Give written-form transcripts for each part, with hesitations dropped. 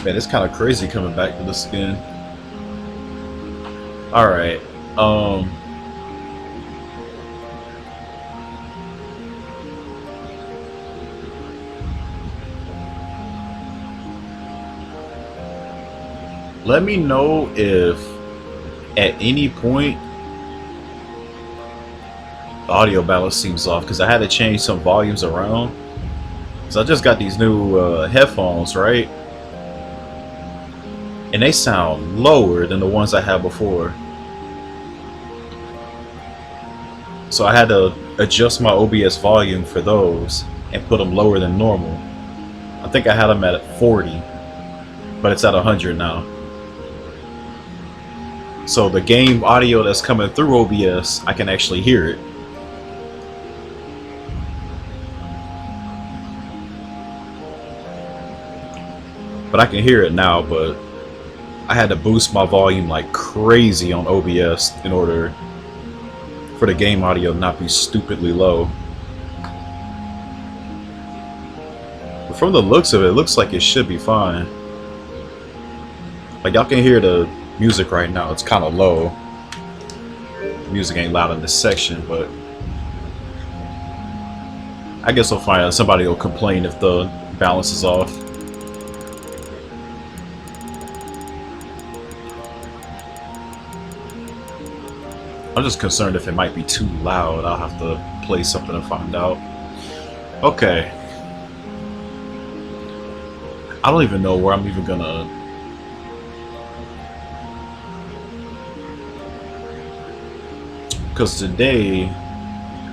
Man, it's kind of crazy coming back to this again. Alright. Let me know if at any point the audio balance seems off, because I had to change some volumes around. So I just got these new headphones, right? And they sound lower than the ones I had before. So I had to adjust my OBS volume for those and put them lower than normal. I think I had them at 40, but it's at 100 now. So the game audio that's coming through OBS, I can actually hear it. But I can hear it now, but I had to boost my volume like crazy on OBS in order for the game audio to not be stupidly low. But from the looks of it, it looks like it should be fine. Like y'all can hear the music right now, it's kind of low. The music ain't loud in this section, but I guess we'll find out. Somebody will complain if the balance is off. I'm just concerned if it might be too loud. I'll have to play something and find out. Okay. I don't even know where I'm even gonna... Because today,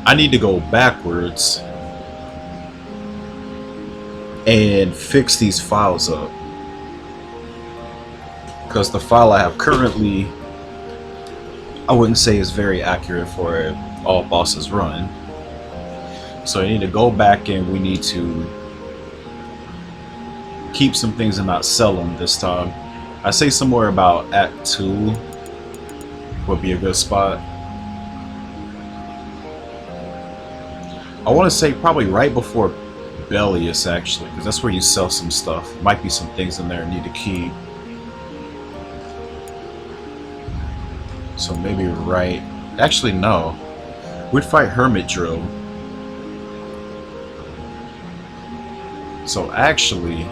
I need to go backwards and fix these files up. Because the file I have currently, I wouldn't say is very accurate for all bosses run. So I need to go back and we need to keep some things and not sell them this time. I say somewhere about Act 2 would be a good spot. I want to say probably right before Bellius, actually, because that's where you sell some stuff. Might be some things in there I need to keep. So maybe right... Actually, no. We'd fight Hermit Drill. So actually,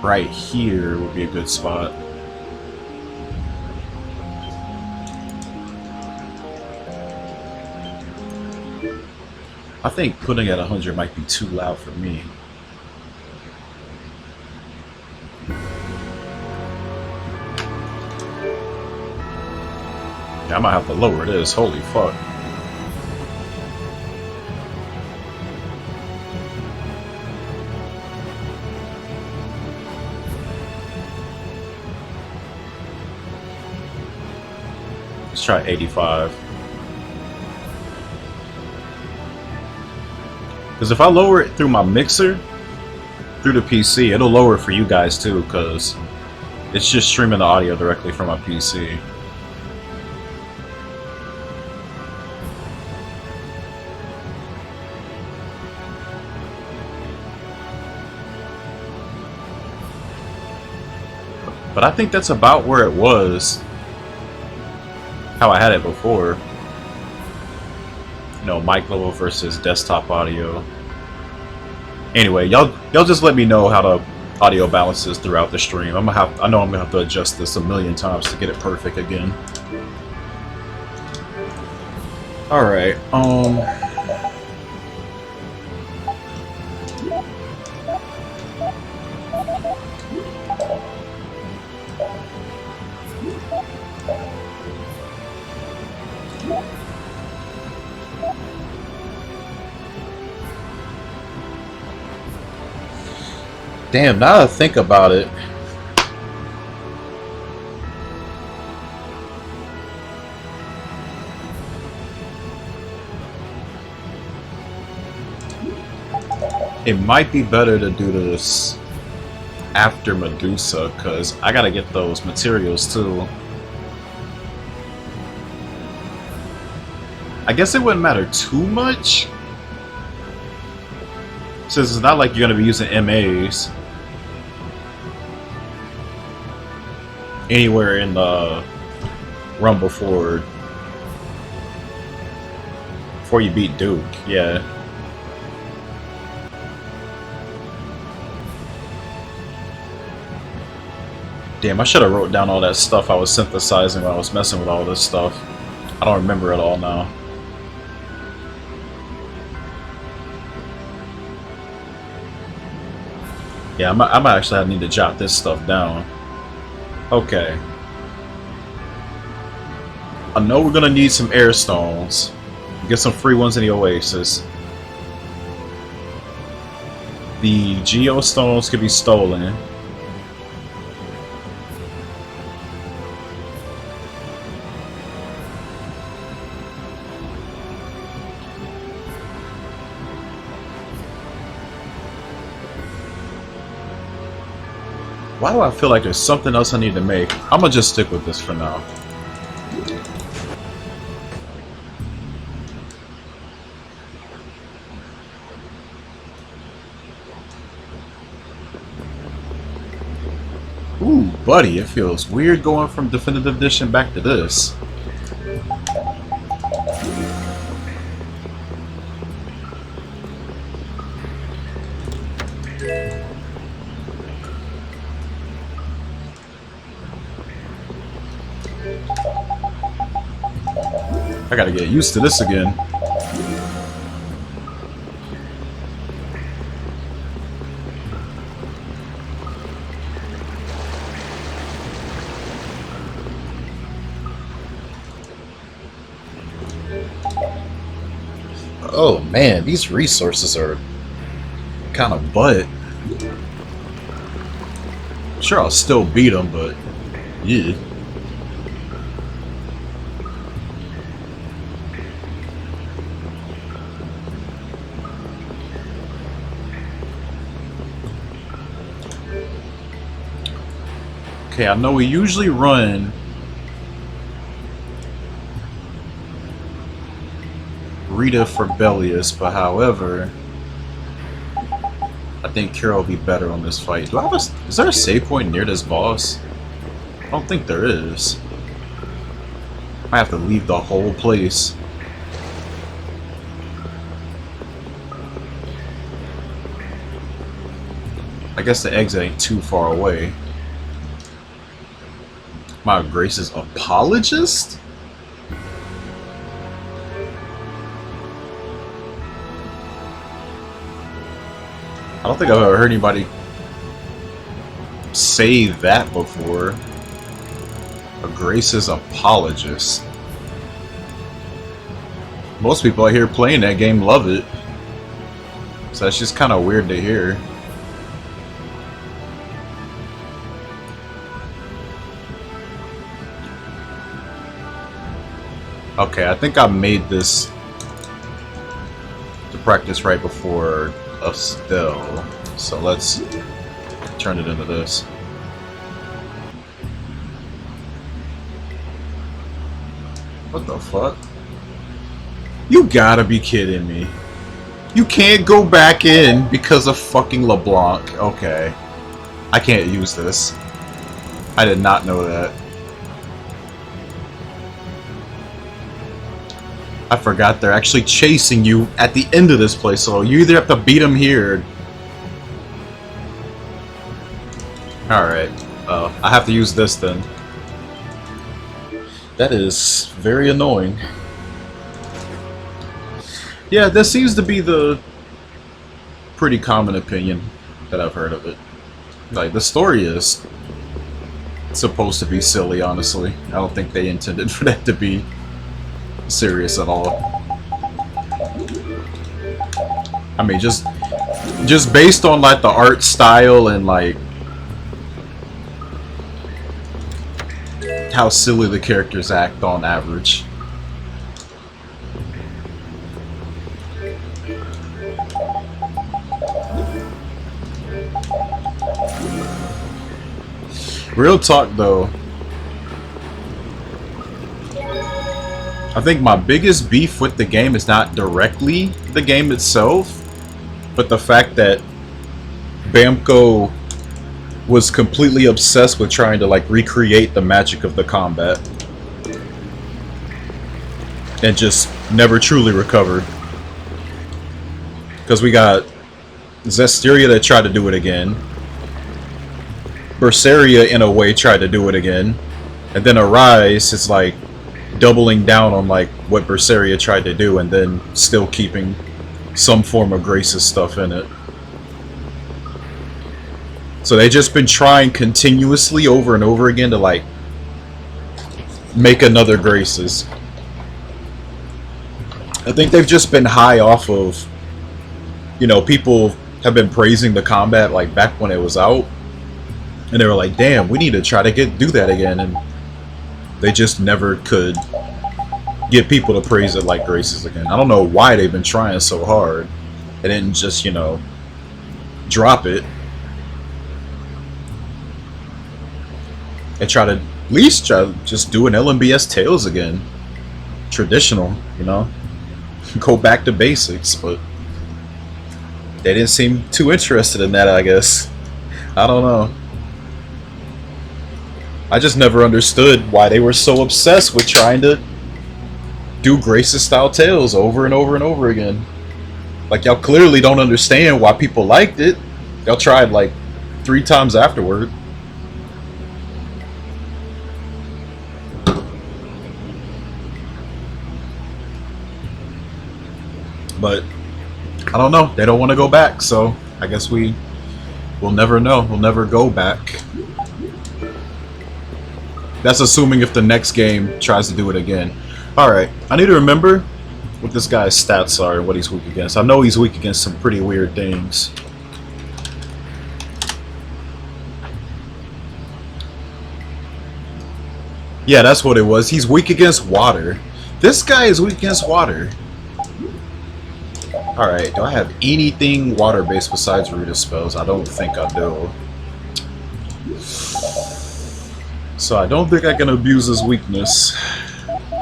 right here would be a good spot. I think putting it at 100 might be too loud for me. Yeah, I might have to lower this. Holy fuck. Let's try 85. Because if I lower it through my mixer, through the PC, it'll lower it for you guys too, because it's just streaming the audio directly from my PC. But I think that's about where it was, how I had it before. You know, mic level versus desktop audio. Anyway, y'all just let me know how the audio balances throughout the stream. I know I'm gonna have to adjust this a million times to get it perfect again. All right. Damn, now that I think about it, it might be better to do this after Medusa, because I gotta get those materials too. I guess it wouldn't matter too much, since it's not like you're gonna be using MAs. anywhere in the run before you beat Duke. Yeah. Damn, I should have wrote down all that stuff I was synthesizing when I was messing with all this stuff. I don't remember it all now. Yeah, I might actually need to jot this stuff down. Okay. I know we're gonna need some air stones. Get some free ones in the Oasis. The geostones could be stolen. Why do I feel like there's something else I need to make? I'm gonna just stick with this for now. Ooh, buddy, it feels weird going from Definitive Edition back to this. I gotta get used to this again. Oh man, these resources are kind of butt. Sure, I'll still beat them, but yeah. Okay, I know we usually run Rita for Bellius, but however, I think Carol will be better on this fight. Do I have is there a save point near this boss? I don't think there is. I have to leave the whole place. I guess the exit ain't too far away. My Grace's apologist? I don't think I've ever heard anybody say that before. A Grace's apologist. Most people I hear playing that game love it. So that's just kind of weird to hear. Okay, I think I made this to practice right before Estelle. So let's turn it into this. What the fuck? You gotta be kidding me. You can't go back in because of fucking LeBlanc. Okay. I can't use this. I did not know that. I forgot they're actually chasing you at the end of this place, so you either have to beat them here. Alright. I have to use this then. That is very annoying. Yeah, this seems to be the pretty common opinion that I've heard of it. Like, the story is supposed to be silly, honestly. I don't think they intended for that to be serious at all. I mean, just based on like the art style and like how silly the characters act on average. Real talk though, I think my biggest beef with the game is not directly the game itself, but the fact that Bamco was completely obsessed with trying to like recreate the magic of the combat and just never truly recovered. Because we got Zestiria that tried to do it again. Berseria in a way tried to do it again. And then Arise is like doubling down on like what Berseria tried to do and then still keeping some form of Grace's stuff in it. So they've just been trying continuously over and over again to like make another Grace's. I think they've just been high off of, you know, people have been praising the combat like back when it was out. And they were like, damn, we need to try to do that again. And they just never could get people to praise it like Grace's again. I don't know why they've been trying so hard. They didn't just, you know, drop it. And try to at least try to just do an LMBS Tales again. Traditional, you know. Go back to basics, but they didn't seem too interested in that, I guess. I don't know. I just never understood why they were so obsessed with trying to do Grace's style Tales over and over and over again. Like, y'all clearly don't understand why people liked it. Y'all tried like 3 times afterward. But I don't know. They don't want to go back, so I guess we'll never know. We'll never go back. That's assuming if the next game tries to do it again. Alright, I need to remember what this guy's stats are and what he's weak against. I know he's weak against some pretty weird things. Yeah, that's what it was. He's weak against water. This guy is weak against water. Alright, do I have anything water-based besides Rita spells? I don't think I do. So I don't think I can abuse his weakness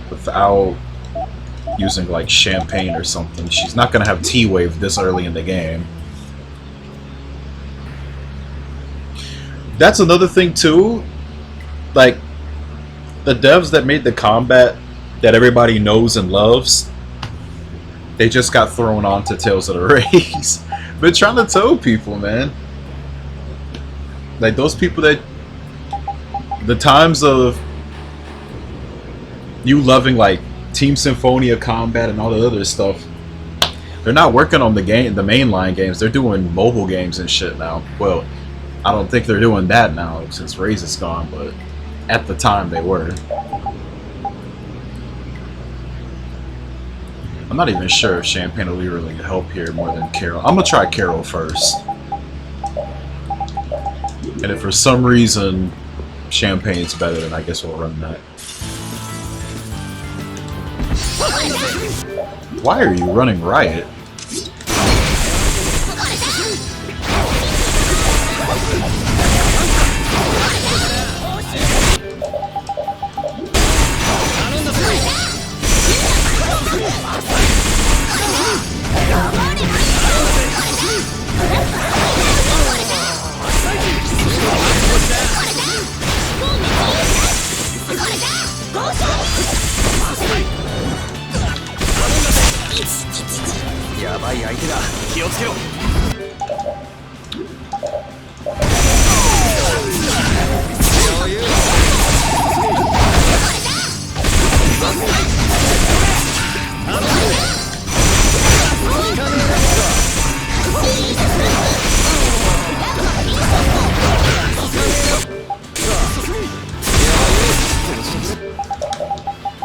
without using like Champagne or something. She's not going to have T-Wave this early in the game. That's another thing too. Like, the devs that made the combat that everybody knows and loves, they just got thrown onto Tales of the Race. Been trying to tell people, man. Like, those people that... The times of you loving, like, Team Symphonia combat and all the other stuff, they're not working on the mainline games. They're doing mobile games and shit now. Well, I don't think they're doing that now since Raze is gone, but at the time they were. I'm not even sure if Champagne will really help here more than Carol. I'm gonna try Carol first. And if for some reason Champagne's better, then I guess we'll run that. Why are you running Riot?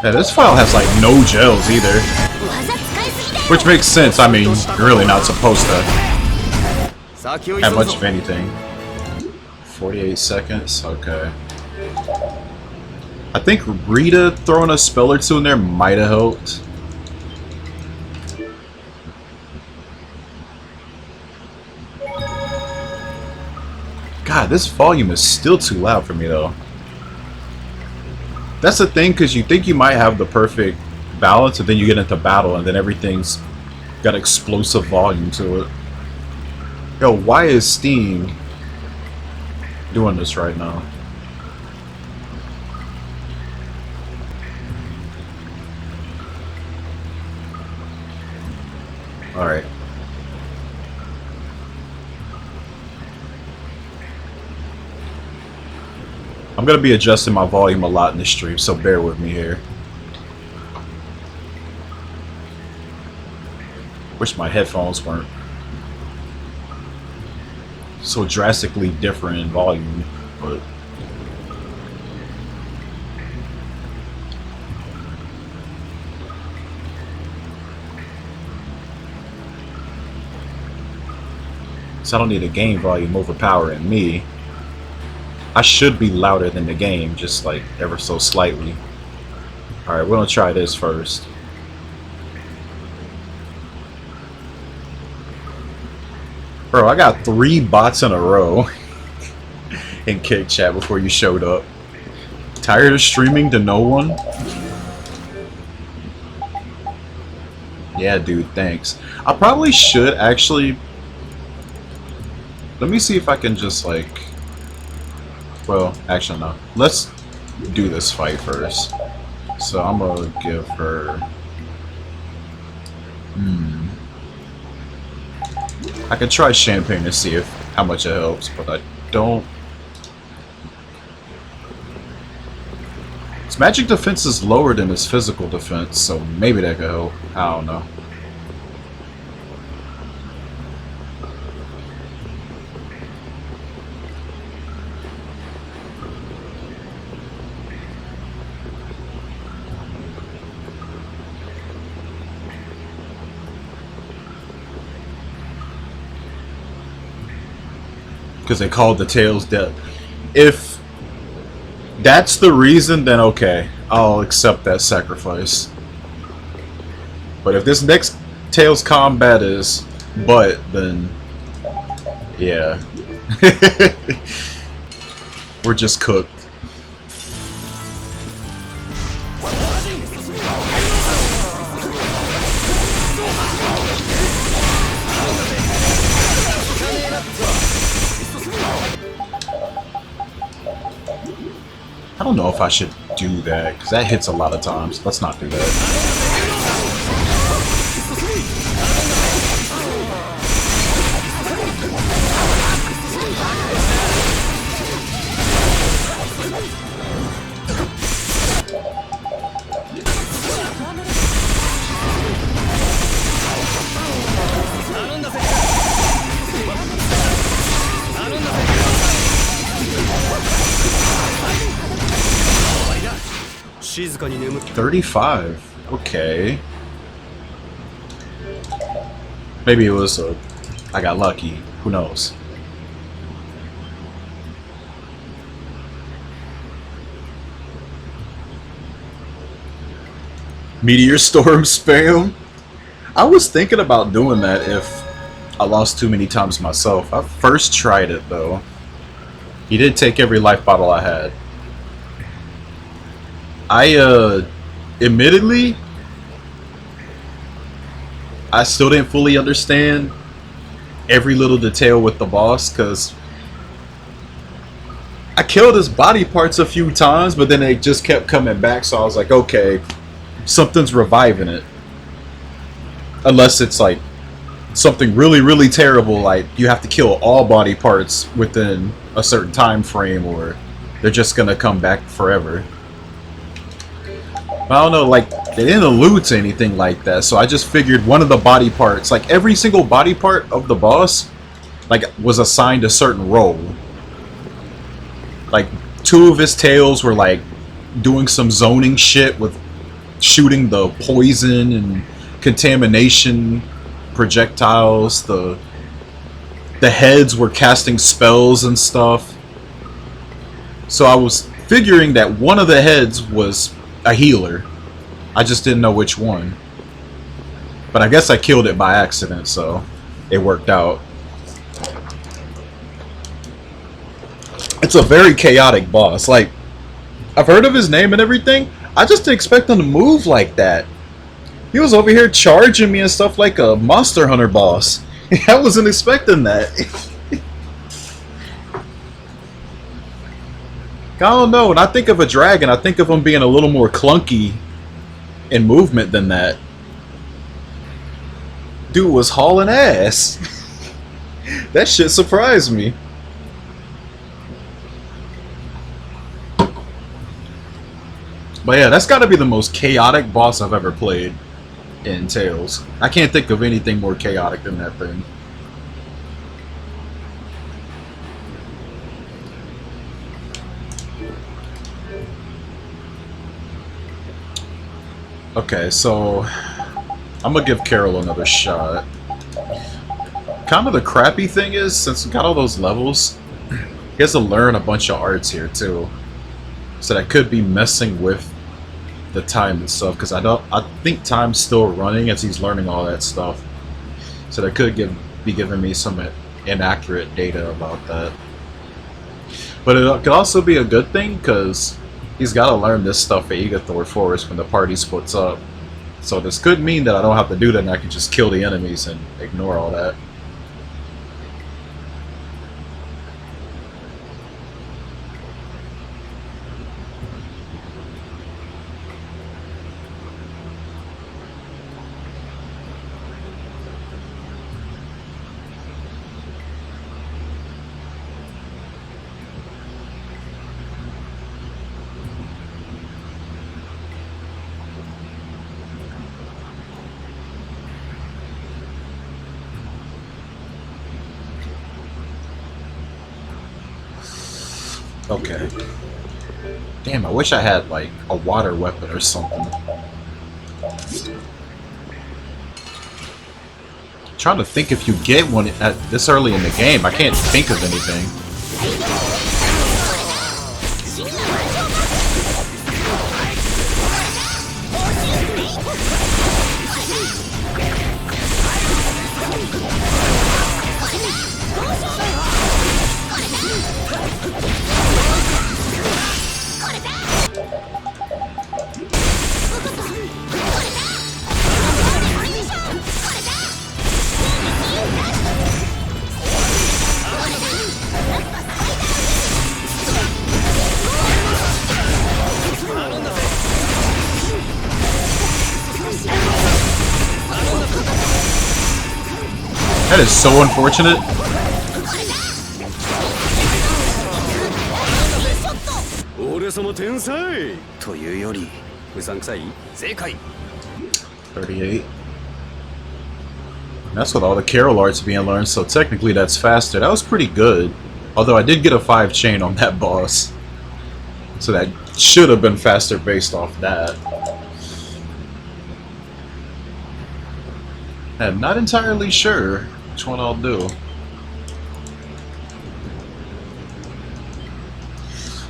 Yeah, this file has like no gels either. Which makes sense, I mean, you're really not supposed to have much of anything. 48 seconds, okay. I think Rita throwing a spell or two in there might have helped. God, this volume is still too loud for me though. That's the thing, because you think you might have the perfect balance, and then you get into battle, and then everything's got explosive volume to it. Yo, why is Steam doing this right now. Alright. I'm going to be adjusting my volume a lot in this stream, so bear with me here. Wish my headphones weren't so drastically different in volume, but so I don't need a game volume overpowering me. I should be louder than the game, just like ever so slightly. Alright, we're gonna try this first. Bro, I got 3 bots in a row in Kick Chat before you showed up. Tired of streaming to no one? Yeah, dude, thanks. I probably should actually... Let me see if I can just like... Well, actually no. Let's do this fight first. So I'm gonna give her... I could try Champagne to see if how much it helps, but I don't... His magic defense is lower than his physical defense, so maybe that could help. I don't know. Because they called the Tails dead. If that's the reason, then okay, I'll accept that sacrifice. But if this next Tails combat is butt, then yeah. We're just cooked. I don't know if I should do that, because that hits a lot of times. Let's not do that. 35. Okay. Maybe it was I got lucky. Who knows? Meteor Storm spam? I was thinking about doing that if I lost too many times myself. I first tried it though. He did take every life bottle I had. Admittedly, I still didn't fully understand every little detail with the boss, because I killed his body parts a few times, but then they just kept coming back, so I was like, okay, something's reviving it. Unless it's like something really, really terrible, like you have to kill all body parts within a certain time frame, or they're just gonna come back forever. I don't know, like, they didn't allude to anything like that, so I just figured one of the body parts, like every single body part of the boss, like, was assigned a certain role. Like, 2 of his tails were like doing some zoning shit with shooting the poison and contamination projectiles. The heads were casting spells and stuff. So I was figuring that one of the heads was a healer. I just didn't know which one. But I guess I killed it by accident, so it worked out. It's a very chaotic boss. Like, I've heard of his name and everything. I just didn't expect him to move like that. He was over here charging me and stuff like a Monster Hunter boss. I wasn't expecting that. I don't know. When I think of a dragon, I think of him being a little more clunky in movement than that. Dude was hauling ass. That shit surprised me. But yeah, that's got to be the most chaotic boss I've ever played in Tales. I can't think of anything more chaotic than that thing. Okay, so I'm gonna give Carol another shot. Kind of the crappy thing is, since we got all those levels, he has to learn a bunch of arts here too. So that could be messing with the time and stuff, because I think time's still running as he's learning all that stuff. So that could be giving me some inaccurate data about that. But it could also be a good thing, because he's got to learn this stuff at Egothor Forest when the party splits up. So this could mean that I don't have to do that and I can just kill the enemies and ignore all that. Okay. Damn, I wish I had, like, a water weapon or something. I'm trying to think if you get one at this early in the game. I can't think of anything. That is so unfortunate. $38. That's with all the Carol arts being learned, so technically that's faster. That was pretty good. Although I did get a 5 chain on that boss. So that should have been faster based off that. I'm not entirely sure which one I'll do.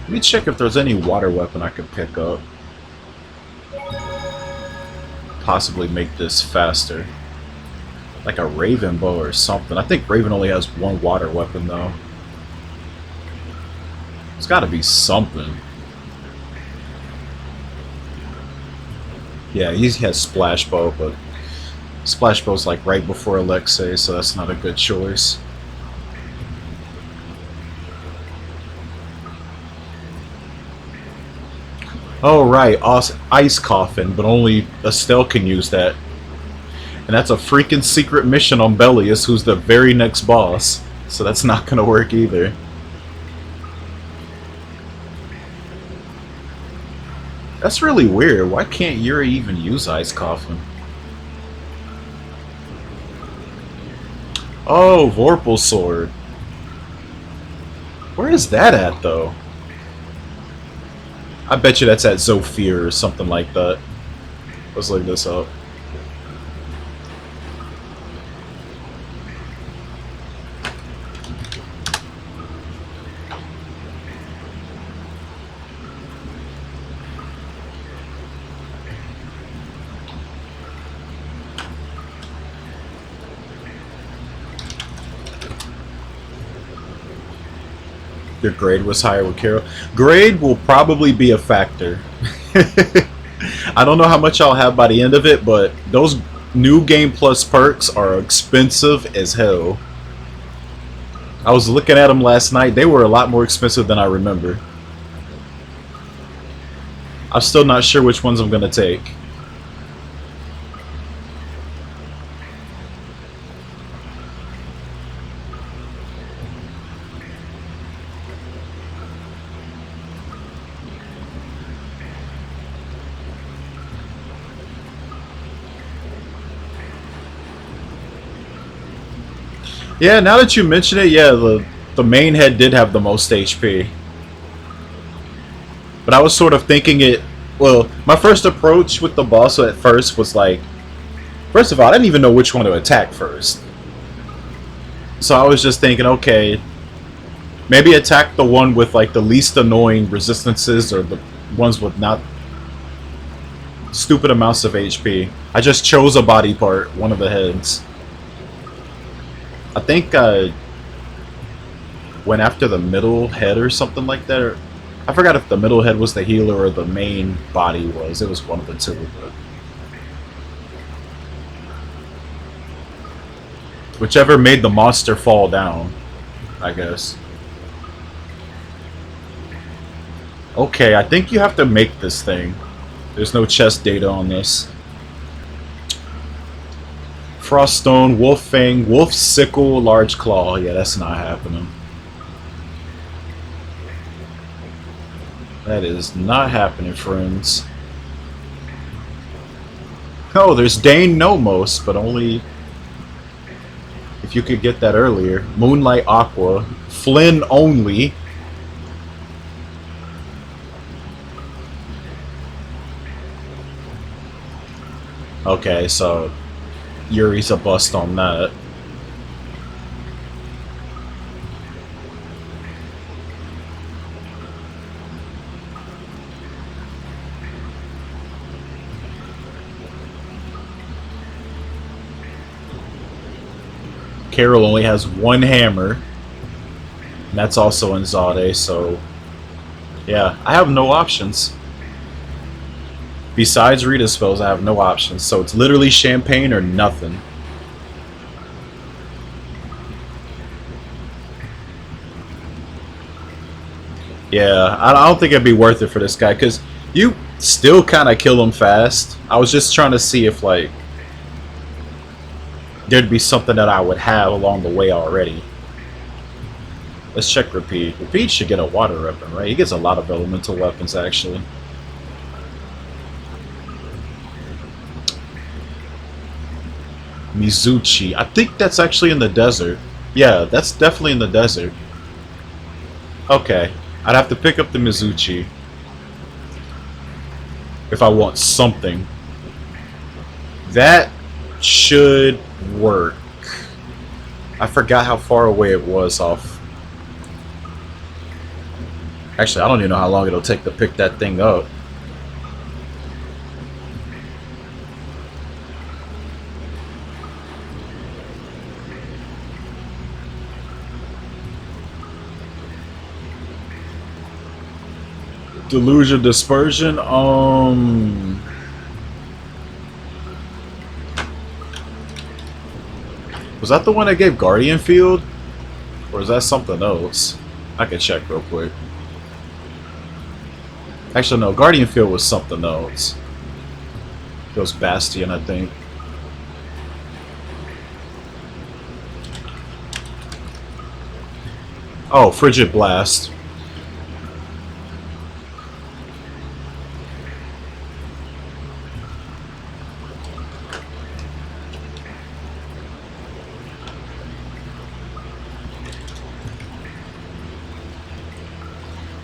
Let me check if there's any water weapon I could pick up. Possibly make this faster. Like a Raven bow or something. I think Raven only has one water weapon though. It's gotta be something. Yeah, he has Splash Bow, but Splash Bow's like right before Alexei, so that's not a good choice. Oh right, Ice Coffin, but only Estelle can use that. And that's a freaking secret mission on Bellius, who's the very next boss. So that's not gonna work either. That's really weird. Why can't Yuri even use Ice Coffin? Oh, Vorpal's sword. Where is that at, though? I bet you that's at Zofir or something like that. Let's look this up. Your grade was higher with Carol. Grade will probably be a factor. I don't know how much I'll have by the end of it, but those new Game Plus perks are expensive as hell. I was looking at them last night. They were a lot more expensive than I remember. I'm still not sure which ones I'm gonna take. Yeah, now that you mention it, yeah, the main head did have the most HP. But I was sort of thinking it. Well, my first approach with the boss at first was like, first of all, I didn't even know which one to attack first. So I was just thinking, okay, maybe attack the one with like the least annoying resistances or the ones with not stupid amounts of HP. I just chose a body part, one of the heads. I think I went after the middle head or something like that. Or I forgot if the middle head was the healer or the main body was. It was one of the two. But whichever made the monster fall down, I guess. Okay, I think you have to make this thing. There's no chest data on this. Froststone, Wolf Fang, Wolf Sickle, Large Claw. Yeah, that's not happening. That is not happening, friends. Oh, there's Dane Nomos, but only if you could get that earlier. Moonlight Aqua. Flynn only. Okay, so Yuri's a bust on that. Carol only has one hammer. And that's also in Zade, so yeah, I have no options. Besides Rita spells, I have no options. So it's literally champagne or nothing. Yeah, I don't think it'd be worth it for this guy, because you still kind of kill him fast. I was just trying to see if, like, there'd be something that I would have along the way already. Let's check Repeat. Repeat should get a water weapon, right? He gets a lot of elemental weapons, actually. Mizuchi. I think that's actually in the desert. Yeah, that's definitely in the desert. Okay. I'd have to pick up the Mizuchi if I want something. That should work. I forgot how far away it was off. Actually, I don't even know how long it'll take to pick that thing up. Delusion Dispersion, was that the one that gave Guardian Field? Or is that something else? I can check real quick. Actually, no, Guardian Field was something else. It was Bastion, I think. Oh, Frigid Blast.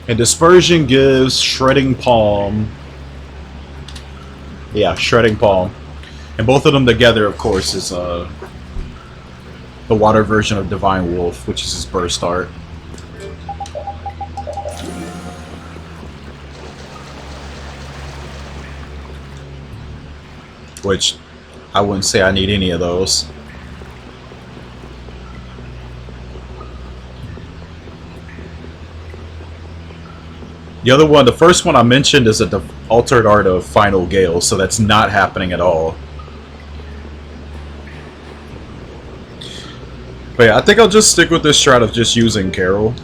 And Dispersion gives Shredding Palm. Yeah, Shredding Palm. And both of them together, of course, is the water version of Divine Wolf, which is his burst art. Which, I wouldn't say I need any of those. The other one, the first one I mentioned, is the altered art of Final Gale, so that's not happening at all. But yeah, I think I'll just stick with this strat of just using Carol.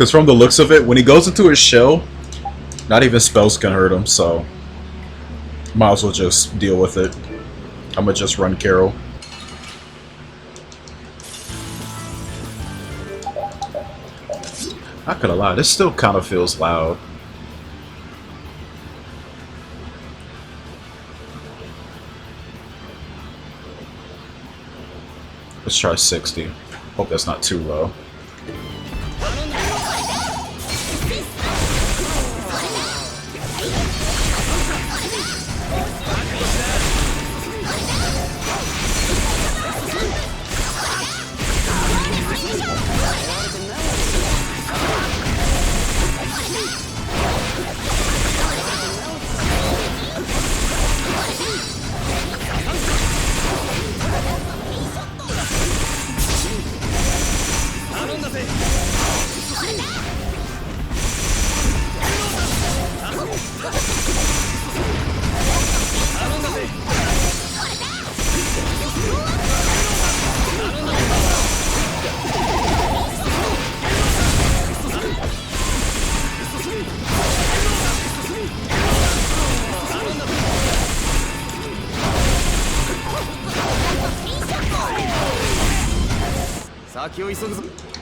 Because from the looks of it, when he goes into his shell, not even spells can hurt him, so might as well just deal with it. I'm gonna just run Carol. Not gonna lie, this still kind of feels loud. Let's try 60. Hope that's not too low.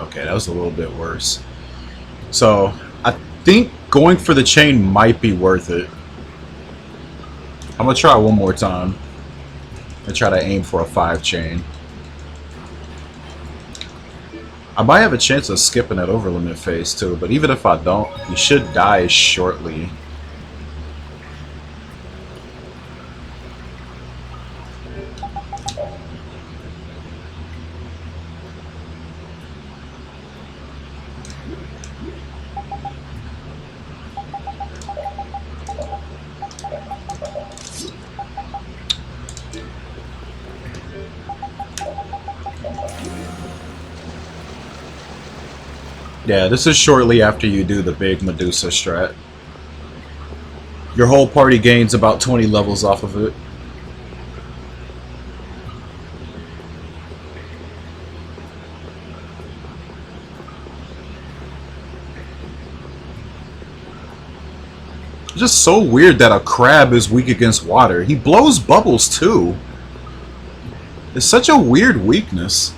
Okay, that was a little bit worse. So, I think going for the chain might be worth it. I'm gonna try one more time. And try to aim for a 5 chain. I might have a chance of skipping that over limit phase too, but even if I don't, you should die shortly. Yeah, this is shortly after you do the big Medusa strat. Your whole party gains about 20 levels off of it. It's just so weird that a crab is weak against water. He blows bubbles too. It's such a weird weakness.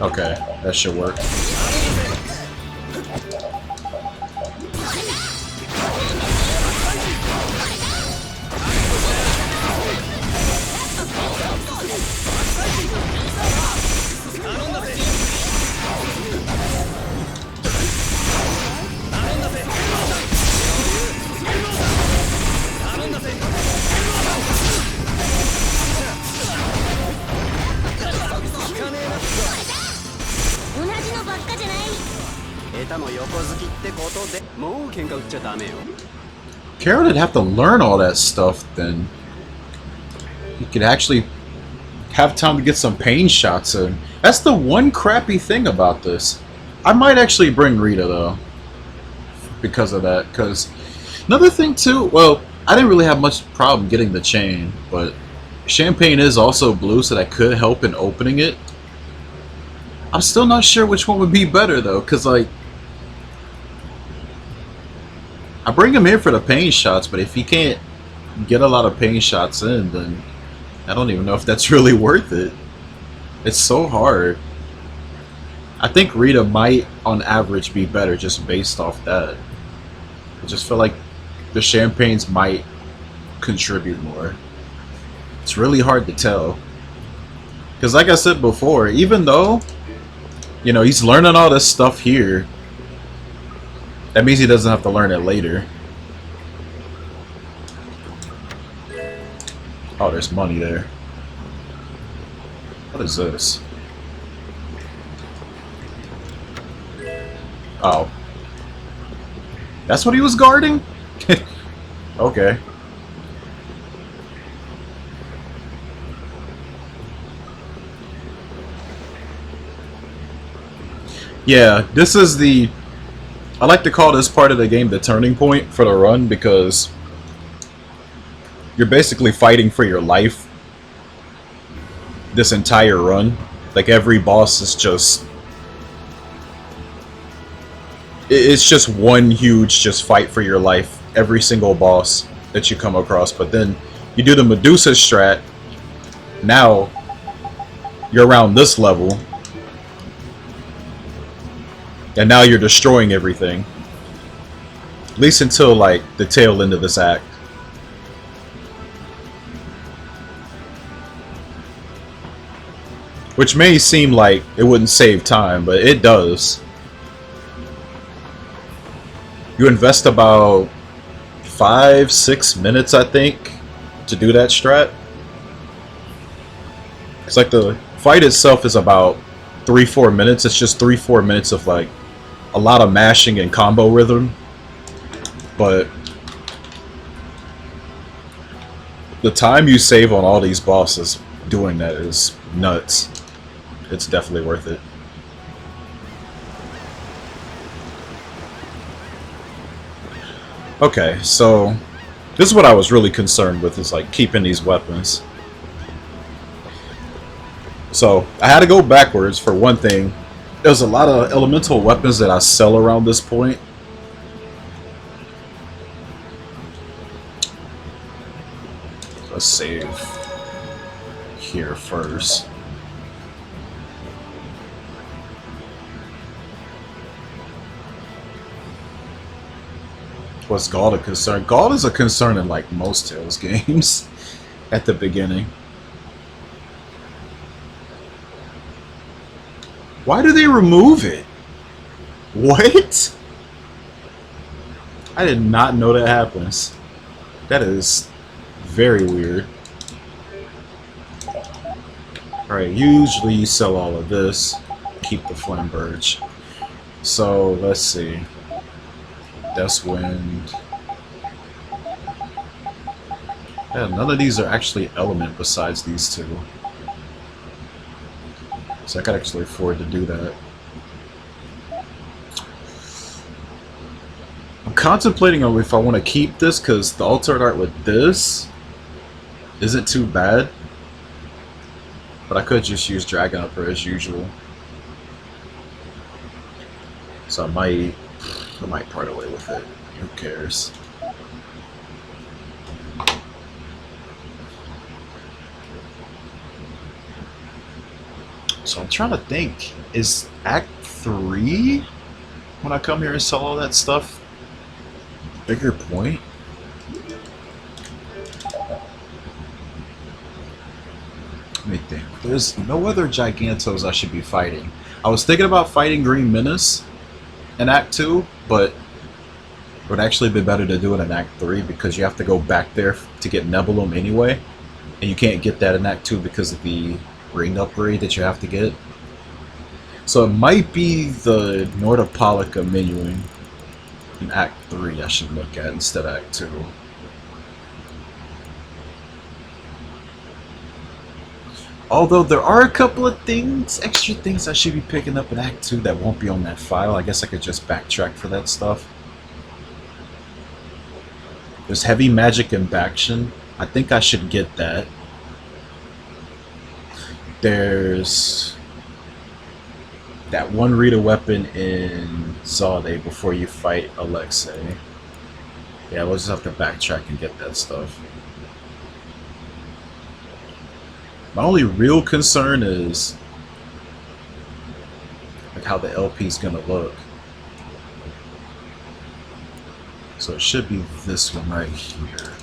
Okay, that should work. Carol didn't have to learn all that stuff then. He could actually have time to get some pain shots in. That's the one crappy thing about this. I might actually bring Rita though. Because of that. Because another thing too, well, I didn't really have much problem getting the chain, but Champagne is also blue, so that could help in opening it. I'm still not sure which one would be better though, because like I bring him in for the pain shots, but if he can't get a lot of pain shots in, then I don't even know if that's really worth it. It's so hard. I think Rita might, on average, be better just based off that. I just feel like the Champagnes might contribute more. It's really hard to tell. Because like I said before, even though, you know, he's learning all this stuff here, that means he doesn't have to learn it later. Oh, there's money there. What is this? Oh. That's what he was guarding? Okay. Yeah, this is the... I like to call this part of the game the turning point for the run because you're basically fighting for your life this entire run. Like every boss is just... It's just one huge just fight for your life. Every single boss that you come across. But then you do the Medusa strat. Now you're around this level. And now you're destroying everything. At least until like the tail end of this act. Which may seem like it wouldn't save time, but it does. You invest about 5-6 minutes, I think, to do that strat. It's like the fight itself is about 3-4 minutes. It's just 3-4 minutes of like a lot of mashing and combo rhythm. But the time you save on all these bosses doing that is nuts. It's definitely worth it. Okay, so this is what I was really concerned with, is like keeping these weapons. So I had to go backwards for one thing. There's a lot of elemental weapons that I sell around this point. Let's save here first. Was Gaul a concern? Gaul is a concern in like most Tales games at the beginning. Why do they remove it? What? I did not know that happens. That is very weird. Alright, usually you sell all of this. Keep the Flame Birch. So, let's see. Death's Wind. Yeah, none of these are actually element besides these two. So I could actually afford to do that. I'm contemplating on if I want to keep this, because the alternate art with this isn't too bad. But I could just use Dragon Upper as usual. So I might part away with it. Who cares? So I'm trying to think, is Act 3, when I come here and sell all that stuff, bigger point? Let me think. There's no other Gigantos I should be fighting. I was thinking about fighting Green Menace in Act 2, but it would actually be better to do it in Act 3 because you have to go back there to get Nebulum anyway, and you can't get that in Act 2 because of the ring upgrade that you have to get. So it might be the Nordopolica menuing in Act 3 I should look at instead of Act 2. Although there are a couple of things, extra things I should be picking up in Act 2 that won't be on that file. I guess I could just backtrack for that stuff. There's Heavy Magic Imbaction. I think I should get that. There's that one Rita weapon in Zalde before you fight Alexei. Yeah, we'll just have to backtrack and get that stuff. My only real concern is like how the LP is gonna look. So it should be this one right here.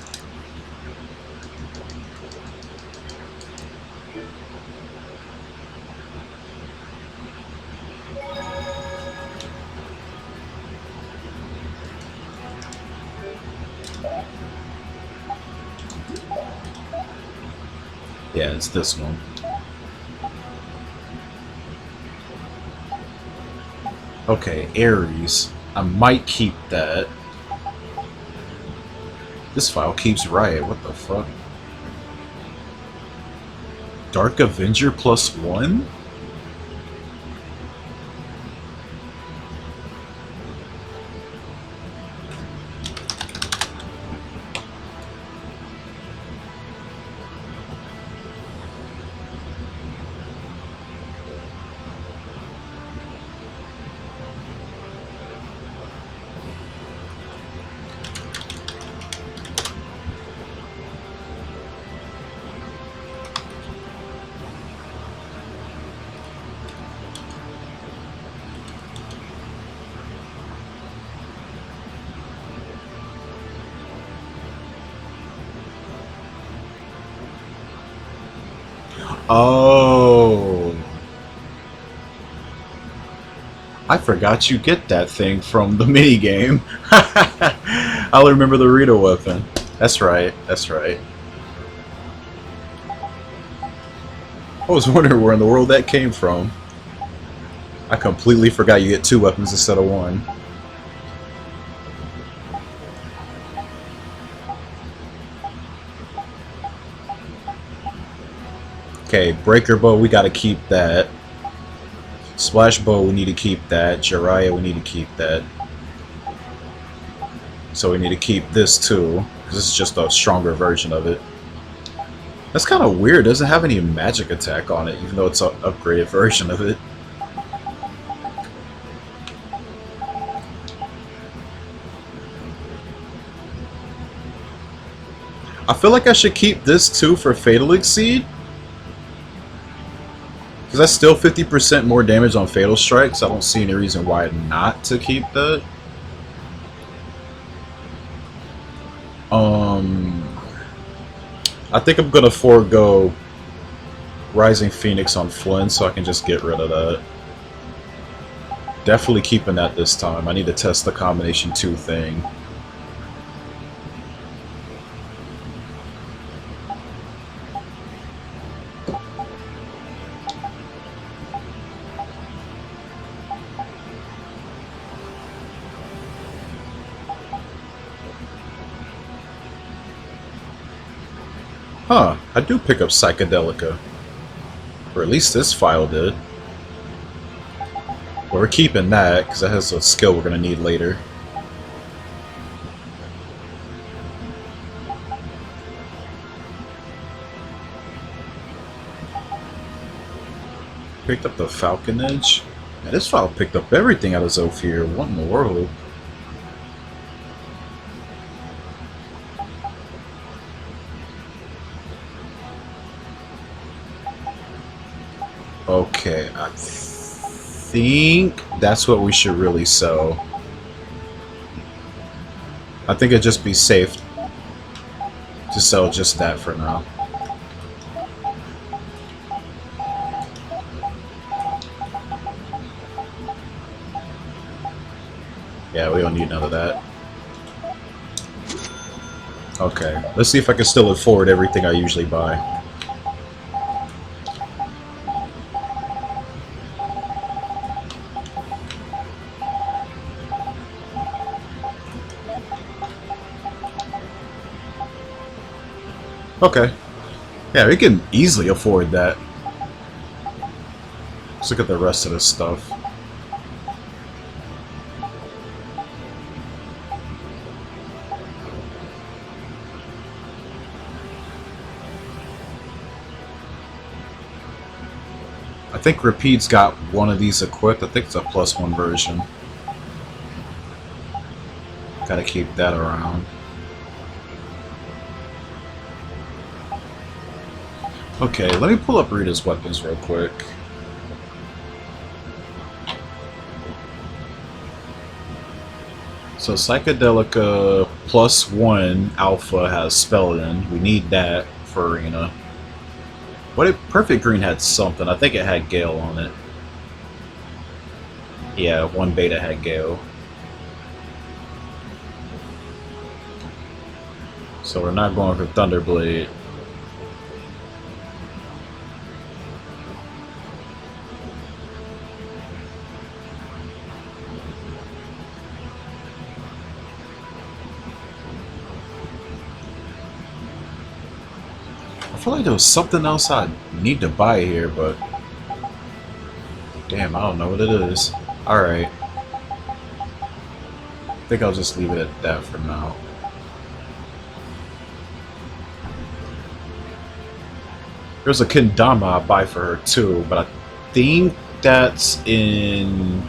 Yeah, it's this one. Okay, Ares. I might keep that. This file keeps riot. What the fuck? Dark Avenger +1? Oh, I forgot you get that thing from the minigame. I'll remember the Rita weapon. That's right, that's right. I was wondering where in the world that came from. I completely forgot you get 2 weapons instead of 1. Okay, Breaker Bow, we gotta keep that. Splash Bow, we need to keep that. Jiraiya, we need to keep that. So we need to keep this too, because this is just a stronger version of it. That's kind of weird, it doesn't have any magic attack on it, even though it's an upgraded version of it. I feel like I should keep this too for Fatal Exceed. Because that's still 50% more damage on Fatal Strikes. I don't see any reason why not to keep that. I think I'm gonna forego Rising Phoenix on Flynn so I can just get rid of that. Definitely keeping that this time. I need to test the combination 2 thing. Huh, I do pick up Psychedelica. Or at least this file did. But we're keeping that, because that has a skill we're going to need later. Picked up the Falcon Edge. Man, this file picked up everything out of Zofir. What in the world? Okay, I think that's what we should really sell. I think it'd just be safe to sell just that for now. Yeah, we don't need none of that. Okay, let's see if I can still afford everything I usually buy. Okay. Yeah, we can easily afford that. Let's look at the rest of this stuff. I think Repeat's got one of these equipped. I think it's a +1 version. Gotta keep that around. Okay, let me pull up Rita's weapons real quick. So Psychedelica +1 Alpha has Spelling. We need that for Arena. What if Perfect Green had something? I think it had Gale on it. Yeah, 1 beta had Gale. So we're not going for Thunderblade. I feel like there was something else I need to buy here, but damn, I don't know what it is. Alright. I think I'll just leave it at that for now. There's a kendama I buy for her too, but I think that's in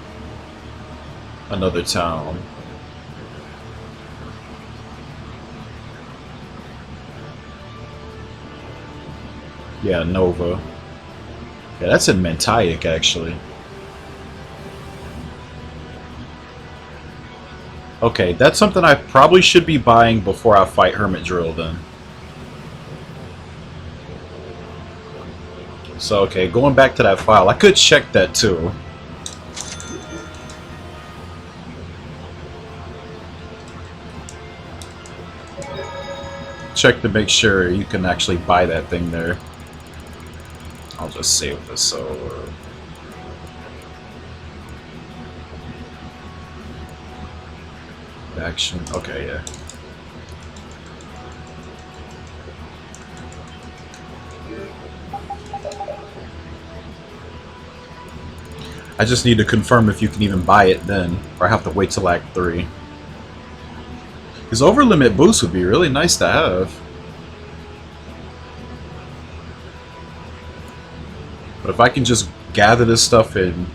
another town. Yeah, Nova. Yeah, that's in Mentayak actually. Okay, that's something I probably should be buying before I fight Hermit Drill then. So, okay, going back to that file, I could check that too. Check to make sure you can actually buy that thing there. I'll just save this so... action. Okay, yeah. I just need to confirm if you can even buy it then, or I have to wait till Act 3. Because overlimit boost would be really nice to have. But if I can just gather this stuff and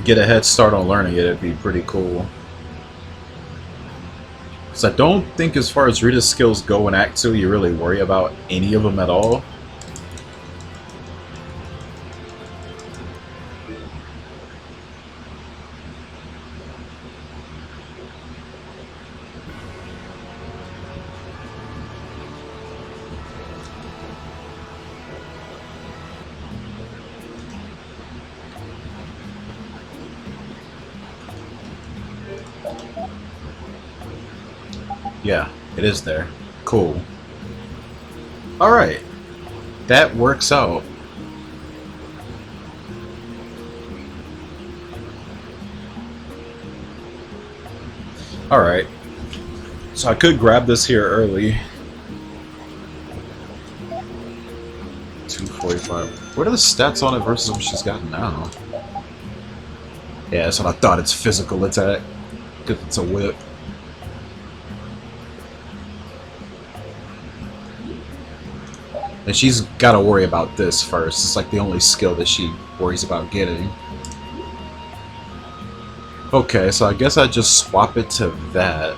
get a head start on learning it, it'd be pretty cool. Because I don't think as far as Rita's skills go in Act 2, you really worry about any of them at all. Yeah, it is there. Cool. Alright. That works out. Alright. So I could grab this here early. 245. What are the stats on it versus what she's got now? Yeah, that's what I thought. It's physical attack. Because it's a whip. And she's got to worry about this first. It's like the only skill that she worries about getting. Okay, so I guess I just swap it to that.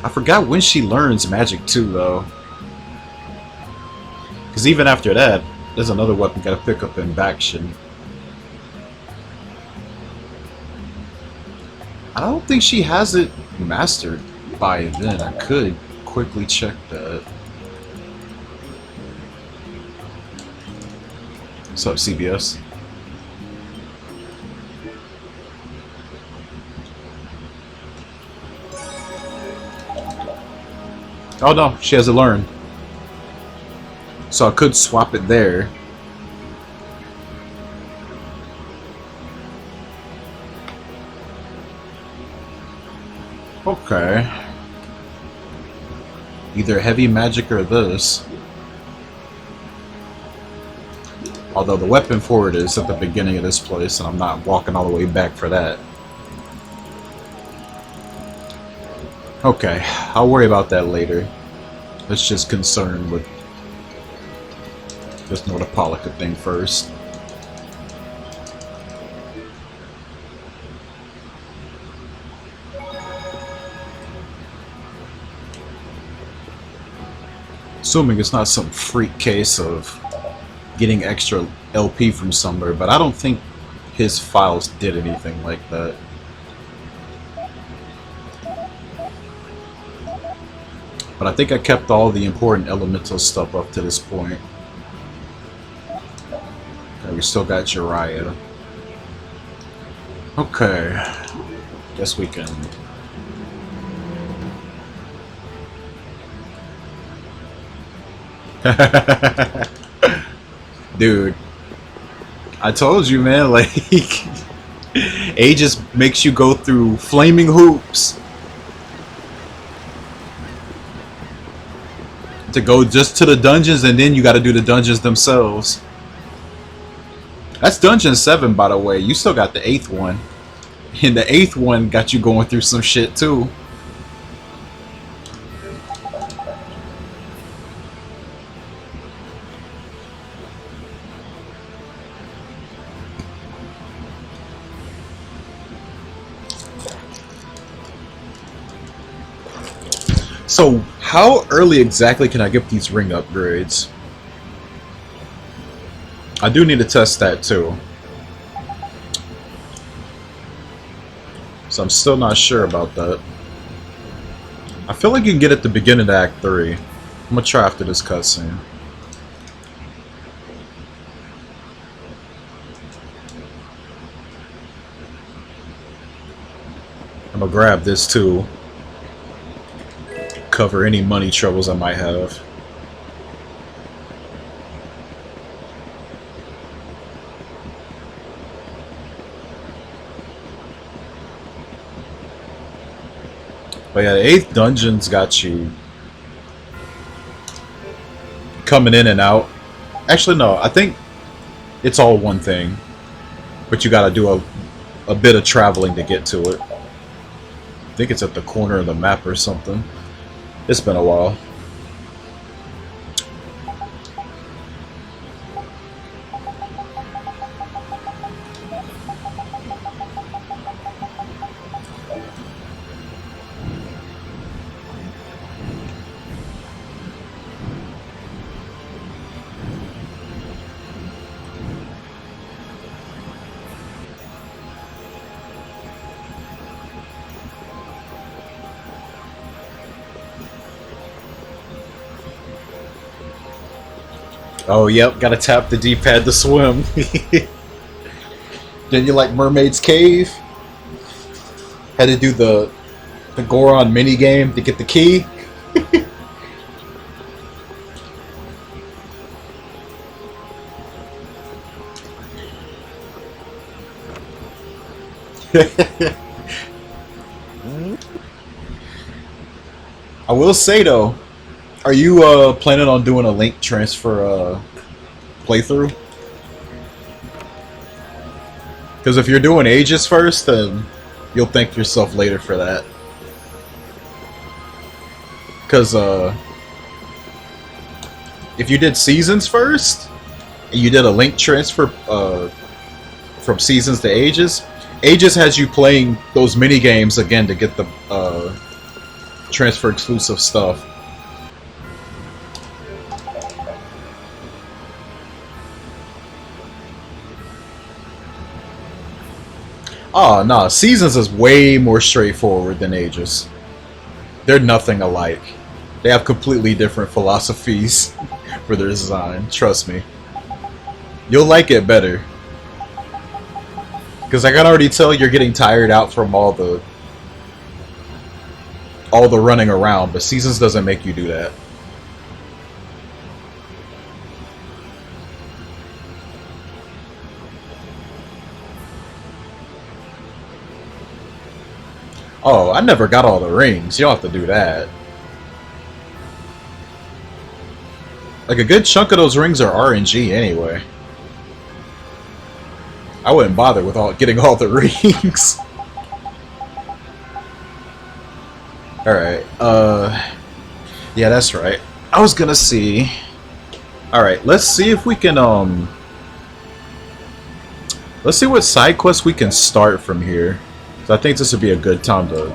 I forgot when she learns magic too, though. Because even after that, there's another weapon got to pick up in Bakshin. I don't think she has it mastered by then. I could quickly check that. What's up, CBS? Oh no, she hasn't learned. So I could swap it there. Okay. Either heavy magic or this. Although the weapon for it is at the beginning of this place, and I'm not walking all the way back for that. Okay, I'll worry about that later. Let's just concern with this Notapolica thing first. Assuming it's not some freak case of getting extra LP from somewhere, but I don't think his files did anything like that. But I think I kept all the important elemental stuff up to this point. Okay, we still got Jiraiya. Okay. Guess we can... Dude, I told you, man, like, A just makes you go through flaming hoops. To go just to the dungeons, and then you got to do the dungeons themselves. That's Dungeon 7, by the way. You still got the 8th one. And the 8th one got you going through some shit, too. So, how early exactly can I get these ring upgrades? I do need to test that too. So I'm still not sure about that. I feel like you can get at the beginning of Act 3. I'm gonna try after this cutscene. I'm gonna grab this too. Cover any money troubles I might have. But yeah, the 8th dungeon's got you coming in and out. Actually, no, I think it's all one thing. But you gotta do a bit of traveling to get to it. I think it's at the corner of the map or something. It's been a while. Oh, yep, gotta tap the D-pad to swim. Didn't you like Mermaid's Cave? Had to do the Goron minigame to get the key. I will say though, are you planning on doing a link transfer playthrough? Because if you're doing Aegis first, then you'll thank yourself later for that. Because if you did Seasons first, and you did a link transfer from Seasons to Aegis, Aegis has you playing those mini games again to get the transfer exclusive stuff. Oh, no, Seasons is way more straightforward than Aegis. They're nothing alike. They have completely different philosophies for their design, trust me. You'll like it better. Because I can already tell you're getting tired out from all the running around, but Seasons doesn't make you do that. Oh, I never got all the rings. You don't have to do that. Like, a good chunk of those rings are RNG anyway. I wouldn't bother with getting all the rings. Alright, yeah, that's right. I was gonna see... Alright, let's see if we can, let's see what side quests we can start from here. So I think this would be a good time to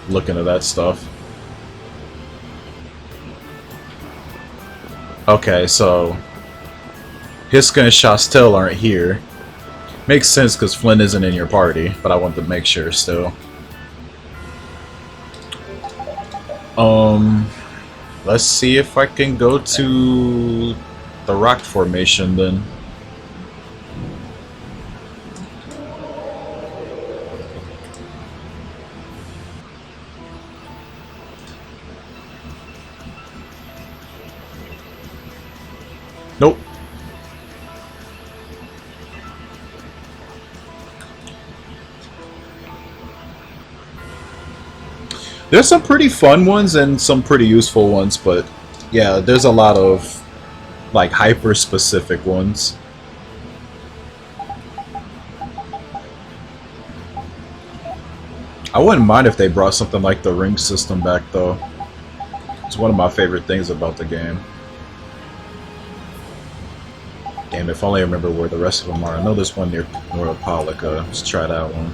look into that stuff. Okay, so Hiska and Shastel aren't here. Makes sense because Flynn isn't in your party, but I want to make sure still. Let's see if I can go to the rock formation then. Nope. There's some pretty fun ones and some pretty useful ones, but yeah, there's a lot of like hyper specific ones. I wouldn't mind if they brought something like the ring system back though. It's one of my favorite things about the game. Damn, if only I remember where the rest of them are. I know there's one near Polica. Let's try that one.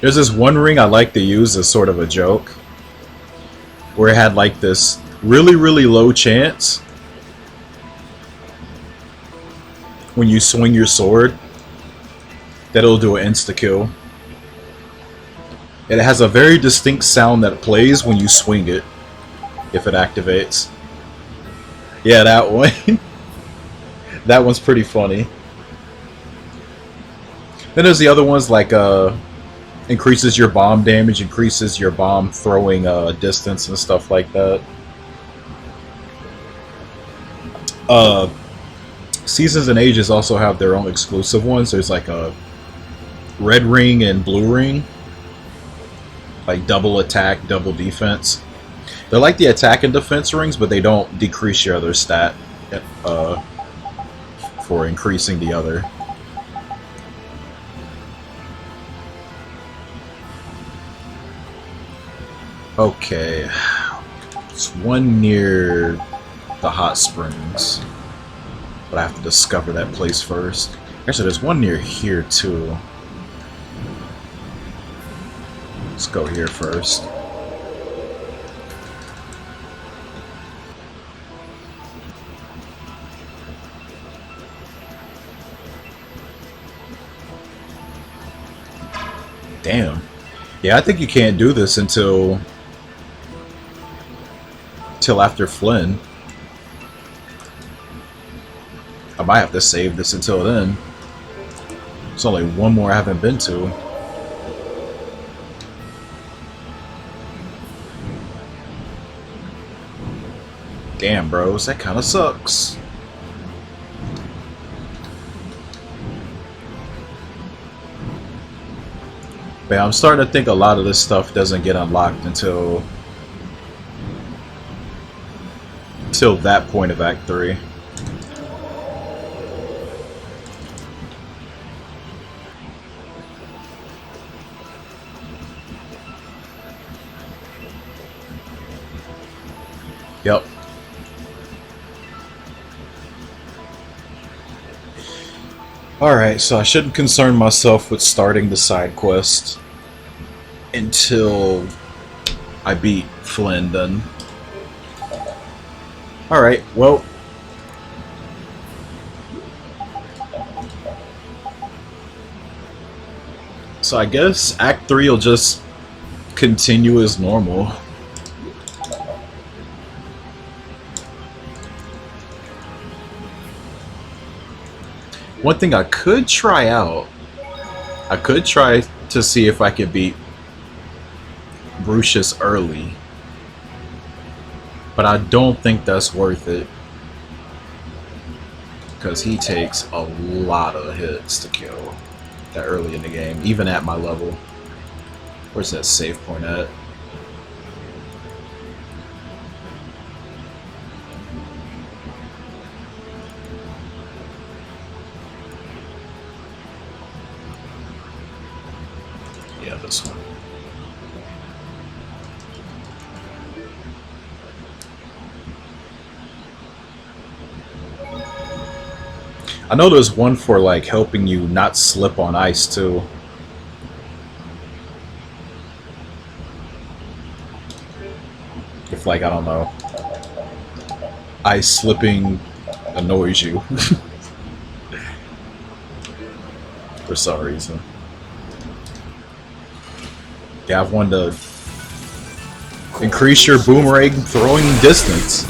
There's this one ring I like to use as sort of a joke, where it had like this really, really low chance when you swing your sword that it'll do an insta-kill. And it has a very distinct sound that plays when you swing it, if it activates. Yeah, that one. That one's pretty funny. Then there's the other ones like increases your bomb damage, increases your bomb throwing distance and stuff like that. Seasons and Ages also have their own exclusive ones. There's like a red ring and blue ring, like double attack, double defense. They're like the attack and defense rings, but they don't decrease your other stat for increasing the other. Okay, it's one near the hot springs, but I have to discover that place first. Actually, there's one near here too. Let's go here first. Damn. Yeah, I think you can't do this until after Flynn. I might have to save this until then. There's only one more I haven't been to. Damn, bros, that kind of sucks. But I'm starting to think a lot of this stuff doesn't get unlocked until that point of Act 3. Yep. Alright, so I shouldn't concern myself with starting the side quest until I beat Flynn then. Alright, well. So I guess Act 3 will just continue as normal. One thing I could try out, I could try to see if I could beat Brucius early. But I don't think that's worth it, because he takes a lot of hits to kill that early in the game, even at my level. Where's that save point at? Yeah, this one. I know there's one for like helping you not slip on ice too. If like, I don't know, ice slipping annoys you for some reason. You have one to increase your boomerang throwing distance.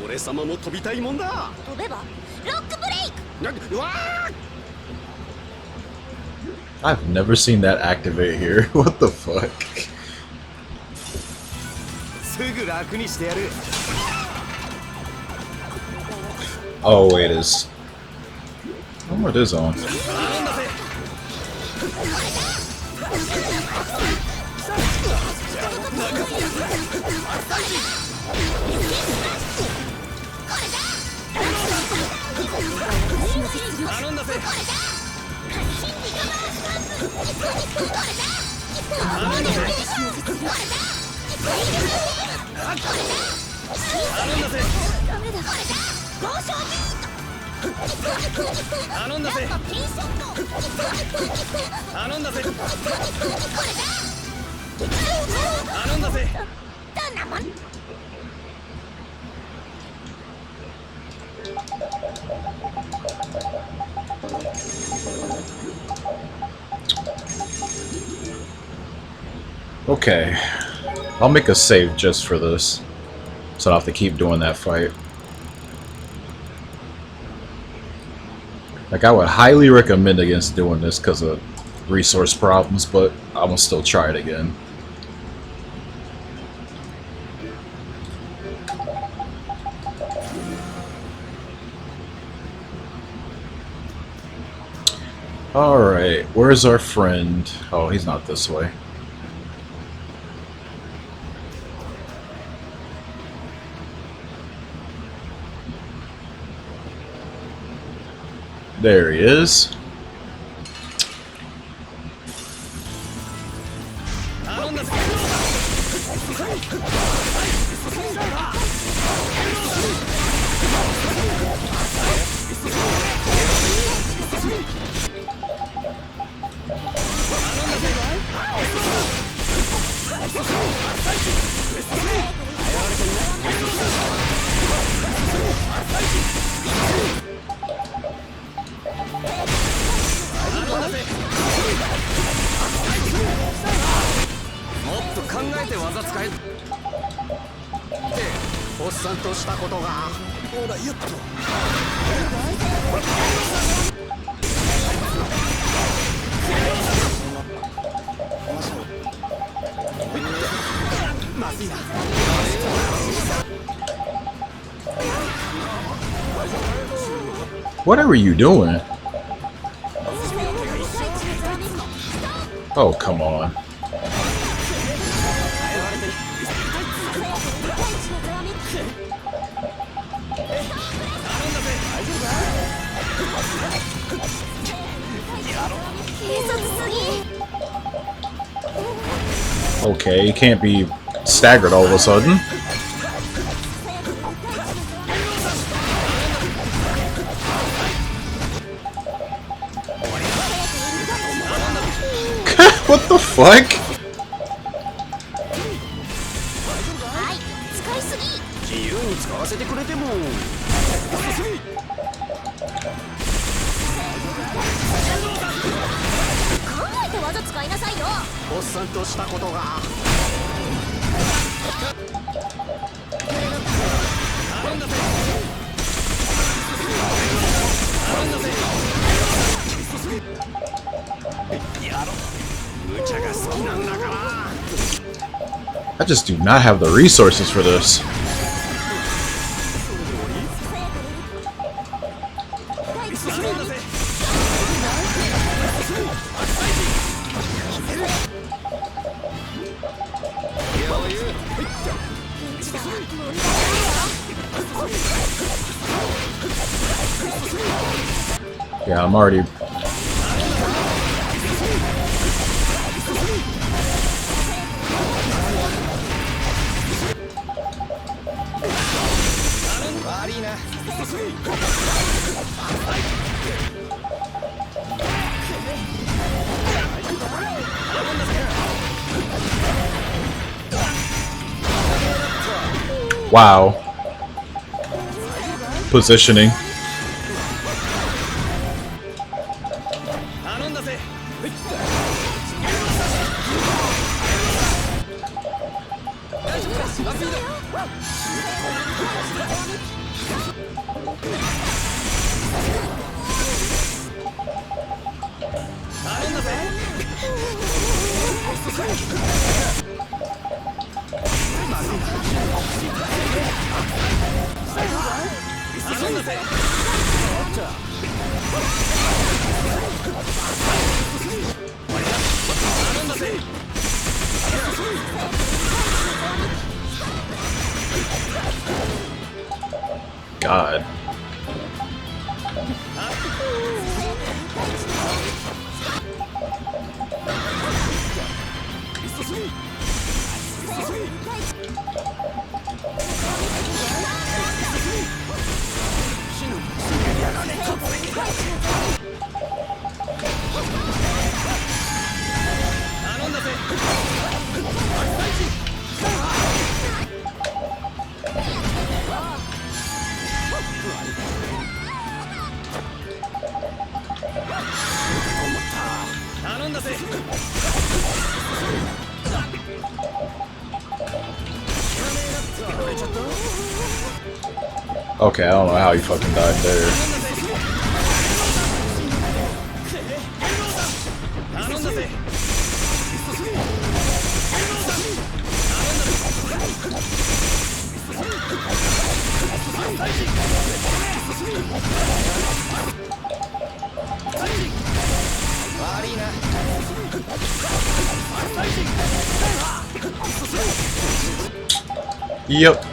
俺様も飛びたいもんだ。飛べばロックブレイク。うわー I've never seen that activate here. What the fuck? すぐ楽にしてやる。 Oh wait, is I wonder what this on. Okay, I'll make a save just for this, so I don't have to keep doing that fight. Like, I would highly recommend against doing this because of resource problems, but I'm gonna still try it again. Alright, where's our friend? Oh, he's not this way. There he is. Whatever you doing? Oh, come on. Okay, you can't be staggered all of a sudden. What the fuck? I just do not have the resources for this. Yeah, I'm already... Wow. Positioning. God. Okay, I don't know how he fucking died there. Yep.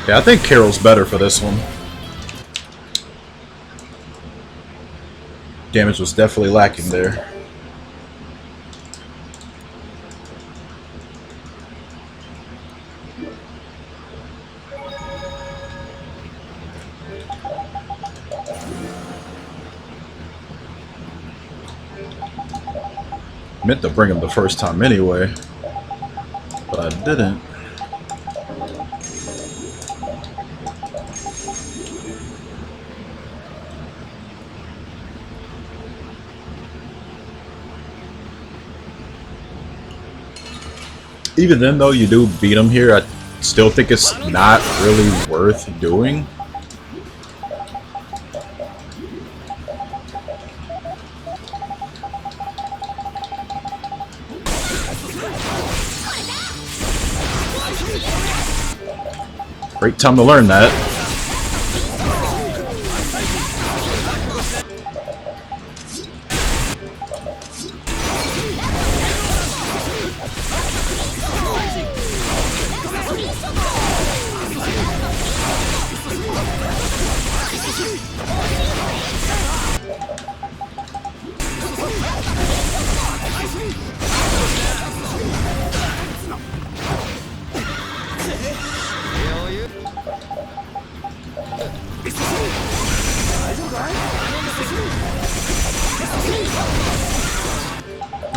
Yeah, I think Carol's better for this one. Damage was definitely lacking there. Meant to bring him the first time anyway, but I didn't. Even then, though, you do beat him here, I still think it's not really worth doing. Great time to learn that.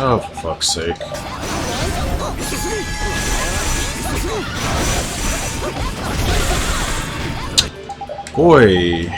Oh, for fuck's sake. Boy.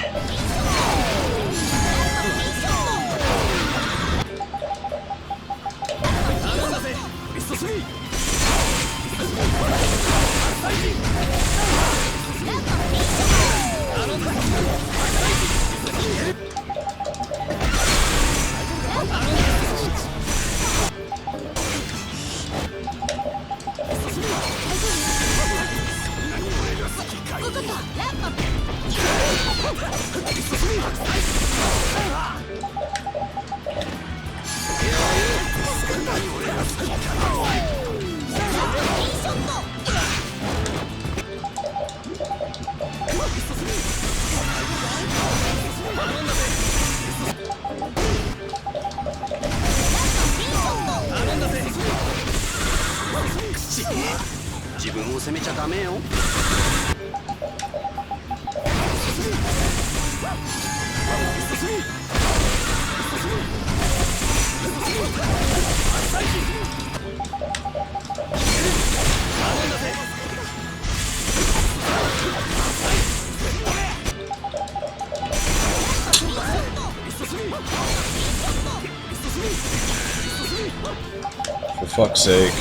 For fuck's sake.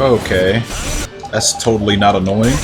Okay. That's totally not annoying.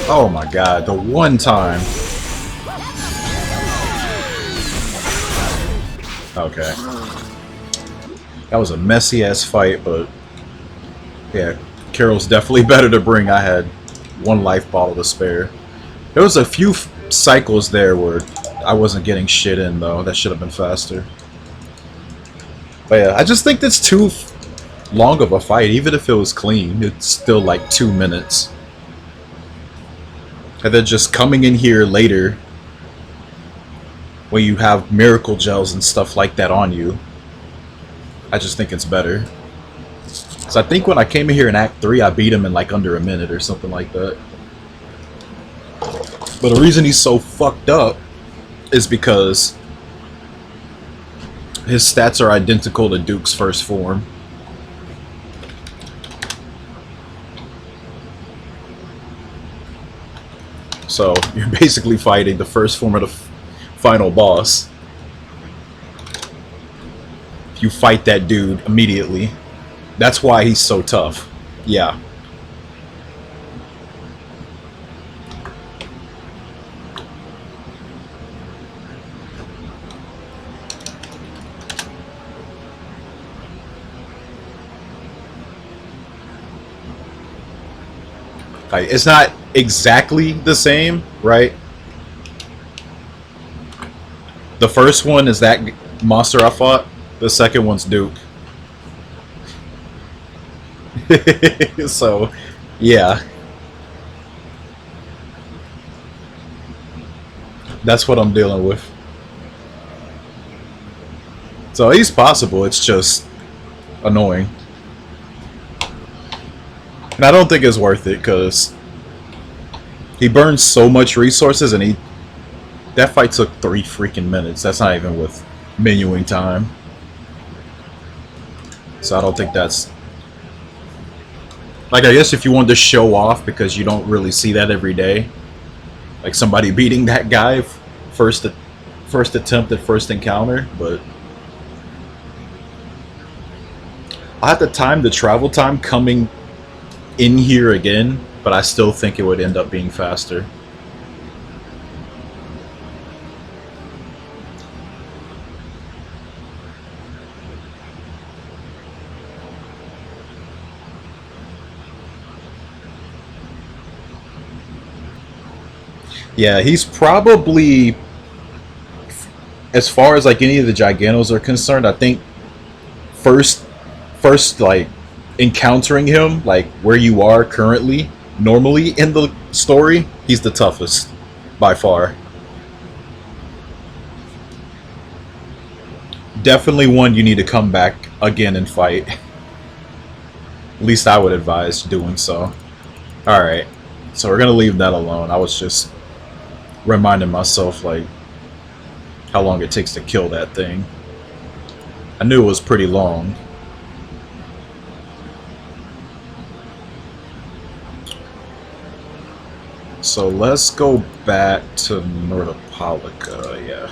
Oh my god, the one time. Okay. That was a messy ass fight, but yeah, Carol's definitely better to bring. I had one life bottle to spare. There was a few cycles there where I wasn't getting shit in though. That should have been faster. But yeah, I just think that's too long of a fight. Even if it was clean, it's still like 2 minutes. And then just coming in here later when you have miracle gels and stuff like that on you, I just think it's better. So I think when I came in here in Act 3, I beat him in like under a minute or something like that. But the reason he's so fucked up is because his stats are identical to Duke's first form. So you're basically fighting the first form of the final boss. You fight that dude immediately. That's why he's so tough. Yeah. Like, it's not exactly the same, right? The first one is that monster I fought. The second one's Duke. So, yeah. That's what I'm dealing with. So he's possible, it's just annoying. And I don't think it's worth it, because he burns so much resources, and that fight took 3 freaking minutes. That's not even with menuing time. So I don't think that's... Like, I guess if you wanted to show off, because you don't really see that every day, like somebody beating that guy first attempt at first encounter, but I have to time the travel time coming in here again, but I still think it would end up being faster. Yeah, he's probably, as far as like any of the Gigantos are concerned, I think first like encountering him, like where you are currently, normally in the story, he's the toughest by far. Definitely one you need to come back again and fight. At least I would advise doing so. Alright, so we're gonna leave that alone. I was just reminding myself like how long it takes to kill that thing. I knew it was pretty long. So let's go back to Nordopolica, yeah.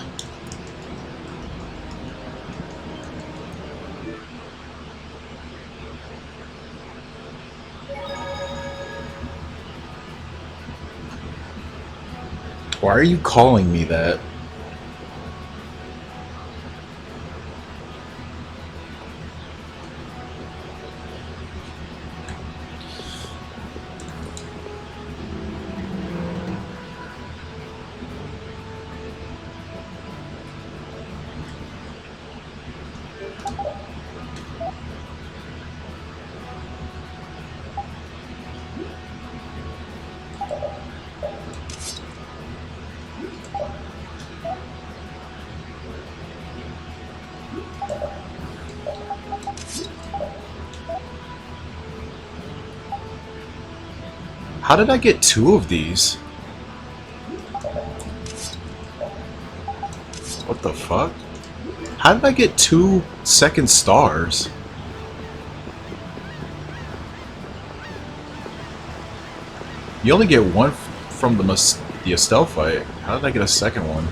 Why are you calling me that? How did I get 2 of these? What the fuck? How did I get 2 second stars? You only get 1 from the Estelle fight. How did I get a second one?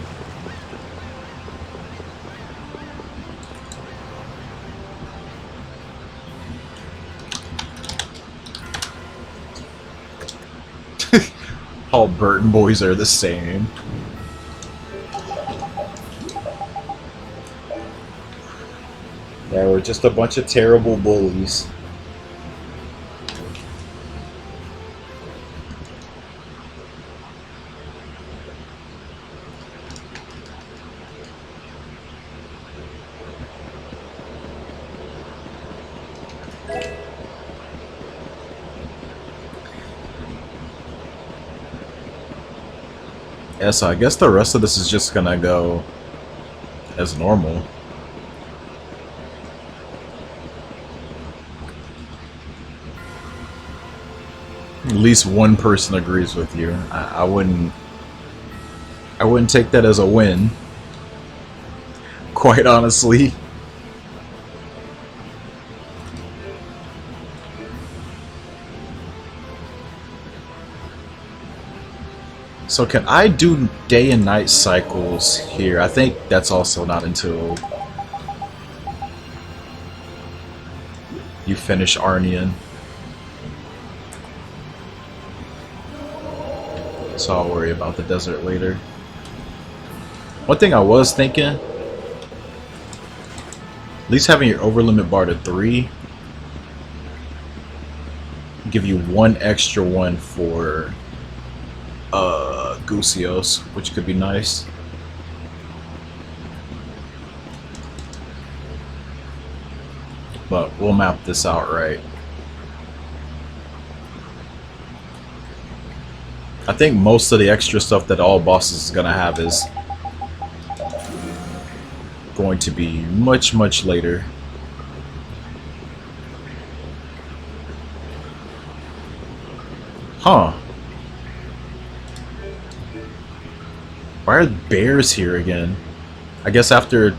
All Burton boys are the same. Yeah, we're just a bunch of terrible bullies. Yeah, so I guess the rest of this is just gonna go as normal. At least one person agrees with you. I wouldn't take that as a win. Quite honestly. So can I do day and night cycles here? I think that's also not until you finish Arnian. So I'll worry about the desert later. One thing I was thinking, at least having your over limit bar to 3, give you 1 extra one for Gusios, which could be nice. But we'll map this out right. I think most of the extra stuff that all bosses is gonna have is going to be much, much later. Huh. Why are bears here again? I guess after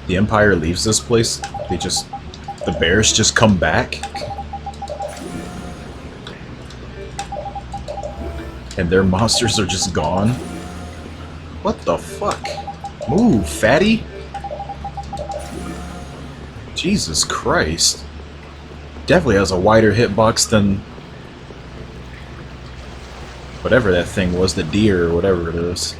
the Empire leaves this place, the bears just come back? And their monsters are just gone? What the fuck? Move, fatty! Jesus Christ. Definitely has a wider hitbox than whatever that thing was, the deer or whatever it is.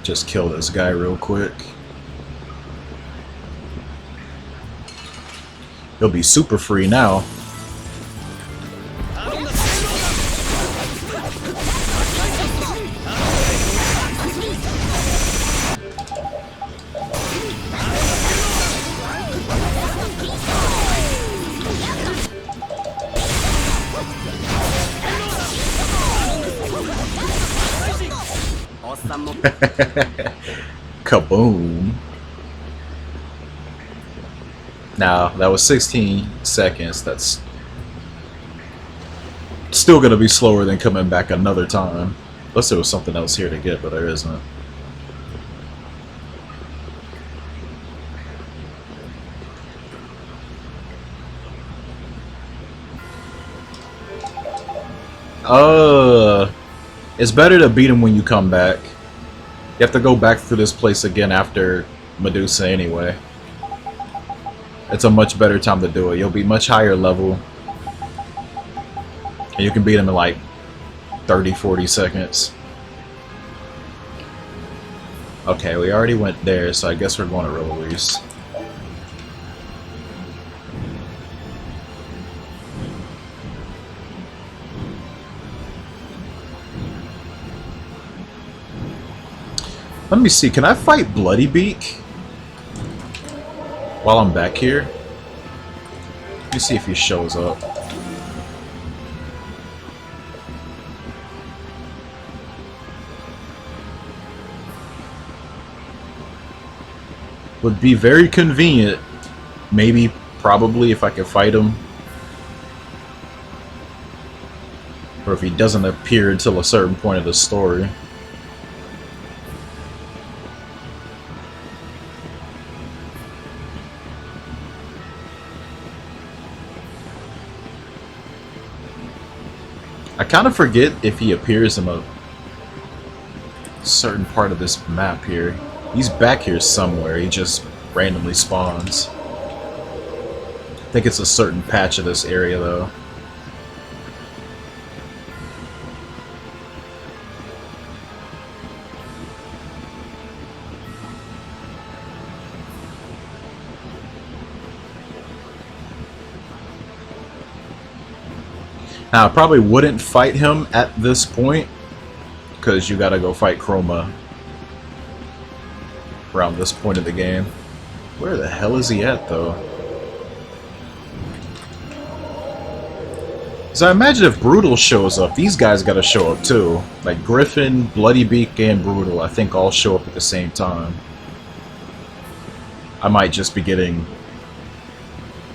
Just kill this guy real quick. He'll be super free now. Kaboom. Now, that was 16 seconds. That's still gonna be slower than coming back another time. Unless there was something else here to get, but there isn't. It's better to beat him when you come back. You have to go back through this place again after Medusa anyway. It's a much better time to do it. You'll be much higher level. And you can beat him in like 30-40 seconds. Okay, we already went there, so I guess we're going to Release. Let me see, can I fight Bloody Beak while I'm back here? Let me see if he shows up. Would be very convenient, maybe, probably, if I could fight him. Or if he doesn't appear until a certain point of the story. I kind of forget if he appears in a certain part of this map here. He's back here somewhere. He just randomly spawns. I think it's a certain patch of this area, though. Now, I probably wouldn't fight him at this point, because you gotta go fight Chroma around this point of the game. Where the hell is he at, though? So I imagine if Brutal shows up, these guys gotta show up too. Like Griffin, Bloody Beak, and Brutal, I think all show up at the same time. I might just be getting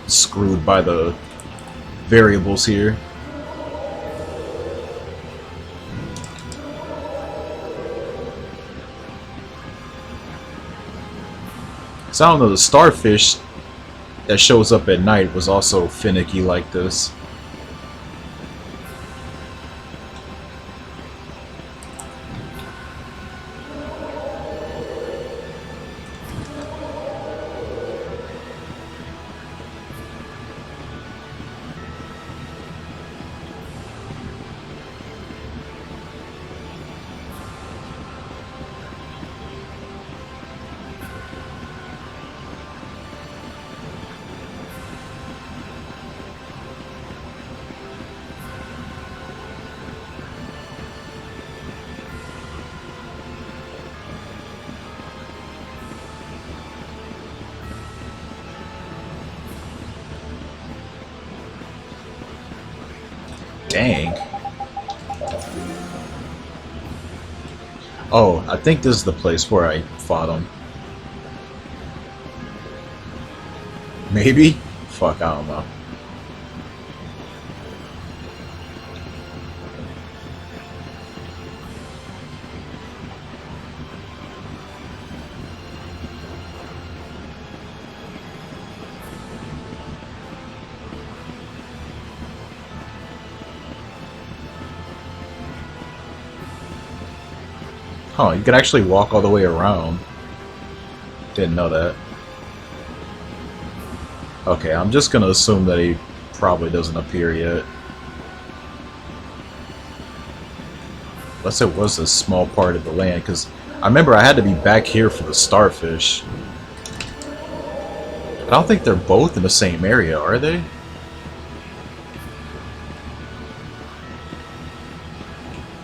screwed by the variables here. So I don't know, the starfish that shows up at night was also finicky like this. Dang. Oh, I think this is the place where I fought him. Maybe? Fuck, I don't know. Huh, you could actually walk all the way around. Didn't know that. Okay, I'm just gonna assume that he probably doesn't appear yet. Unless it was a small part of the land, because I remember I had to be back here for the starfish. I don't think they're both in the same area, are they?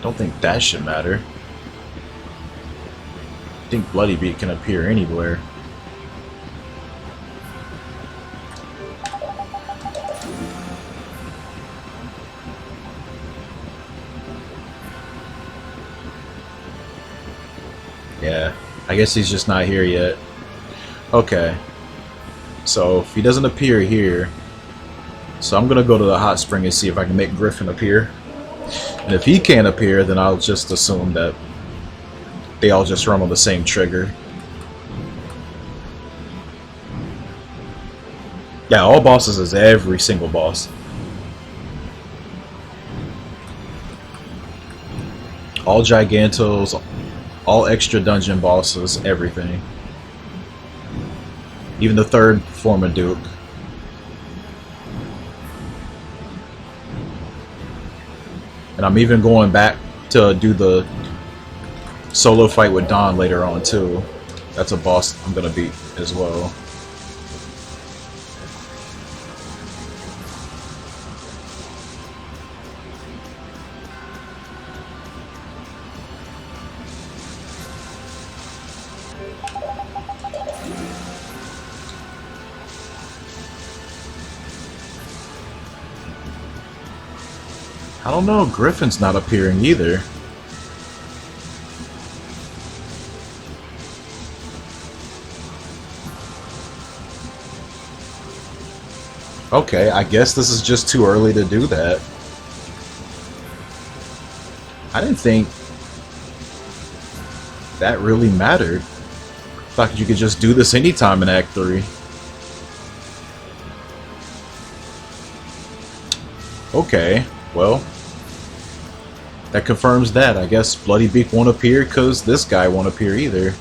Don't think that should matter. I think Bloody Beak can appear anywhere. Yeah, I guess he's just not here yet. Okay. So if he doesn't appear here, so I'm gonna go to the hot spring and see if I can make Griffin appear. And if he can't appear, then I'll just assume that they all just run on the same trigger. Yeah, all bosses is every single boss. All Gigantos, all extra dungeon bosses, everything. Even the third form of Duke. And I'm even going back to do the solo fight with Don later on too. That's a boss I'm gonna beat as well. I don't know, Griffin's not appearing either. Okay, I guess this is just too early to do that. I didn't think that really mattered. Thought you could just do this anytime in Act 3. Okay, well, that confirms that. I guess Bloody Beak won't appear because this guy won't appear either.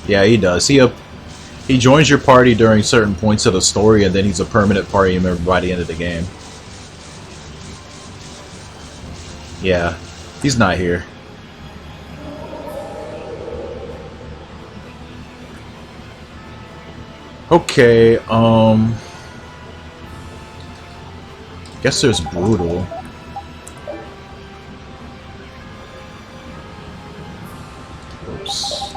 Yeah, he does. He joins your party during certain points of the story, and then he's a permanent party member by the end of the game. Yeah, he's not here. Okay, guess there's Brutal. Oops.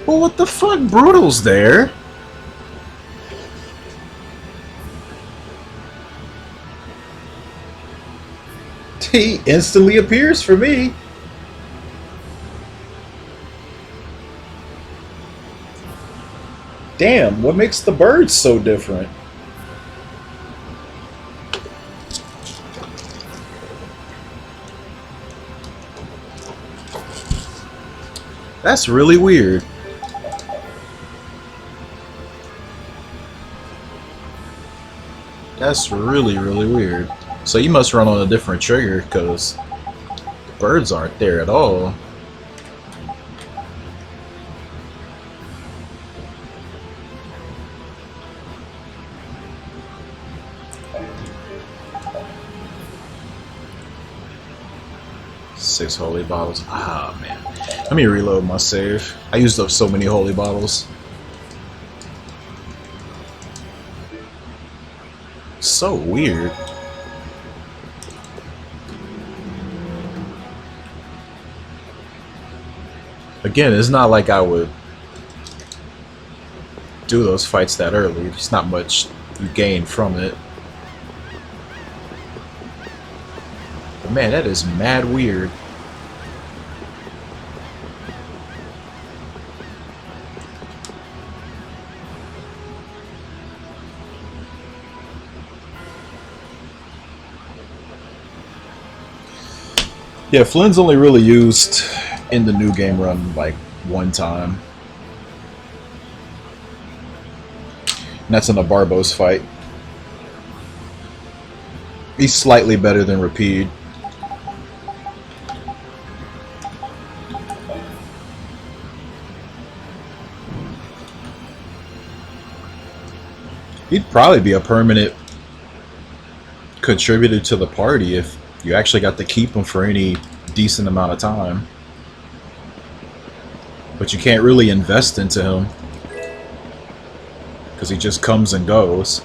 Well, what the fuck? Brutal's there. He instantly appears for me. Damn, what makes the birds so different? That's really weird. That's really, really weird. So you must run on a different trigger, because birds aren't there at all. Six holy bottles. Ah, man. Let me reload my save. I used up so many holy bottles. So weird. Again, it's not like I would do those fights that early. There's not much you gain from it. But man, that is mad weird. Yeah, Flynn's only really used in the new game run like one time. And that's in a Barbos fight. He's slightly better than Rapide. He'd probably be a permanent contributor to the party if you actually got to keep him for any decent amount of time. But you can't really invest into him because he just comes and goes.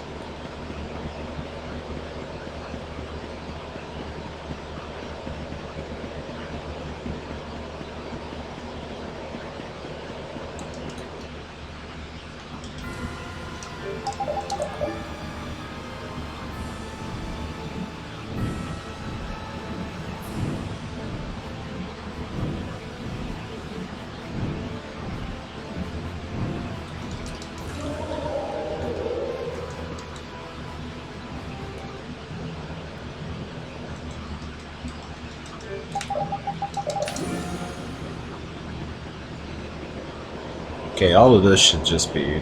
Okay, all of this should just be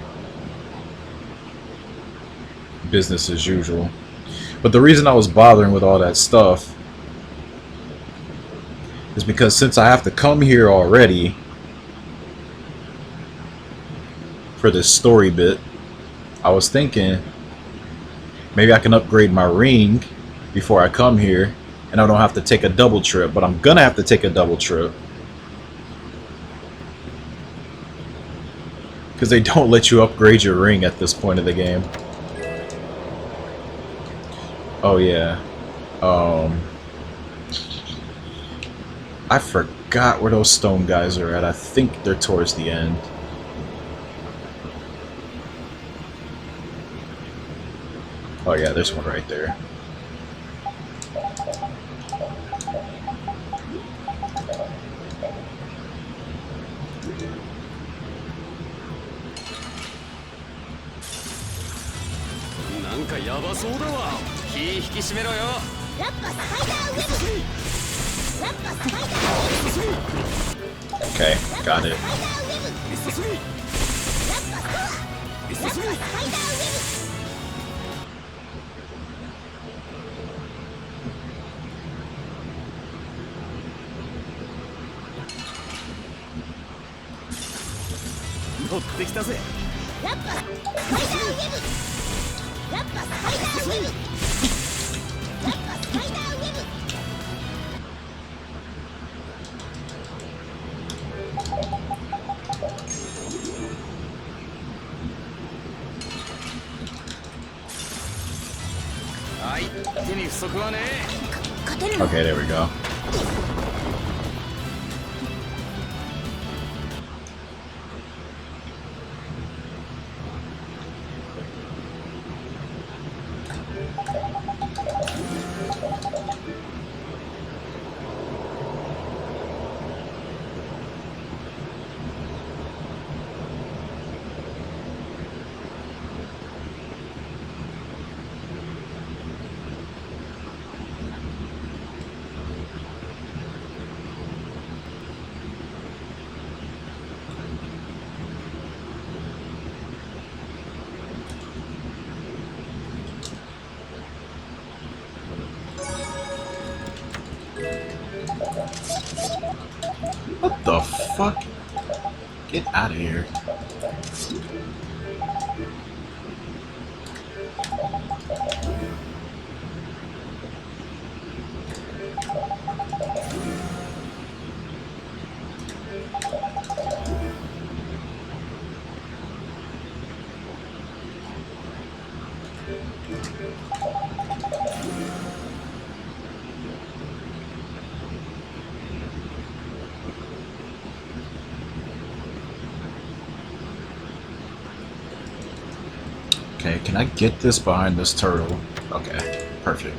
business as usual. But the reason I was bothering with all that stuff is because since I have to come here already for this story bit, I was thinking maybe I can upgrade my ring before I come here and I don't have to take a double trip, but I'm gonna have to take a double trip because they don't let you upgrade your ring at this point of the game. Oh yeah. I forgot where those stone guys are at. I think they're towards the end. Oh yeah, there's one right there. Okay, got it. Okay, there we go. What the fuck? Get out of here. Okay, can I get this behind this turtle? Okay, perfect.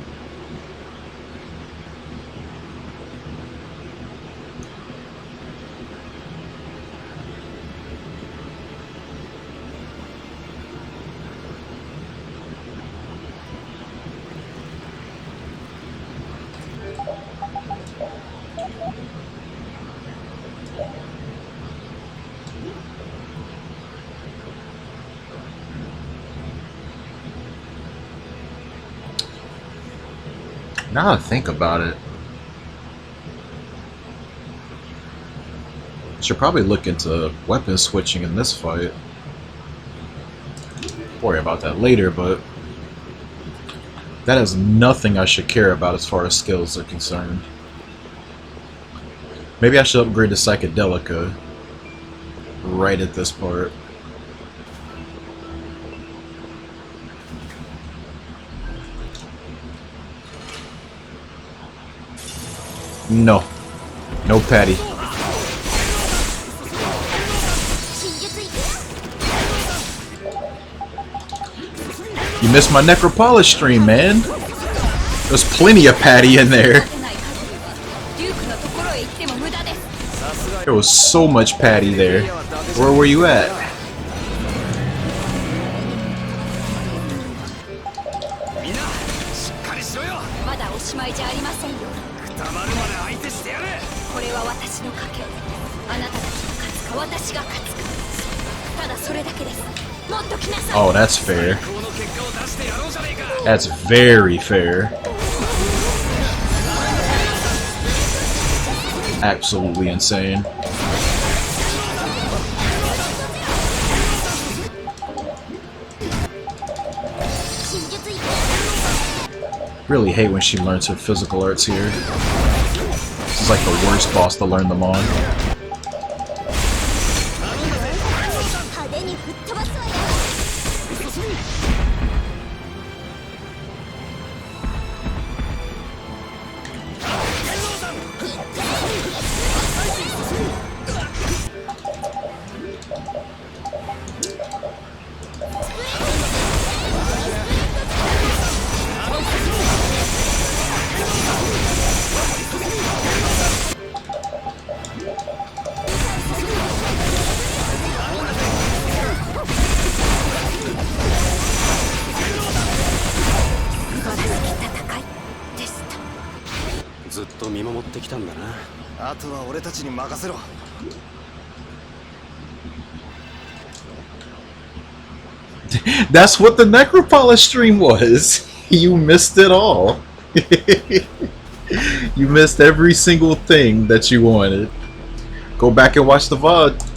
Now that I think about it, should probably look into weapon switching in this fight. Worry about that later, but that is nothing I should care about as far as skills are concerned. Maybe I should upgrade to Psychedelica right at this part. No. No Patty. You missed my Necropolis stream, man. There's plenty of Patty in there. There was so much Patty there. Where were you at? Oh, that's fair. That's very fair. Absolutely insane. Really hate when she learns her physical arts here. This is like the worst boss to learn them on. That's what the Necropolis stream was. You missed it all. You missed every single thing that you wanted. Go back and watch the VOD.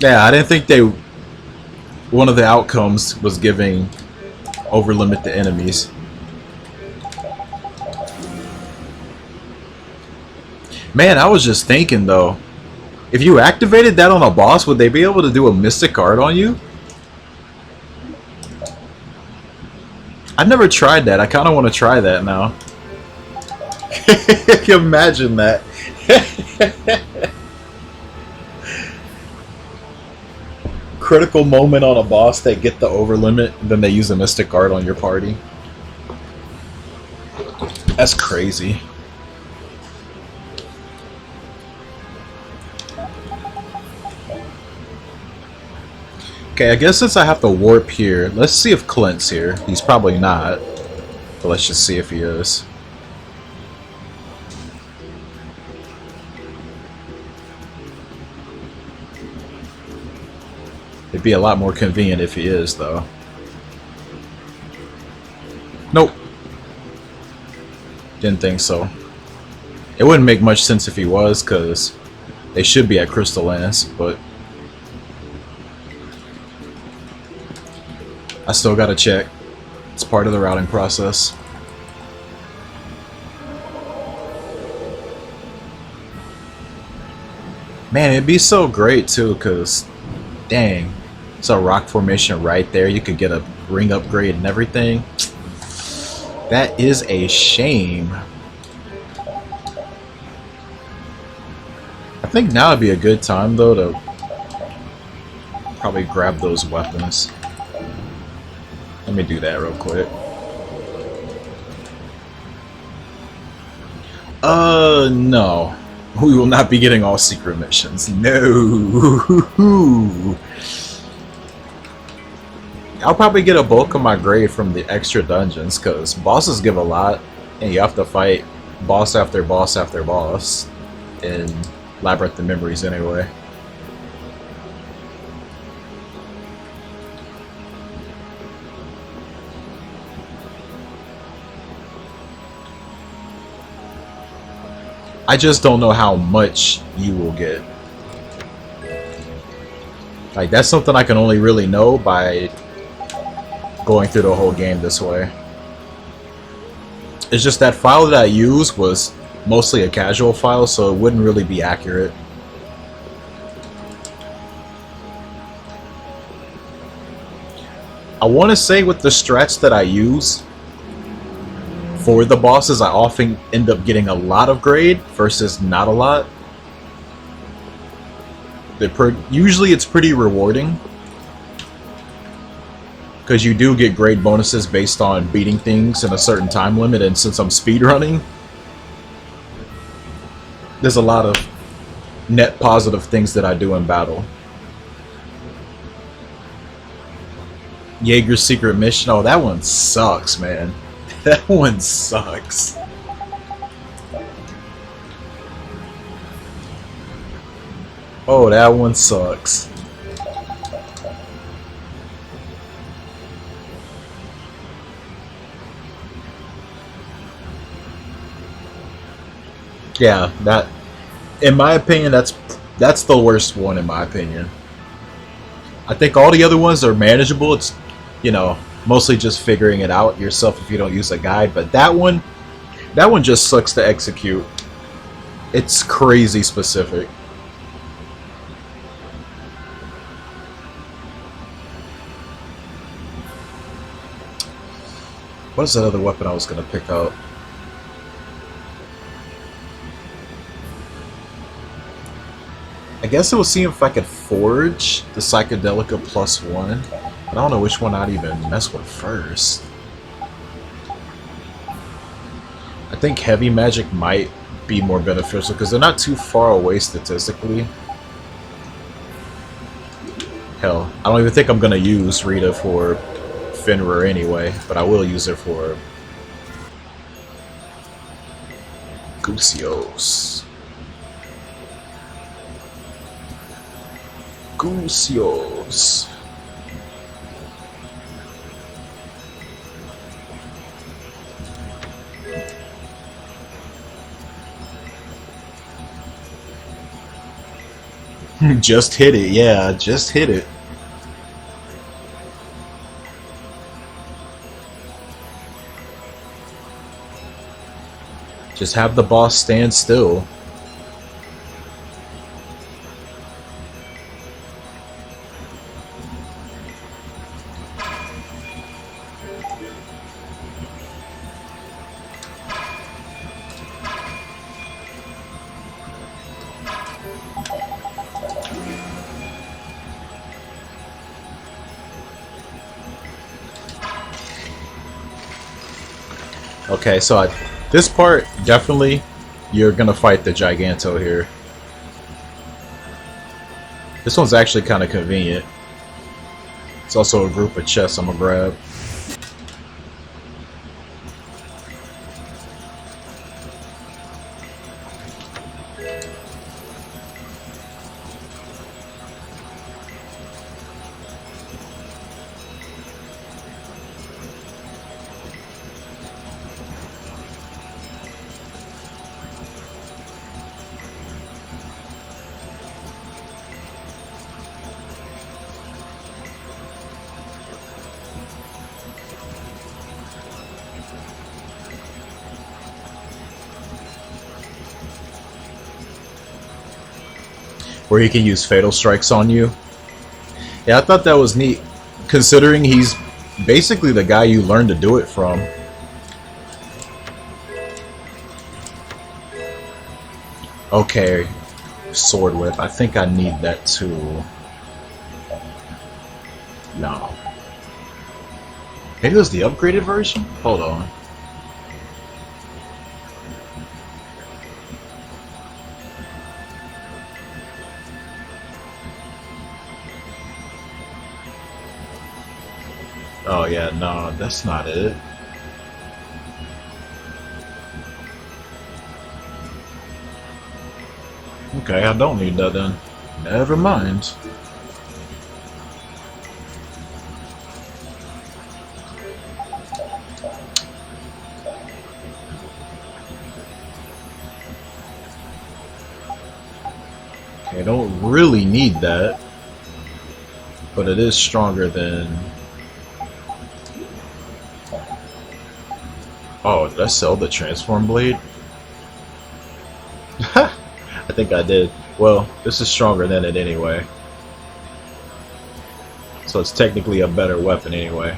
Yeah, I didn't think they... One of the outcomes was giving over limit to enemies. Man, I was just thinking though, if you activated that on a boss, would they be able to do a mystic guard on you? I've never tried that. I kind of want to try that now. Imagine that. Critical moment on a boss, they get the over limit, then they use a mystic guard on your party. That's crazy. Okay, I guess since I have to warp here, let's see if Clint's here. He's probably not, but let's just see if he is. It'd be a lot more convenient if he is, though. Nope. Didn't think so. It wouldn't make much sense if he was, because they should be at Crystal Lance, but I still gotta check. It's part of the routing process. Man, it'd be so great, too, because, dang. It's a rock formation right there. You could get a ring upgrade and everything. That is a shame. I think now would be a good time though to probably grab those weapons. Let me do that real quick. No. We will not be getting all secret missions. No. I'll probably get a bulk of my grade from the extra dungeons, because bosses give a lot, and you have to fight boss after boss after boss in Labyrinth of Memories anyway. I just don't know how much you will get. Like, that's something I can only really know by going through the whole game this way. It's just that file that I used was mostly a casual file, so it wouldn't really be accurate. I want to say with the strats that I use for the bosses, I often end up getting a lot of grade versus not a lot. Usually it's pretty rewarding because you do get grade bonuses based on beating things in a certain time limit, and since I'm speedrunning, there's a lot of net positive things that I do in battle. Jaeger's secret mission. Oh, that one sucks, man. That one sucks. Oh, that one sucks. Yeah, that, in my opinion, that's the worst one in my opinion. I think all the other ones are manageable. It's, you know, mostly just figuring it out yourself if you don't use a guide, but that one just sucks to execute. It's crazy specific. What is that other weapon I was gonna pick up? I guess it was seeing if I could forge the Psychedelica +1. I don't know which one I'd even mess with first. I think heavy magic might be more beneficial because they're not too far away statistically. Hell, I don't even think I'm gonna use Rita for Fenrir anyway, but I will use her for Gusios. Gusios. Just hit it, yeah, just hit it. Just have the boss stand still. Okay, so this part, definitely, you're gonna fight the Giganto here. This one's actually kind of convenient. It's also a group of chests I'm gonna grab. Where he can use fatal strikes on you. Yeah, I thought that was neat, considering he's basically the guy you learn to do it from. Okay, sword whip. I think I need that too. No. Maybe it was the upgraded version? Hold on. Oh yeah, no, that's not it. Okay, I don't need that then. Never mind. Okay, I don't really need that. But it is stronger than... Oh, did I sell the transform blade? I think I did. Well, this is stronger than it anyway. So it's technically a better weapon anyway.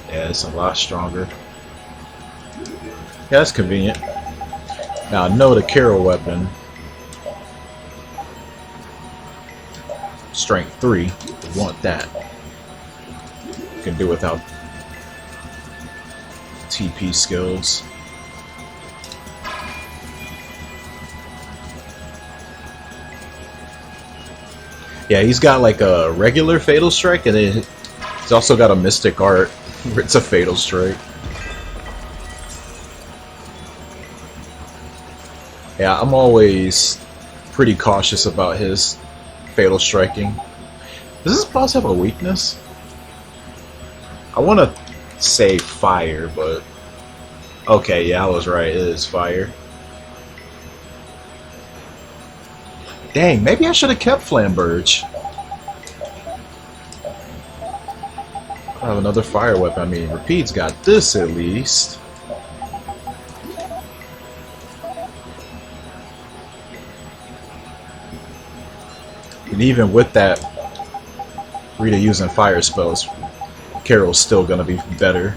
Yeah, it's a lot stronger. Yeah, that's convenient. Now I know the Carol weapon, strength 3, we want that. You can do without TP skills. Yeah, he's got like a regular Fatal Strike, and then he's also got a Mystic Art where it's a Fatal Strike. Yeah, I'm always pretty cautious about his Fatal Striking. Does this boss have a weakness? I want to say fire, but... Okay, yeah, I was right. It is fire. Dang, maybe I should have kept Flamberge. I have another fire weapon. I mean, Rapide's got this at least. And even with that, Rita using fire spells, Carol's still gonna be better.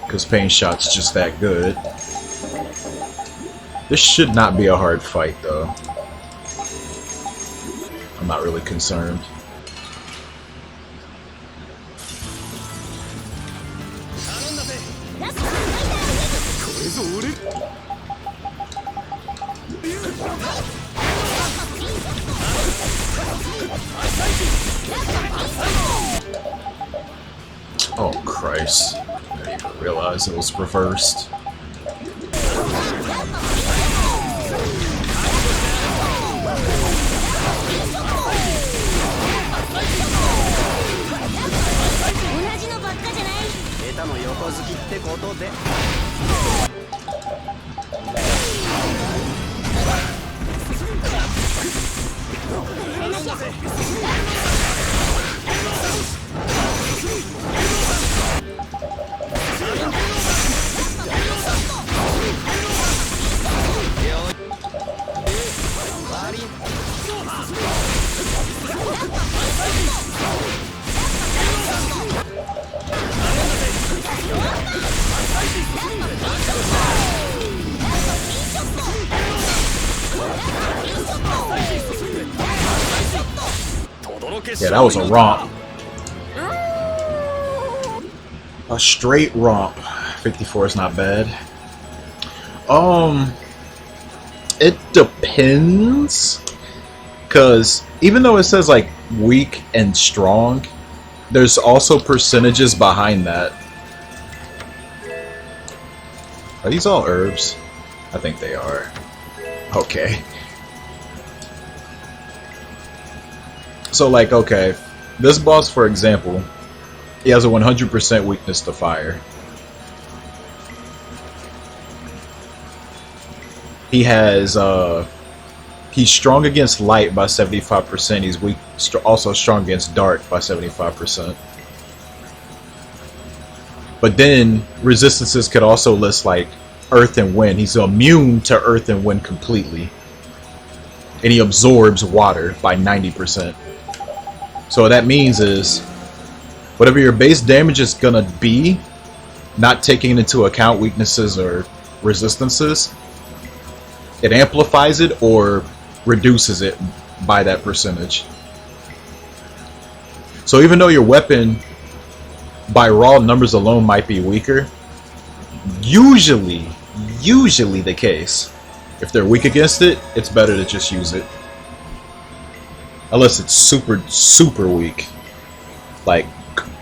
Because Pain Shot's just that good. This should not be a hard fight, though. I'm not really concerned. Oh, Christ. I didn't even realize it was reversed. Yeah, that was a romp. A straight romp. 54 is not bad. It depends. Because even though it says like weak and strong, there's also percentages behind that. Are these all herbs? I think they are. Okay. So like, okay, this boss, for example, he has a 100% weakness to fire. He has, he's strong against light by 75%. He's weak, also strong against dark by 75%. But then resistances could also list like earth and wind. He's immune to earth and wind completely, and he absorbs water by 90%. So what that means is, whatever your base damage is gonna be, not taking into account weaknesses or resistances, it amplifies it or reduces it by that percentage. So even though your weapon, by raw numbers alone, might be weaker, usually the case, if they're weak against it, it's better to just use it. Unless it's super weak. Like,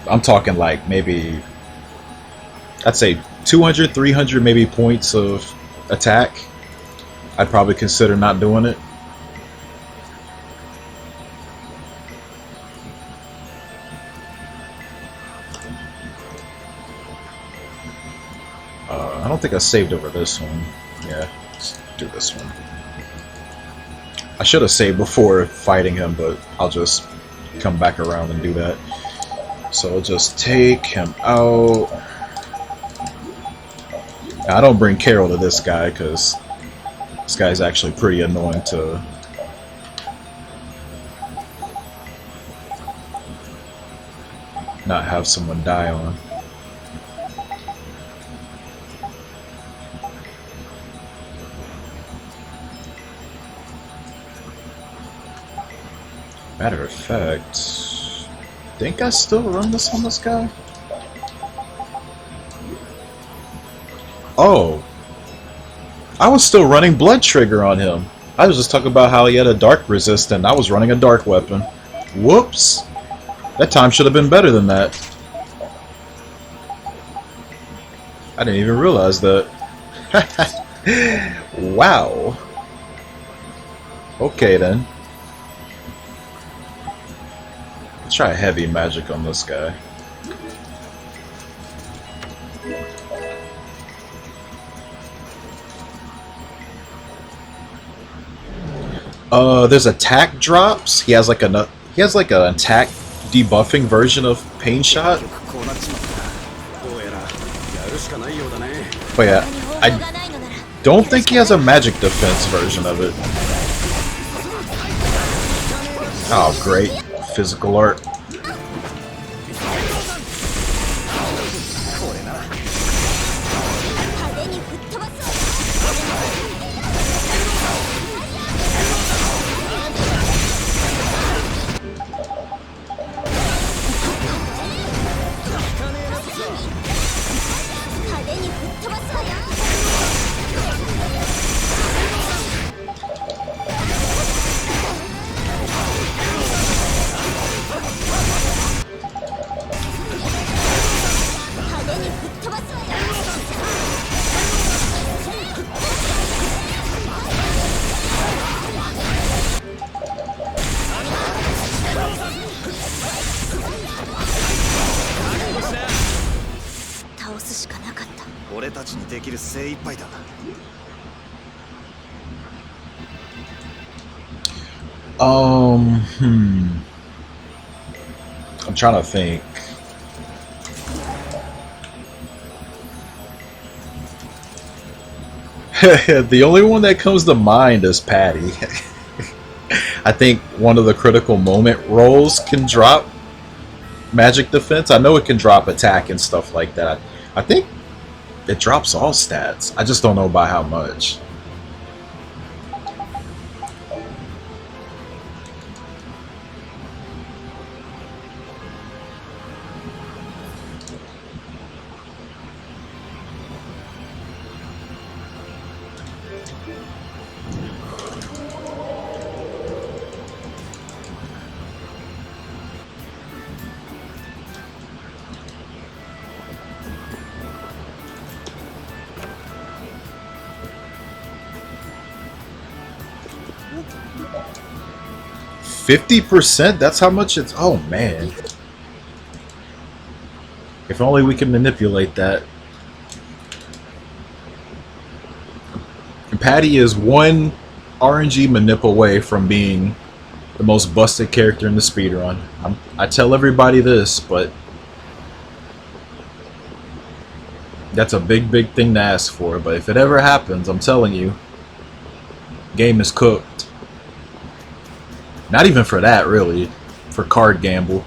I'm talking like maybe, I'd say 200, 300 maybe points of attack. I'd probably consider not doing it. I don't think I saved over this one. Yeah. do this one. I should have saved before fighting him, but I'll just come back around and do that. So I'll just take him out. Now, I don't bring Carol to this guy because this guy's actually pretty annoying to not have someone die on. Matter of fact, think I still run this on this guy? Oh, I was still running Blood Trigger on him. I was just talking about how he had a dark resistant. I was running a dark weapon. Whoops. That time should have been better than that. I didn't even realize that. Wow. Okay then. Let's try heavy magic on this guy. There's attack drops. He has like an attack debuffing version of Pain Shot. But yeah, I don't think he has a magic defense version of it. Oh, great. Physical art. I'm trying to think. The only one that comes to mind is Patty. I think one of the critical moment rolls can drop magic defense. I know it can drop attack and stuff like that. I think it drops all stats. I just don't know by how much. %? That's how much it's... Oh, man. If only we could manipulate that. And Patty is one RNG manip away from being the most busted character in the speedrun. I tell everybody this, but that's a big, big thing to ask for. But if it ever happens, I'm telling you, game is cooked. Not even for that, really. For card gamble.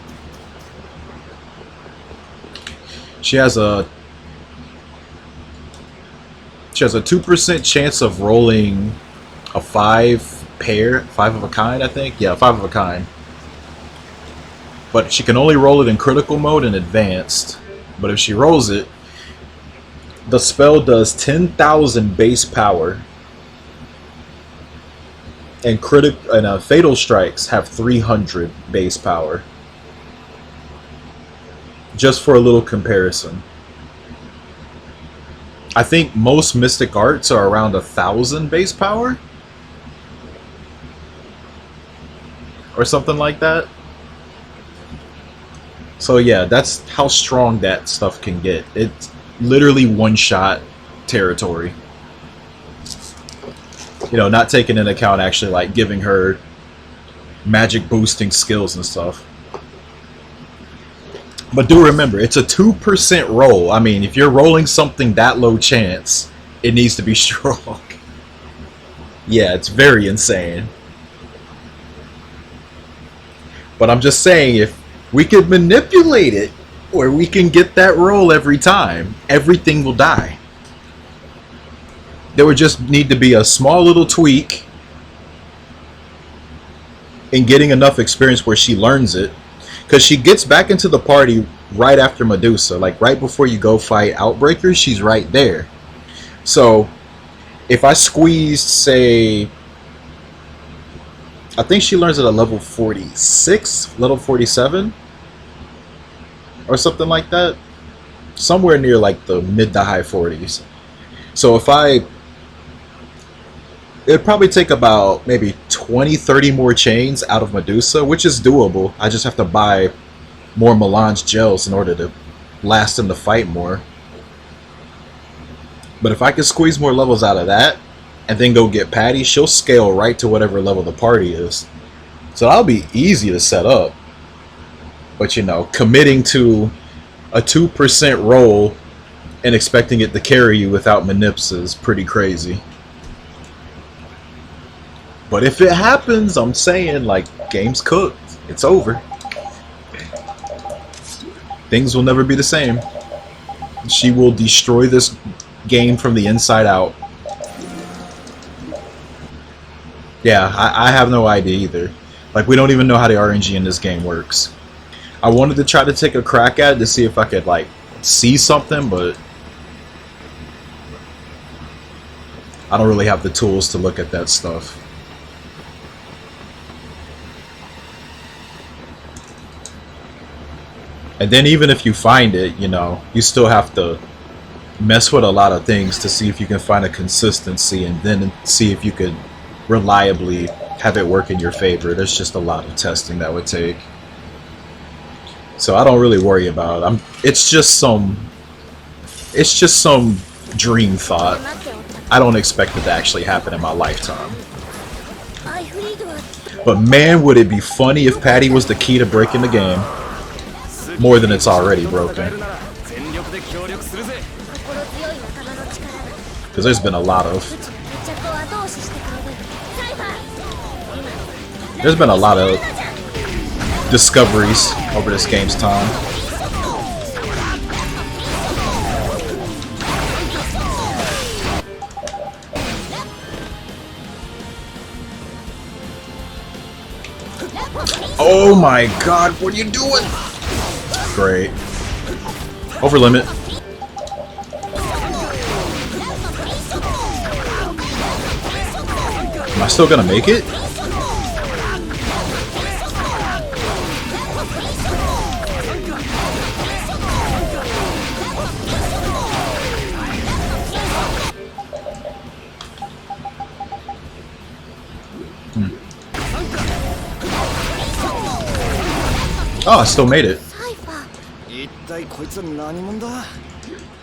She has a 2% chance of rolling a 5 of a kind, I think. Yeah, 5 of a kind. But she can only roll it in critical mode and advanced. But if she rolls it, the spell does 10,000 base power. And fatal strikes have 300 base power. Just for a little comparison, I think most mystic arts are around 1,000 base power, or something like that. So yeah, that's how strong that stuff can get. It's literally one-shot territory. You know, not taking into account actually like giving her magic boosting skills and stuff. But do remember, it's a 2% roll. I mean, if you're rolling something that low chance, it needs to be strong. Yeah, it's very insane. But I'm just saying, if we could manipulate it, where we can get that roll every time, everything will die. There would just need to be a small little tweak in getting enough experience where she learns it. Because she gets back into the party right after Medusa. Like right before you go fight Outbreakers, she's right there. So if I squeezed, say, I think she learns at a level 46, level 47, or something like that. Somewhere near like the mid to high 40s. So if it'd probably take about maybe 20, 30 more chains out of Medusa, which is doable. I just have to buy more melange gels in order to last in the fight more. But if I can squeeze more levels out of that, and then go get Patty, she'll scale right to whatever level the party is. So that'll be easy to set up. But you know, committing to a 2% roll and expecting it to carry you without manips is pretty crazy. But if it happens, I'm saying, like, game's cooked. It's over. Things will never be the same. She will destroy this game from the inside out. Yeah, I have no idea either. Like, we don't even know how the RNG in this game works. I wanted to try to take a crack at it to see if I could, like, see something, but I don't really have the tools to look at that stuff. And then even if you find it, you know, you still have to mess with a lot of things to see if you can find a consistency and then see if you could reliably have it work in your favor. There's just a lot of testing that would take. So I don't really worry about it. It's just some dream thought. I don't expect it to actually happen in my lifetime. But man, would it be funny if Patty was the key to breaking the game. More than it's already broken. Because there's been a lot of discoveries over this game's time. Oh my god, what are you doing? Great. Over limit. Am I still gonna make it? Oh, I still made it.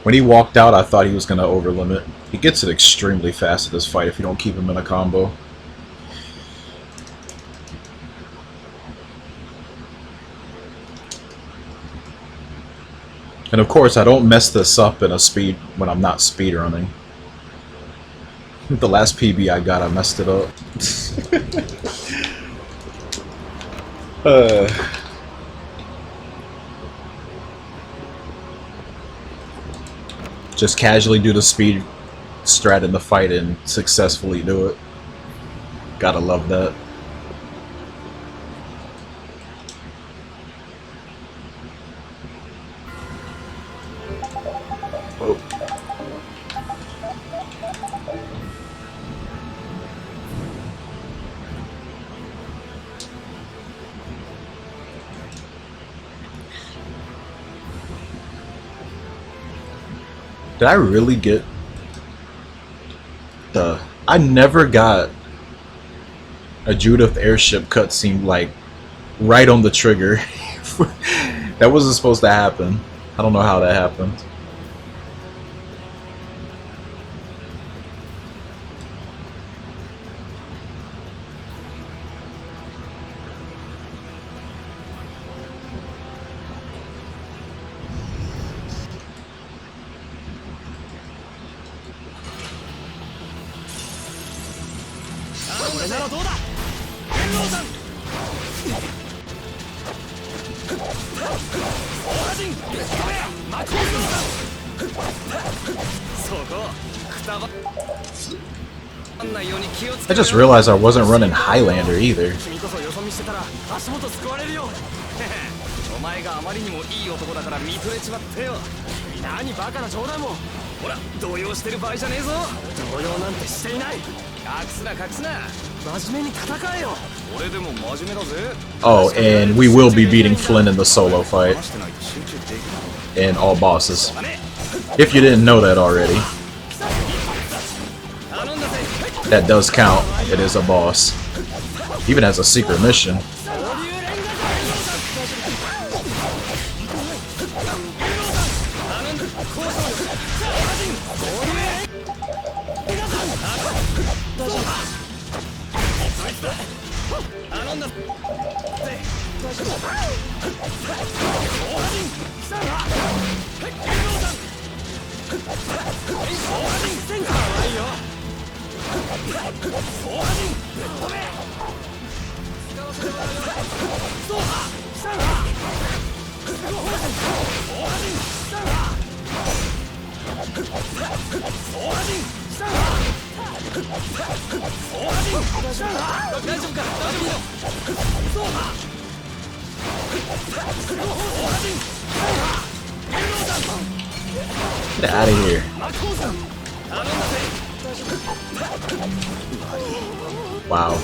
When he walked out, I thought he was going to overlimit. He gets it extremely fast at this fight if you don't keep him in a combo. And of course, I don't mess this up in a speed when I'm not speedrunning. The last PB I got, I messed it up. Just casually do the speed strat in the fight and successfully do it. Gotta love that. Oh. Did I really get the... I never got a Judith airship cutscene, like, right on the trigger. That wasn't supposed to happen. I don't know how that happened. I just realized I wasn't running Highlander either. 君こそよそ見してたら足元救われるよお前があまりにもいい男だから見とれちまったよ何バカな冗談もほら動揺してる場合じゃねえぞ動揺なんてしていない隠すな隠すな真面目に戦えよ俺でも真面目だぜ Oh, and we will be beating Flynn in the solo fight. And all bosses. If you didn't know that already. That does count. It is a boss. Even as a secret mission. Get out of here. Wow.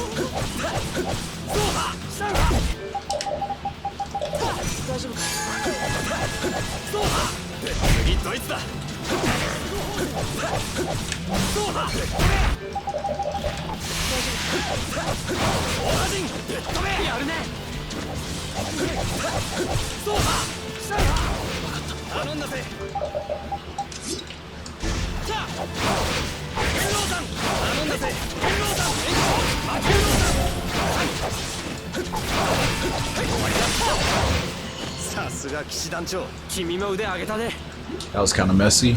That was kind of messy.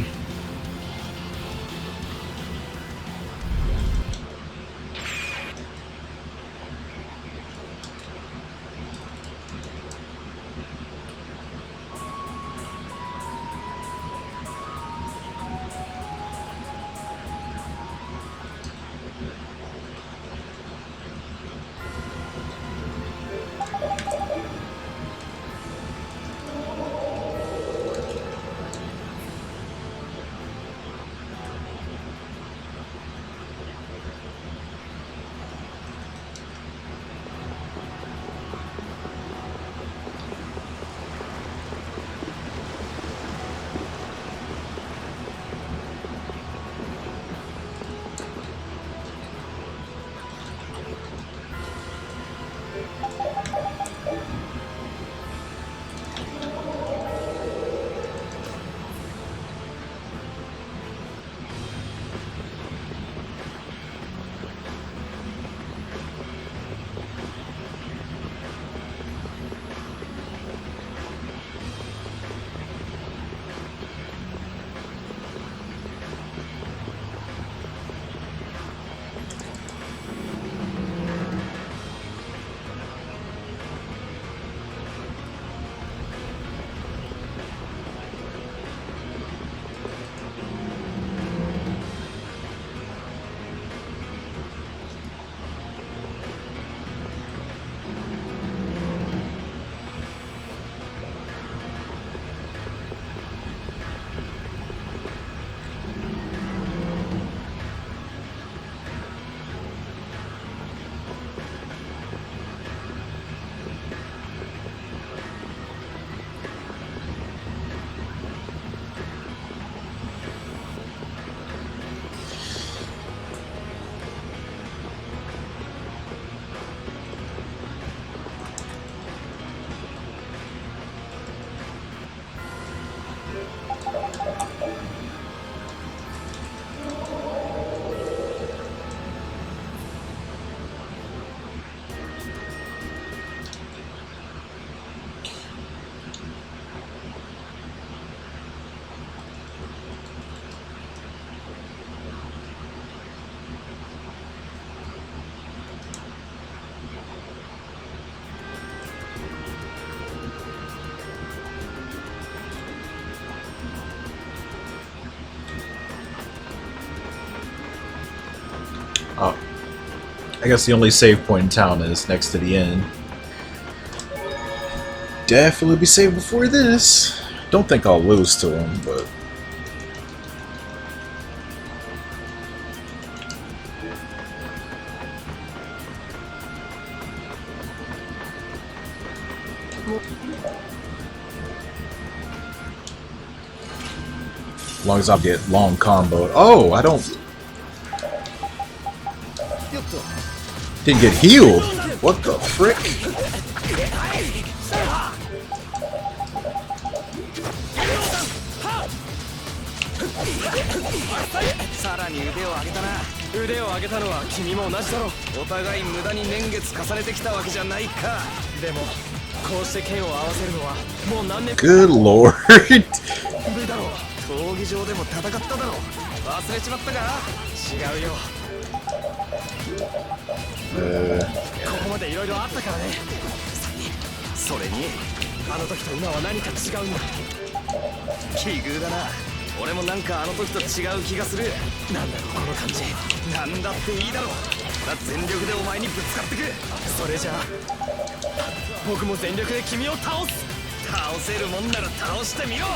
I guess the only save point in town is next to the inn. Definitely be saved before this. Don't think I'll lose to him, but... as long as I get long comboed. Oh, I don't... Didn't get healed. What the frick? さらに腕を上げたな。腕を上げたのは君も同じだろ。お互い無駄に年月重ねてきたわけじゃないか。でもこうして剣を合わせるのはもう何年 Good lord. ぶりだろう。闘技場でも戦っただろう。忘れちまったか。違うよ。ここまでいろいろあったからね。それにあの時と今は何か違うんだ。奇遇だな。俺もなんかあの時と違う気がする。なんだろうこの感じ。なんだっていいだろう。全力でお前にぶつかってく。それじゃあ僕も全力で君を倒す。倒せるもんなら倒してみろ。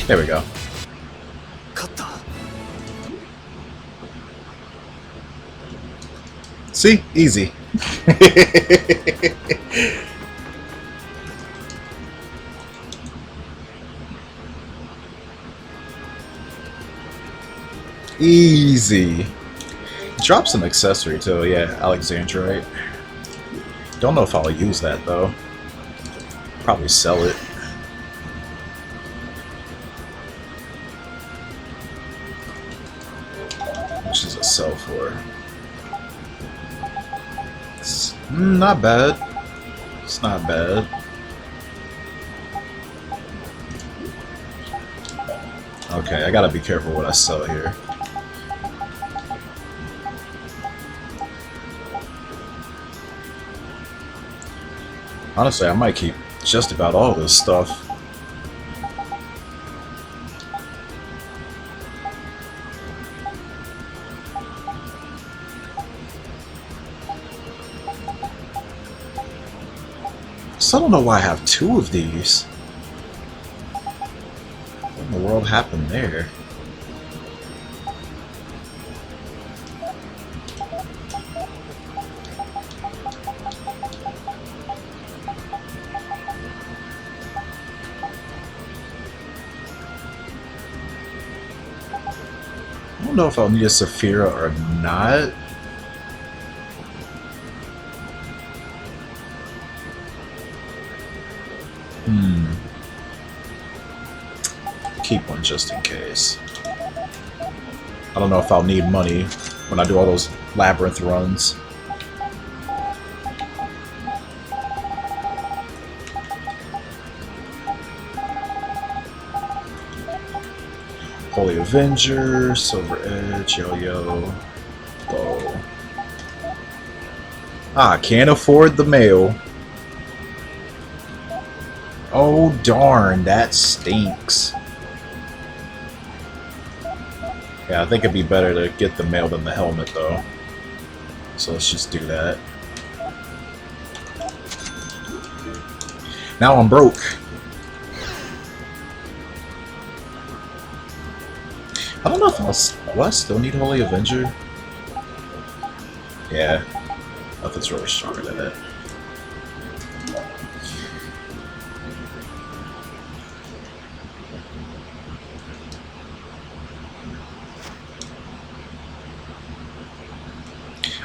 There we go. 勝った。 See? Easy. Easy. Drops an accessory too, yeah, Alexandrite. Don't know if I'll use that though. Probably sell it. Which is a sell for? It's not bad. It's not bad. Okay, I gotta be careful what I sell here. Honestly, I might keep just about all this stuff. Still don't know why I have two of these. What in the world happened there? I don't know if I'll need a Saphira or not. Keep one just in case. I don't know if I'll need money when I do all those labyrinth runs. Holy Avenger, Silver Edge, Yo-Yo, Bow. Ah, can't afford the mail. Oh darn, that stinks. Yeah, I think it'd be better to get the mail than the helmet though. So let's just do that. Now I'm broke. I don't know if will I still need Holy Avenger? Yeah, nothing's really stronger than it.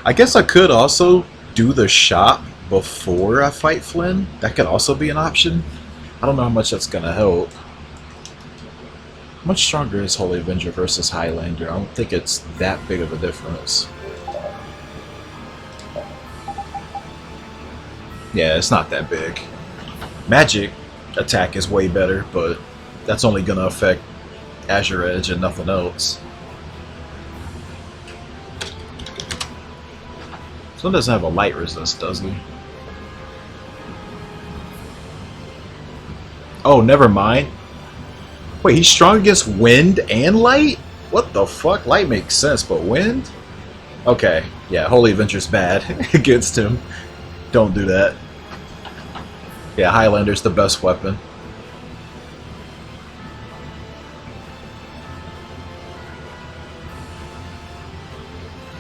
I guess I could also do the shop before I fight Flynn. That could also be an option. I don't know how much that's gonna help. How much stronger is Holy Avenger versus Highlander? I don't think it's that big of a difference. Yeah, it's not that big. Magic attack is way better, but that's only gonna affect Azure Edge and nothing else. This one doesn't have a light resist, does he? Oh, never mind. Wait, he's strong against wind and light? What the fuck? Light makes sense, but wind? Okay, yeah, Holy Adventure's bad against him. Don't do that. Yeah, Highlander's the best weapon.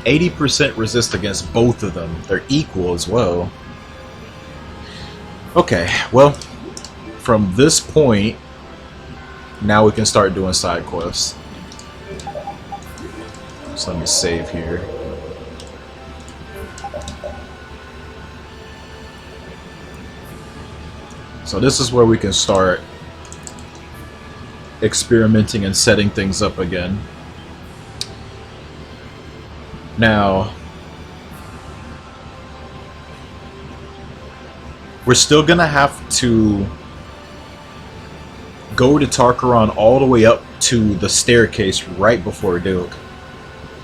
%80 resist against both of them. They're equal as well. Okay, well, from this point, now we can start doing side quests. So let me save here. So this is where we can start experimenting and setting things up again. Now, we're still gonna have to go to Tarkaron all the way up to the staircase right before Duke.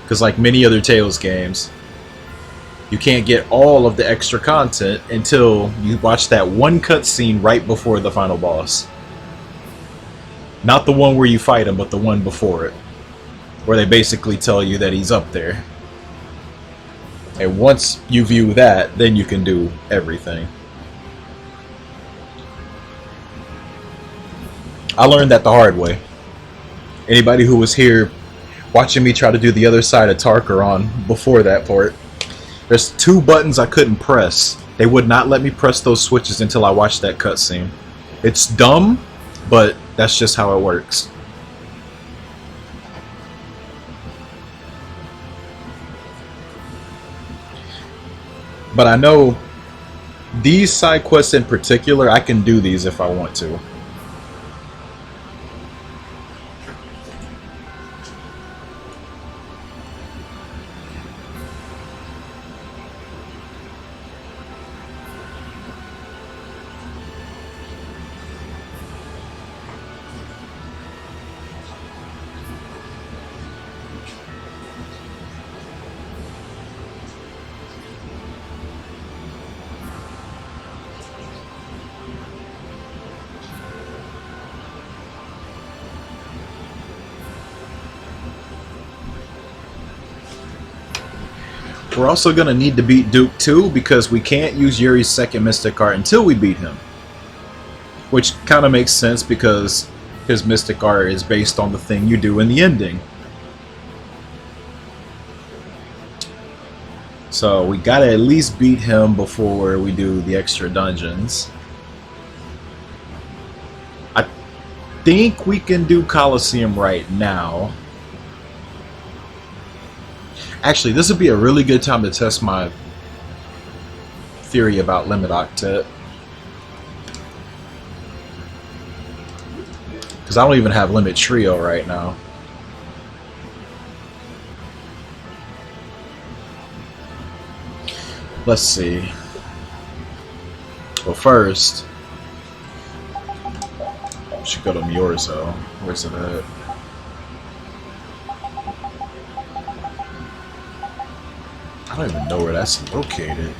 Because like many other Tales games, you can't get all of the extra content until you watch that one cutscene right before the final boss. Not the one where you fight him, but the one before it. Where they basically tell you that he's up there. And once you view that, then you can do everything. I learned that the hard way. Anybody who was here watching me try to do the other side of Tarkaron before that part, there's 2 buttons I couldn't press. They would not let me press those switches until I watched that cutscene. It's dumb, but that's just how it works. But I know these side quests in particular, I can do these if I want to. We're also going to need to beat Duke too, because we can't use Yuri's second Mystic Art until we beat him. Which kind of makes sense because his Mystic Art is based on the thing you do in the ending. So we got to at least beat him before we do the extra dungeons. I think we can do Colosseum right now. Actually, this would be a really good time to test my theory about Limit Octet. Because I don't even have Limit Trio right now. Let's see. Well, first, we should go to Miorzo. Where's it at? I don't even know where that's located.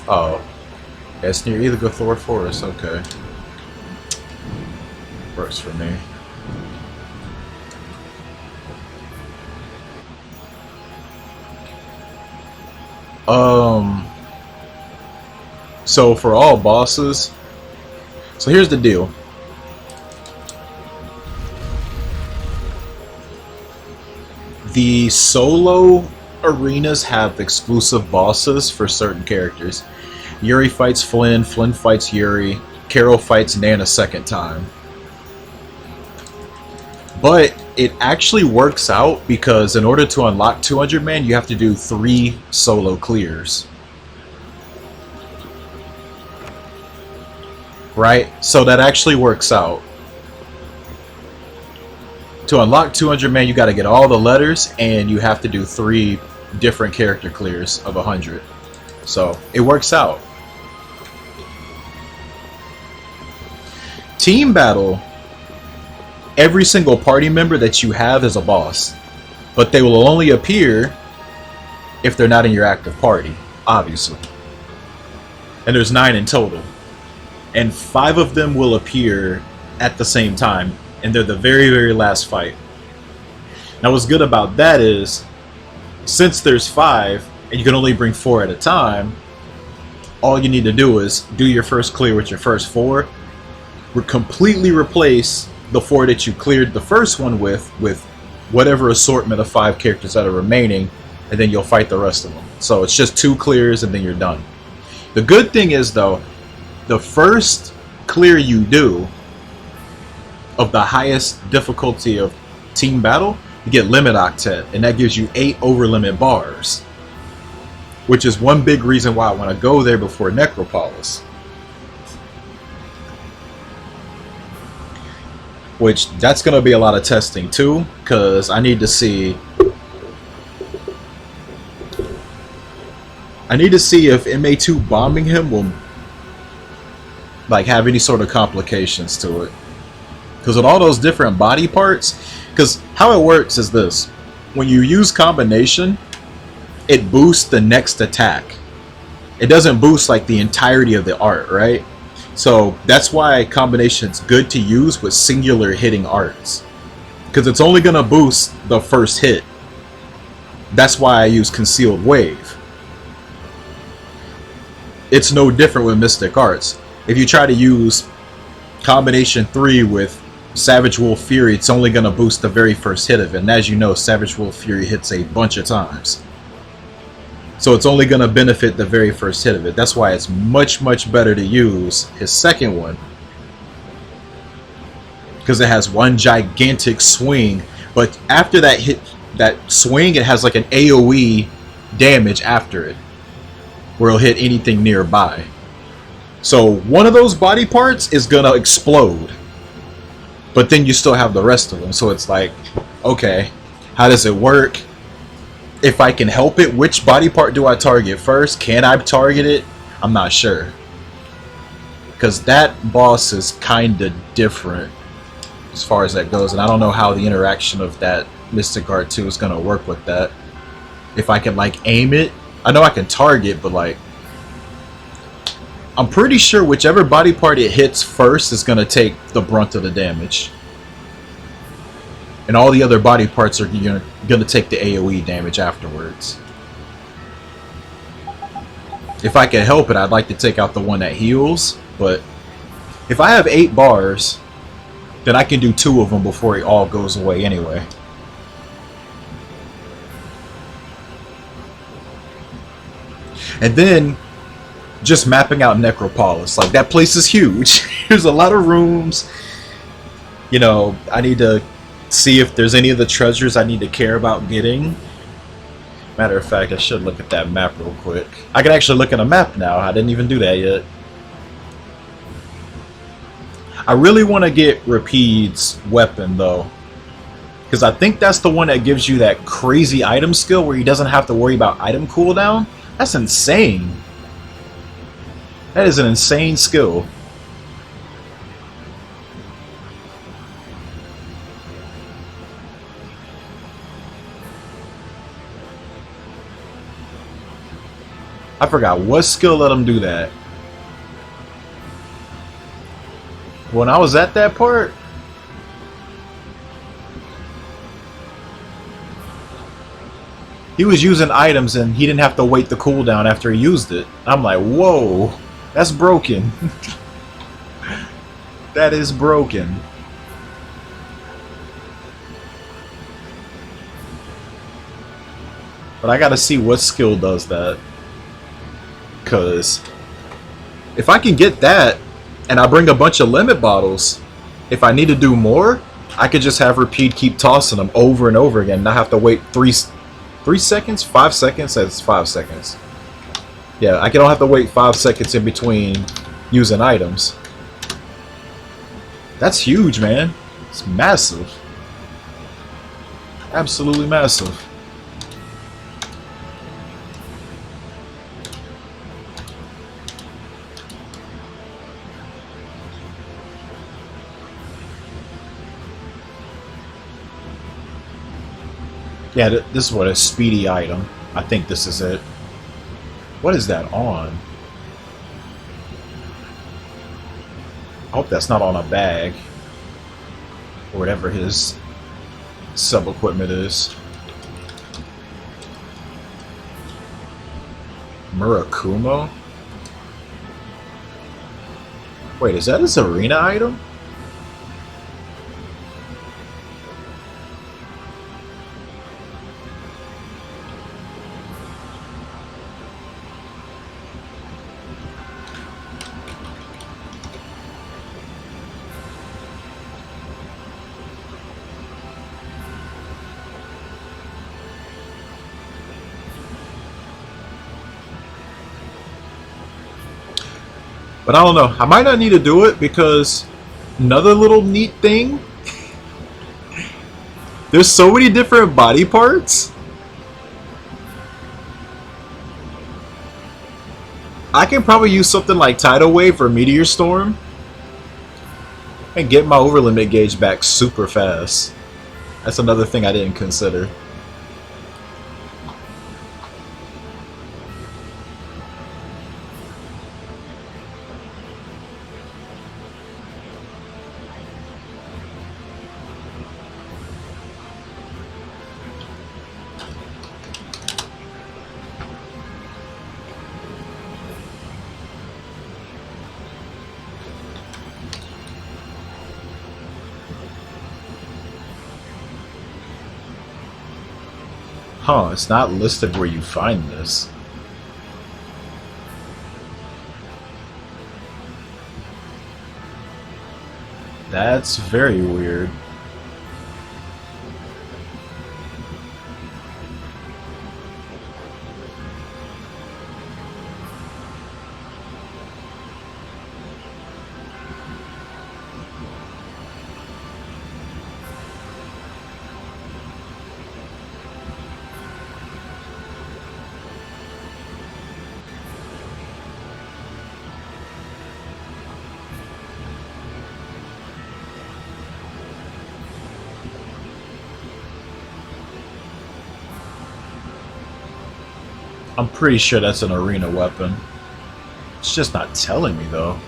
Oh. Yeah, it's near either Gothor Forest, okay. Works for me. So for all bosses, so here's the deal. The solo arenas have exclusive bosses for certain characters. Yuri fights Flynn, Flynn fights Yuri, Carol fights Nan a second time. But it actually works out because in order to unlock 200 man, you have to do 3 solo clears. Right? So that actually works out. To unlock 200 man, you got to get all the letters, and you have to do 3 different character clears of 100. So it works out. Team battle, every single party member that you have is a boss, but they will only appear if they're not in your active party, obviously. And there's 9 in total, and 5 of them will appear at the same time, and they're the very, very last fight. Now what's good about that is, since there's 5 and you can only bring 4 at a time, all you need to do is do your first clear with your first 4, completely replace the 4 that you cleared the first one with whatever assortment of 5 characters that are remaining, and then you'll fight the rest of them. So it's just 2 clears and then you're done. The good thing is though, the first clear you do of the highest difficulty of team battle, you get limit octet, and that gives you 8 over limit bars, which is one big reason why I want to go there before Necropolis. Which that's going to be a lot of testing too, because I need to see if MA2 bombing him will like have any sort of complications to it. Because with all those different body parts, because how it works is this: when you use combination, it boosts the next attack. It doesn't boost like the entirety of the art, right? So that's why combination's good to use with singular hitting arts, because it's only gonna boost the first hit. That's why I use concealed wave. It's no different with mystic arts. If you try to use combination 3 with Savage Wolf Fury, it's only gonna boost the very first hit of it, and as you know, Savage Wolf Fury hits a bunch of times. So it's only going to benefit the very first hit of it. That's why it's much, much better to use his second one, because it has one gigantic swing. But after that hit, that swing, it has like an AoE damage after it, where it'll hit anything nearby. So one of those body parts is going to explode, but then you still have the rest of them. So it's like, okay, how does it work? If I can help it, which body part do I target first? Can I target it? I'm not sure, because that boss is kind of different as far as that goes, and I don't know how the interaction of that Mystic Art 2 is going to work with that. If I can like aim it, I know I can target, but like I'm pretty sure whichever body part it hits first is going to take the brunt of the damage. And all the other body parts are going to take the AoE damage afterwards. If I can help it, I'd like to take out the one that heals. But if I have 8 bars, then I can do 2 of them before it all goes away anyway. And then just mapping out Necropolis. Like, that place is huge. There's a lot of rooms. You know, I need to see if there's any of the treasures I need to care about getting. Matter of fact, I should look at that map real quick. I can actually look at a map now. I didn't even do that yet. I really want to get Rapide's weapon though, because I think that's the one that gives you that crazy item skill where he doesn't have to worry about item cooldown. That's insane. That is an insane skill. I forgot what skill let him do that. When I was at that part, he was using items and he didn't have to wait the cooldown after he used it. I'm like, whoa, that's broken. That is broken. But I gotta see what skill does that. Because if I can get that and I bring a bunch of limit bottles, if I need to do more, I could just have Rapide keep tossing them over and over again, not have to wait 3 seconds? 5 seconds? That's 5 seconds. Yeah, I don't have to wait 5 seconds in between using items. That's huge, man. It's massive. Absolutely massive. Yeah, this is what a speedy item. I think this is it. What is that on? I hope that's not on a bag. Or whatever his sub-equipment is. Murakumo? Wait, is that his arena item? But I don't know. I might not need to do it because another little neat thing. There's so many different body parts. I can probably use something like Tidal Wave or Meteor Storm and get my overlimit gauge back super fast. That's another thing I didn't consider. Huh, it's not listed where you find this. That's very weird. I'm pretty sure that's an arena weapon. It's just not telling me though.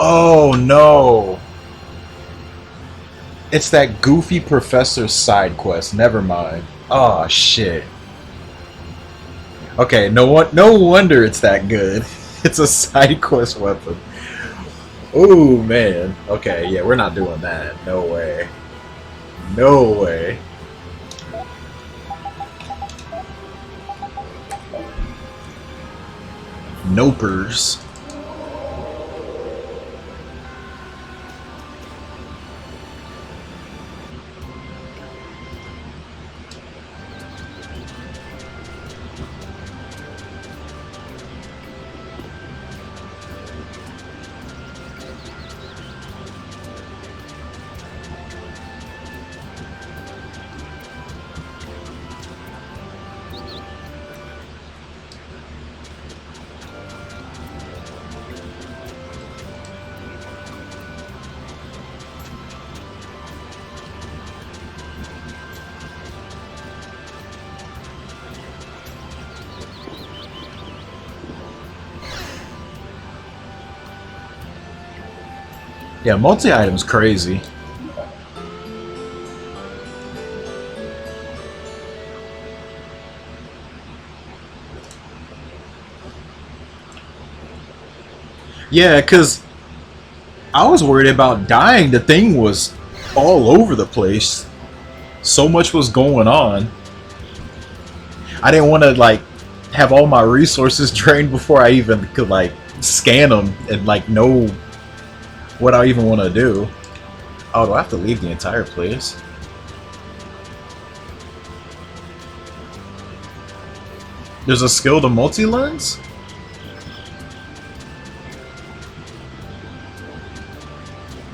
Oh no! It's that goofy professor side quest. Never mind. Oh shit. Okay, no wonder it's that good. It's a side quest weapon. Oh man. Okay, yeah, we're not doing that. No way. No way. Nopers. Yeah, multi-item's crazy. Yeah, because I was worried about dying. The thing was all over the place. So much was going on. I didn't want to, like, have all my resources drained before I even could, like, scan them and, like, know what I even want to do. Oh, do I have to leave the entire place? There's a skill to multi-lens?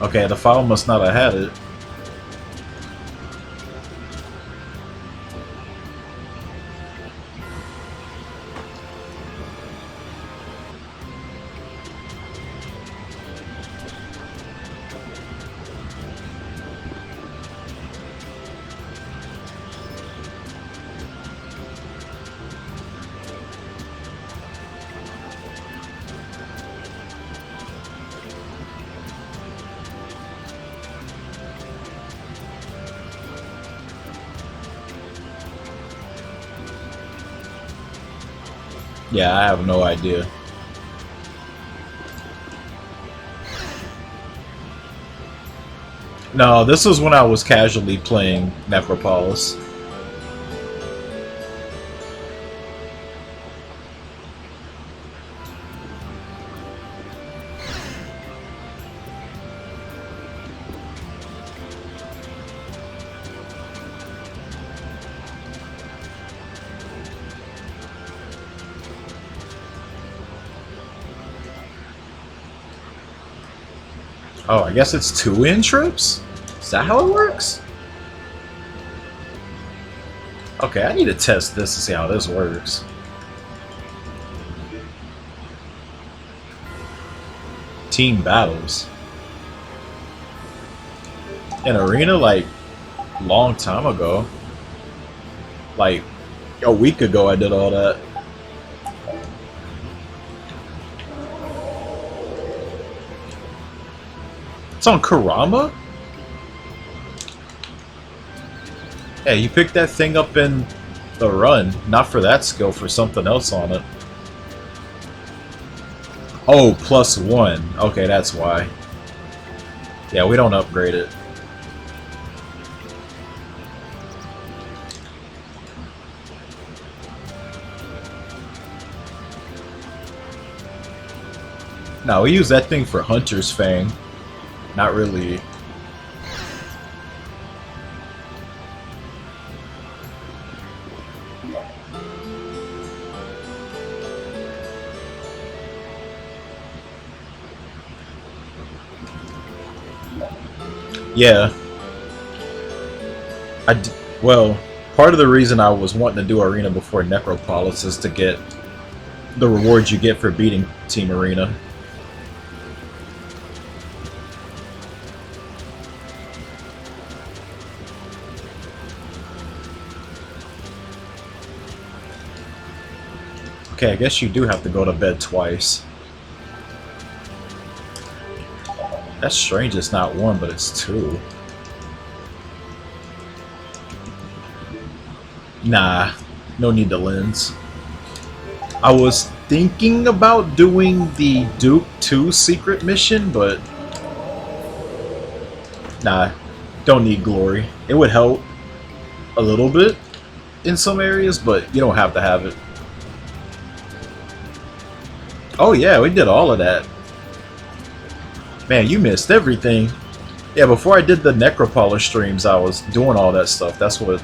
Okay, the file must not have had it. Yeah, I have no idea. No, this was when I was casually playing Necropolis. Oh, I guess it's 2 in trips? Is that how it works? Okay, I need to test this to see how this works. Team battles. In arena, like, long time ago. Like, a week ago I did all that. It's on Kurama? Hey, you picked that thing up in the run. Not for that skill, for something else on it. Oh, +1. Okay, that's why. Yeah, we don't upgrade it. No, we use that thing for Hunter's Fang. Not really. Yeah. Well, part of the reason I was wanting to do Arena before Necropolis is to get the rewards you get for beating Team Arena. Okay, I guess you do have to go to bed twice. That's strange, it's not 1, but it's 2. Nah, no need to lens. I was thinking about doing the Duke 2 secret mission, but nah, don't need glory. It would help a little bit in some areas, but you don't have to have it. Oh yeah, we did all of that. Man, you missed everything. Yeah, before I did the Necropolis streams, I was doing all that stuff. That's what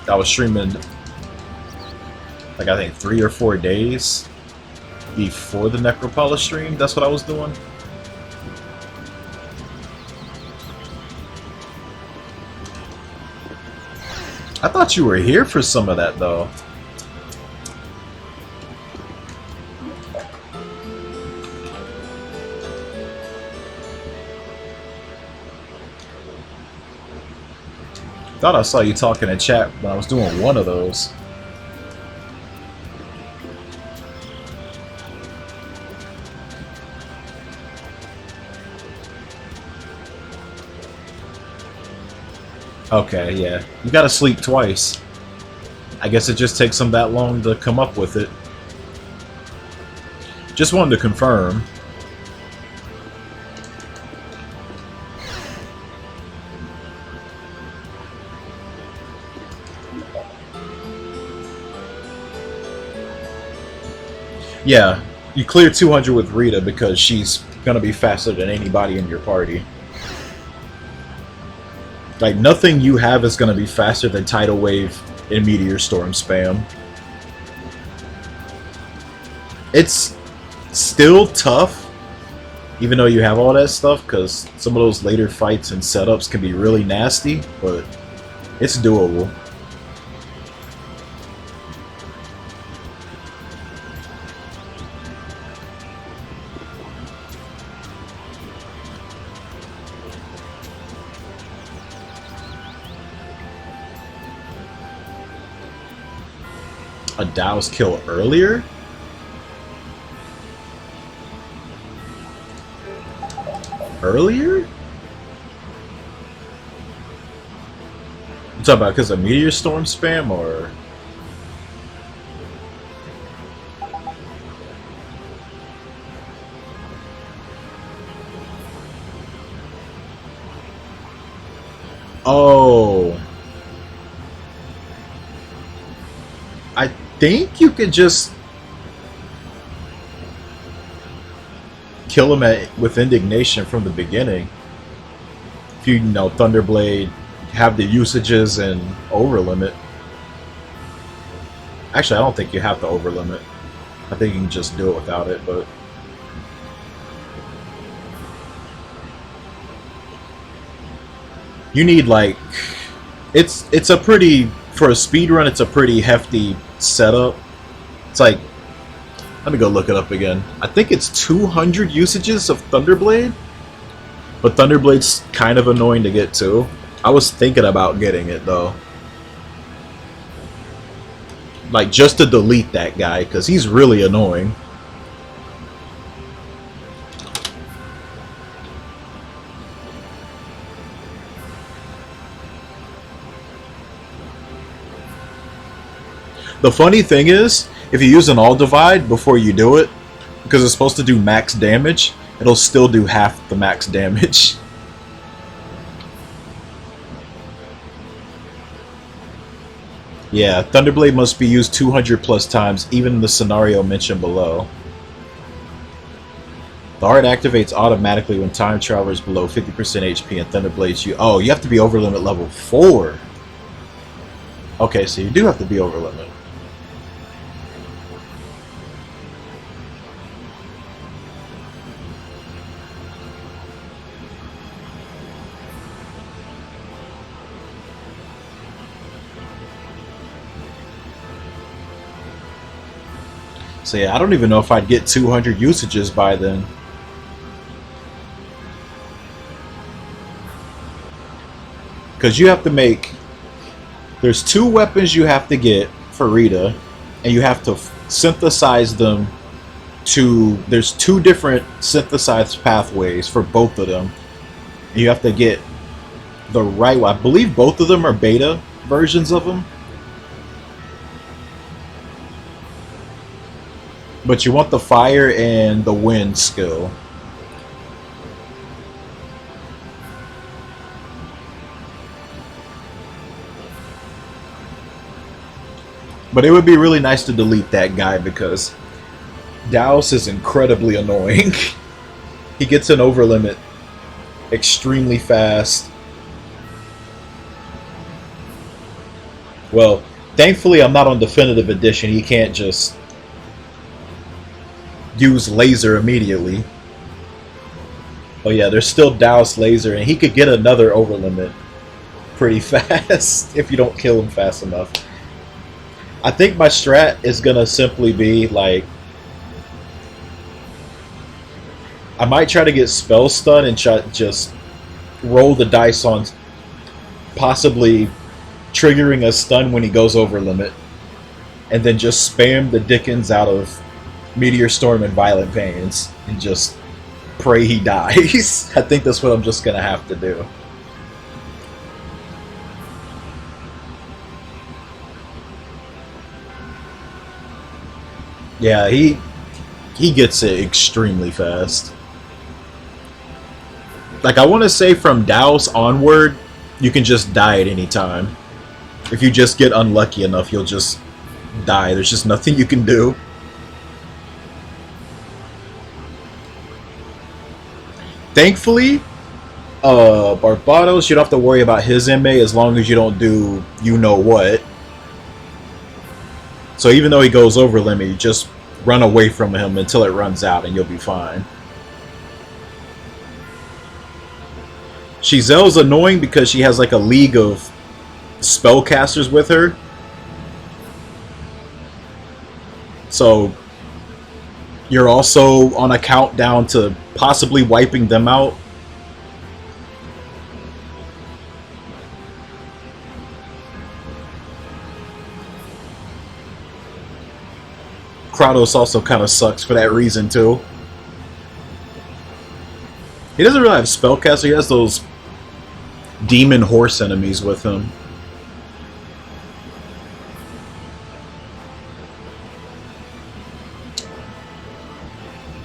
I was streaming, like I think 3 or 4 days before the Necropolis stream. That's what I was doing. I thought you were here for some of that, though. Thought I saw you talking in chat when I was doing one of those. Okay, yeah. You gotta sleep twice. I guess it just takes them that long to come up with it. Just wanted to confirm. Yeah, you clear 200 with Rita because she's gonna be faster than anybody in your party. Like, nothing you have is gonna be faster than Tidal Wave and Meteor Storm spam. It's still tough, even though you have all that stuff, because some of those later fights and setups can be really nasty, but it's doable. A Dow's kill earlier? Earlier? You talking about because of Meteor Storm spam, or? Oh. I think you could just kill him with indignation from the beginning. If you know, Thunderblade, have the usages and overlimit. Actually, I don't think you have to overlimit. I think you can just do it without it, but you need like it's a pretty, for a speed run, it's a pretty hefty setup. It's like, let me go look it up again. I think it's 200 usages of Thunderblade, but Thunderblade's kind of annoying to get to. I was thinking about getting it though, like just to delete that guy because he's really annoying. The funny thing is, if you use an all divide before you do it, because it's supposed to do max damage, it'll still do half the max damage. Yeah, Thunderblade must be used 200 plus times, even in the scenario mentioned below. The art activates automatically when time travelers below 50% HP and Thunderblade's you. Oh, you have to be over limit level 4. Okay, so you do have to be over limit. So yeah, I don't even know if I'd get 200 usages by then. Because you have to make... There's 2 weapons you have to get for Rita, and you have to synthesize them to... There's 2 different synthesized pathways for both of them. And you have to get the right one. I believe both of them are beta versions of them. But you want the fire and the wind skill. But it would be really nice to delete that guy because Douse is incredibly annoying. He gets an overlimit extremely fast. Well, thankfully I'm not on Definitive Edition. He can't just use laser immediately. Oh yeah, there's still Douse laser, and he could get another overlimit pretty fast if you don't kill him fast enough. I think my strat is gonna simply be like, I might try to get spell stun and just roll the dice on possibly triggering a stun when he goes over limit, and then just spam the dickens out of Meteor Storm and Violent Veins and just pray he dies. I think that's what I'm just gonna have to do. Yeah, he gets it extremely fast. Like, I want to say from Douse onward, you can just die at any time. If you just get unlucky enough, you'll just die. There's just nothing you can do. Thankfully, Barbados, you don't have to worry about his MA as long as you don't do you-know-what. So even though he goes over limit, you just run away from him until it runs out and you'll be fine. Shizelle's annoying because she has like a league of spellcasters with her. So you're also on a countdown to possibly wiping them out. Kratos also kind of sucks for that reason too. He doesn't really have spellcaster, he has those demon horse enemies with him.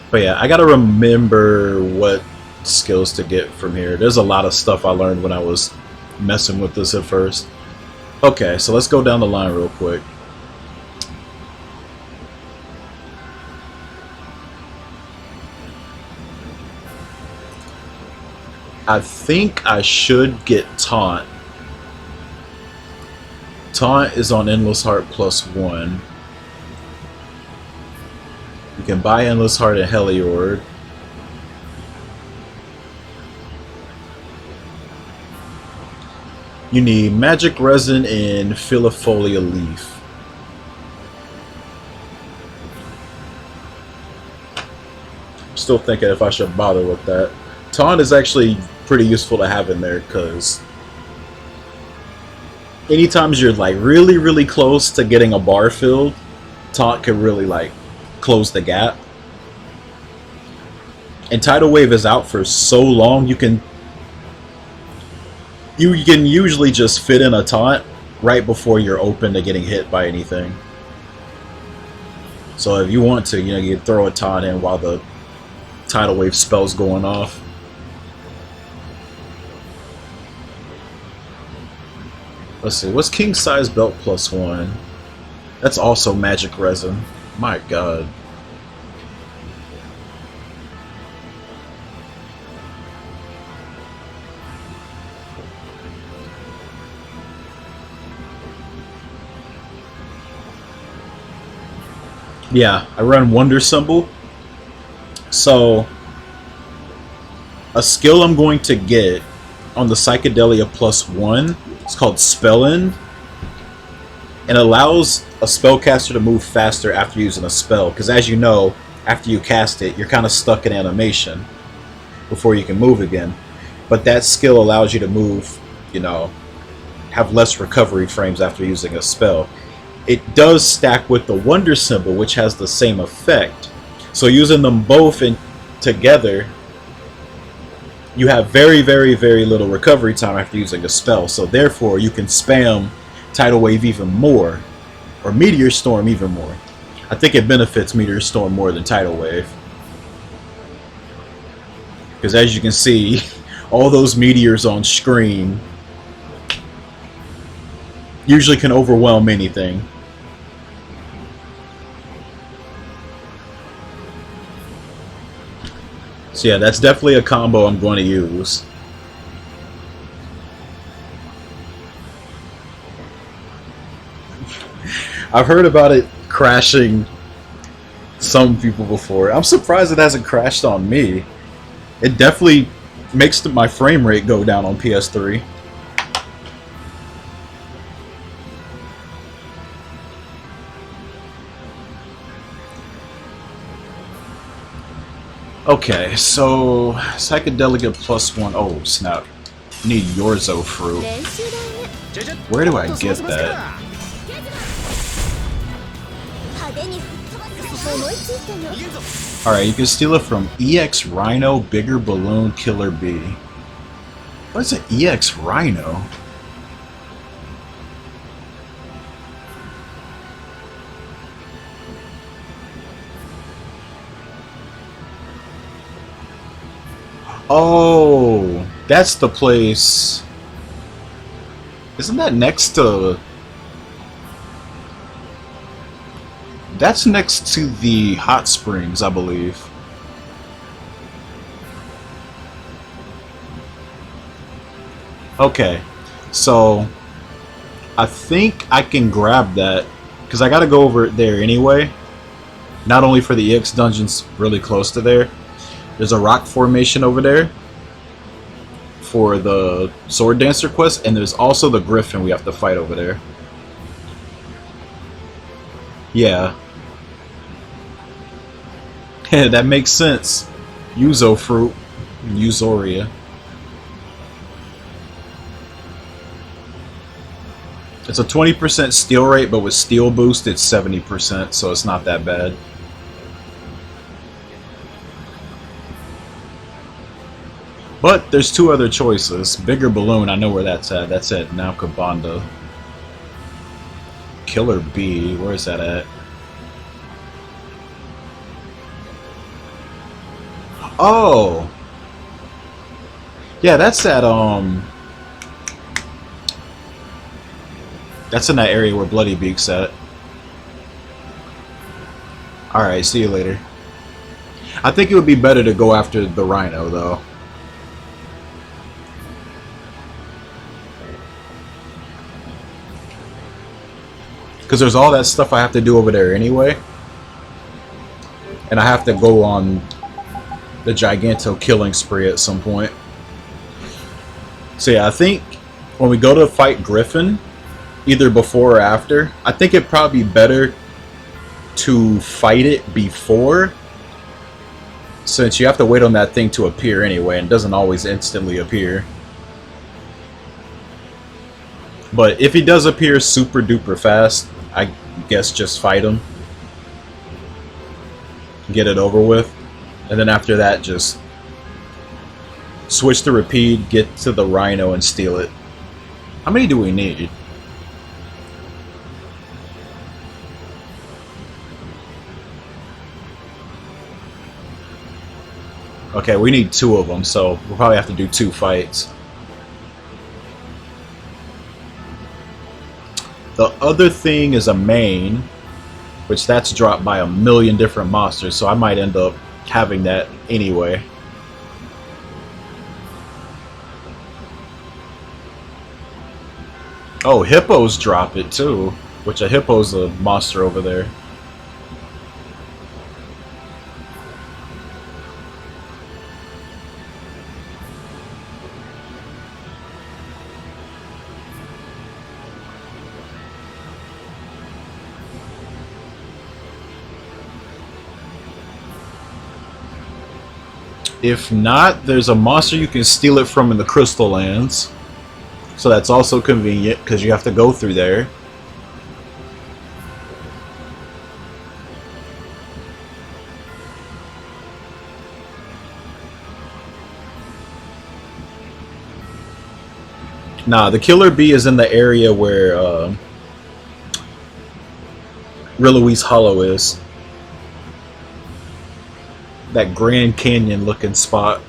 But yeah, I gotta remember what skills to get from here. There's a lot of stuff I learned when I was messing with this at first. Okay, so let's go down the line real quick. I think I should get Taunt. Taunt is on Endless Heart +1. You can buy Endless Heart at Heliord. You need Magic Resin and Filifolia Leaf. I'm still thinking if I should bother with that. Taunt is actually pretty useful to have in there because anytime you're like really close to getting a bar filled, Taunt can really like close the gap. And Tidal Wave is out for so long, you can usually just fit in a taunt right before you're open to getting hit by anything. So if you want to, you know, you can throw a taunt in while the Tidal Wave spell's going off. Let's see, what's King Size Belt +1? That's also Magic Resin. My god. Yeah, I run Wonder Symbol. So, a skill I'm going to get on the Psychedelia +1, it's called Spell End, and allows a spellcaster to move faster after using a spell. Because as you know, after you cast it, you're kind of stuck in animation before you can move again. But that skill allows you to move, you know, have less recovery frames after using a spell. It does stack with the Wonder Symbol, which has the same effect. So using them both together, you have very little recovery time after using a spell. So therefore, you can spam Tidal Wave even more, or Meteor Storm even more. I think it benefits Meteor Storm more than Tidal Wave. Because as you can see, all those meteors on screen usually can overwhelm anything. So yeah, that's definitely a combo I'm going to use. I've heard about it crashing some people before. I'm surprised it hasn't crashed on me. It definitely makes my frame rate go down on PS3. Okay, so Psychedelica +1. Oh snap! Need Yorzo fruit. Where do I get that? Alright, you can steal it from EX Rhino, Bigger Balloon, Killer Bee. What is an EX Rhino? Oh, that's the place. Isn't that next to... That's next to the hot springs, I believe. Okay, so I think I can grab that because I gotta go over there anyway. Not only for the EX dungeons really close to there. There's a rock formation over there for the Sword Dancer quest, and there's also the Griffin we have to fight over there. Yeah. That makes sense. Yuzo fruit. Yuzoria. It's a 20% steal rate, but with steal boost it's 70%, so it's not that bad. But there's two other choices. Bigger Balloon, I know where that's at. That's at Naukabanda. Killer Bee, where is that at? Oh! Yeah, that's at, That's in that area where Bloody Beak's at. Alright, see you later. I think it would be better to go after the Rhino, though. Because there's all that stuff I have to do over there anyway. And I have to go on the Giganto killing spree at some point. So yeah, I think when we go to fight Griffin, either before or after, I think it'd probably be better to fight it before, since you have to wait on that thing to appear anyway, and it doesn't always instantly appear. But if he does appear super duper fast, I guess just fight him. Get it over with. And then after that, just switch to repeat, get to the Rhino, and steal it. How many do we need? Okay, we need 2 of them, so we'll probably have to do 2 fights. The other thing is a main, which that's dropped by 1,000,000 different monsters, so I might end up having that anyway. Oh, hippos drop it too, which a hippo's a monster over there. If not, there's a monster you can steal it from in the Crystal Lands. So that's also convenient, because you have to go through there. Nah, the Killer Bee is in the area where Rillouise Hollow is. That Grand Canyon looking spot.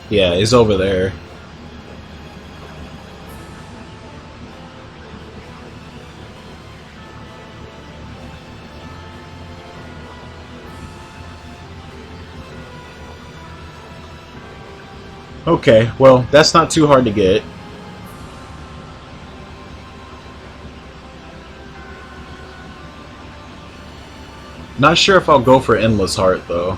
Yeah, it's over there. Okay, well, that's not too hard to get. Not sure if I'll go for Endless Heart, though.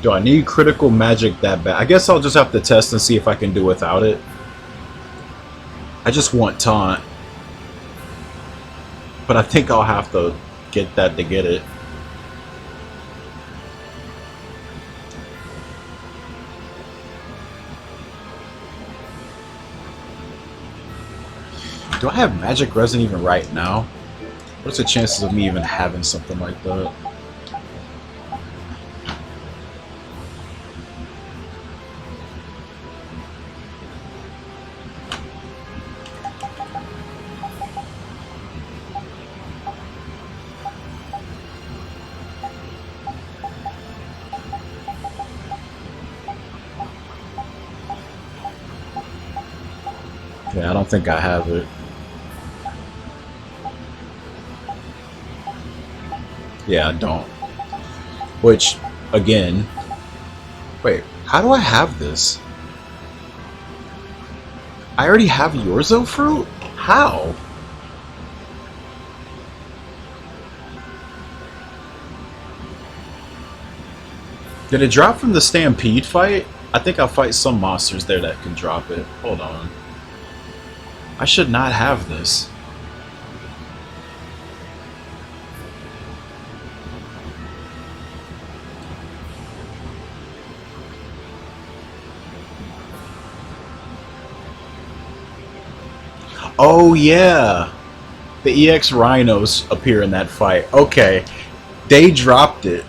Do I need critical magic that bad? I guess I'll just have to test and see if I can do without it. I just want taunt. But I think I'll have to get that to get it. Do I have magic resin even right now? What's the chances of me even having something like that? Yeah, I don't think I have it. Yeah, I don't. Which, again... Wait, how do I have this? I already have Yorzo fruit? How? Did it drop from the Stampede fight? I think I'll fight some monsters there that can drop it. Hold on. I should not have this. Oh yeah, the EX Rhinos appear in that fight. Okay, they dropped it.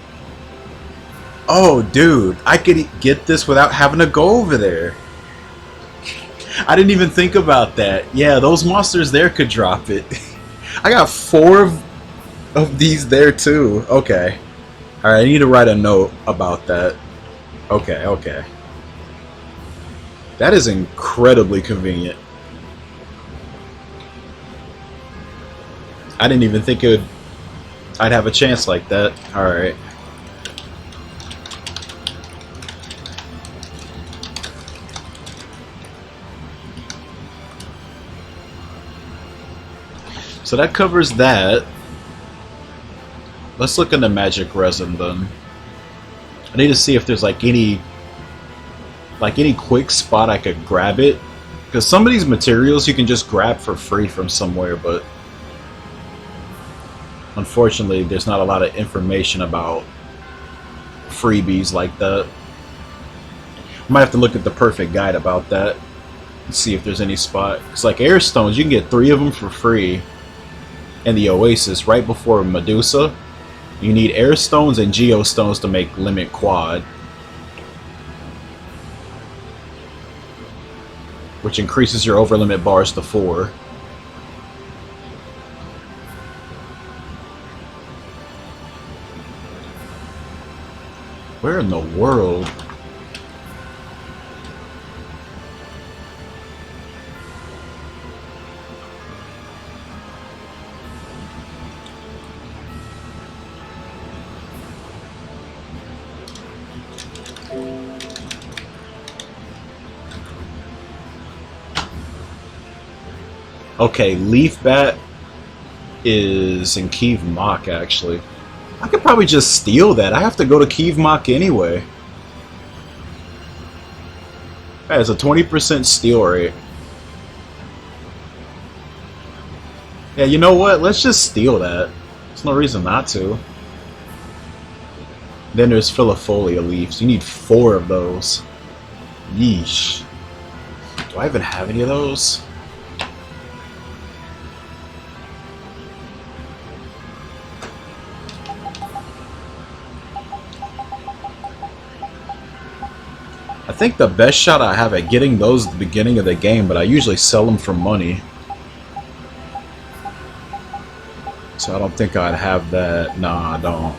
Oh dude, I could get this without having to go over there. I didn't even think about that. Yeah, those monsters there could drop it. I got 4 of these there too. Okay. Alright, I need to write a note about that. Okay, okay. That is incredibly convenient. I didn't even think I'd have a chance like that. Alright. So that covers that. Let's look into magic resin then. I need to see if there's like any quick spot I could grab it, because some of these materials you can just grab for free from somewhere, but unfortunately there's not a lot of information about freebies like that. I might have to look at the perfect guide about that and see if there's any spot. It's like air stones, you can get 3 of them for free in the Oasis right before Medusa. You need air stones and geostones to make limit quad, which increases your over limit bars to 4. Where in the world? Okay, Leaf Bat is in Kiev Mach, actually. I could probably just steal that. I have to go to Kiev Mach anyway. That is a 20% steal rate. Yeah, you know what? Let's just steal that. There's no reason not to. Then there's Filifolia Leaves. You need 4 of those. Yeesh. Do I even have any of those? I think the best shot I have at getting those at the beginning of the game, but I usually sell them for money. So I don't think I'd have that. Nah, I don't.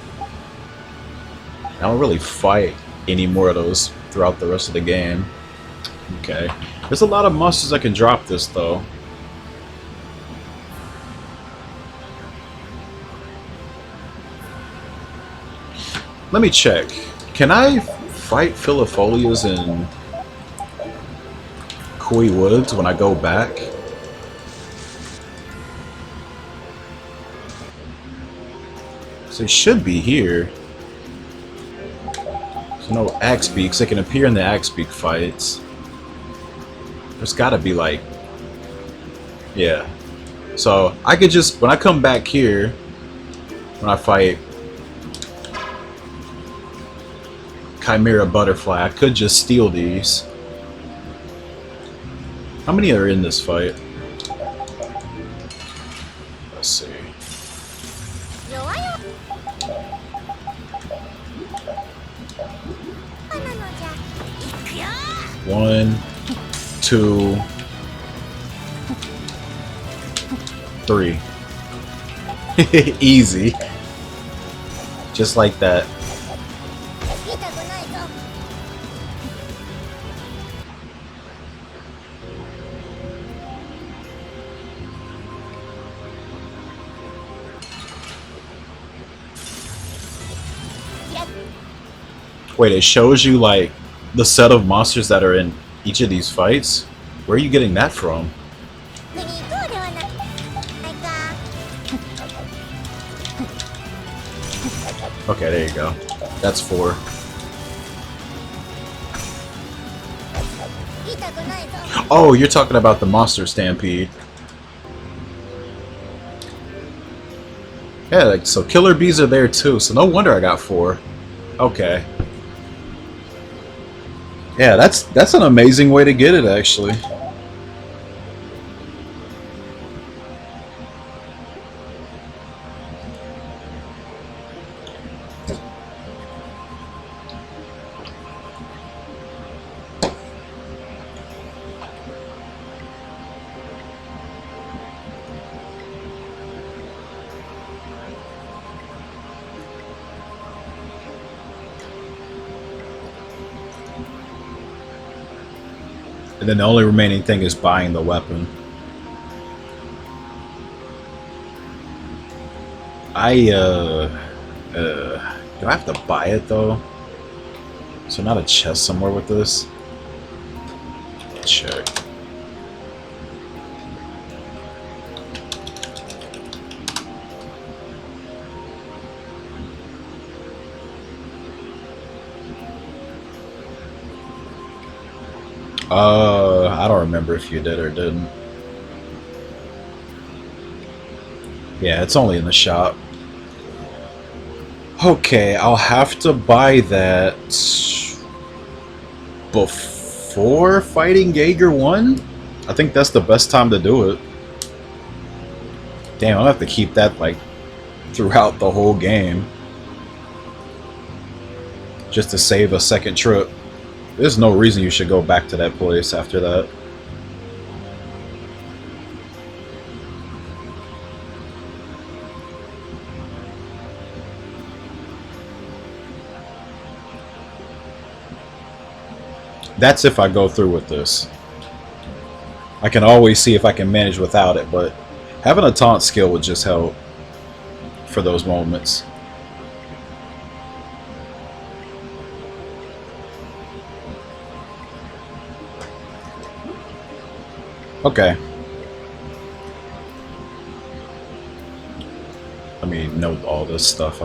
I don't really fight any more of those throughout the rest of the game. Okay. There's a lot of monsters that can drop this, though. Let me check. Can I fight Filifolias in Koi Woods when I go back? So it should be here. There's no Axe Beaks. They can appear in the Axe Beak fights. There's gotta be like... Yeah. So I could just... When I come back here, when I fight Chimera Butterfly, I could just steal these. How many are in this fight? Let's see. 1, 2, 3. Easy. Just like that. Wait, it shows you like the set of monsters that are in each of these fights? Where are you getting that from? Okay, there you go. That's 4. Oh, you're talking about the Monster Stampede. Yeah, like, so Killer Bees are there too, so no wonder I got 4. Okay. Yeah, that's an amazing way to get it, actually. And then the only remaining thing is buying the weapon. Do I have to buy it though? Is there not a chest somewhere with this? Check. I don't remember if you did or didn't. Yeah, it's only in the shop. Okay, I'll have to buy that before fighting Jaeger 1? I think that's the best time to do it. Damn, I'll have to keep that like throughout the whole game. Just to save a second trip. There's no reason you should go back to that place after that. That's if I go through with this. I can always see if I can manage without it, but having a taunt skill would just help for those moments. Okay. Let me note all this stuff.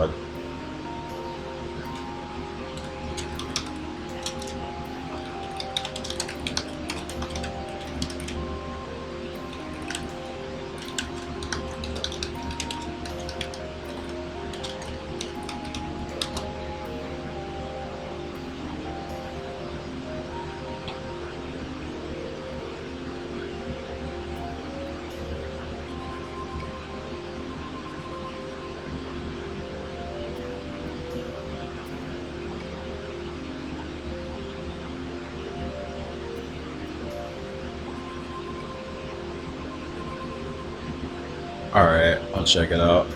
Alright, I'll check it out.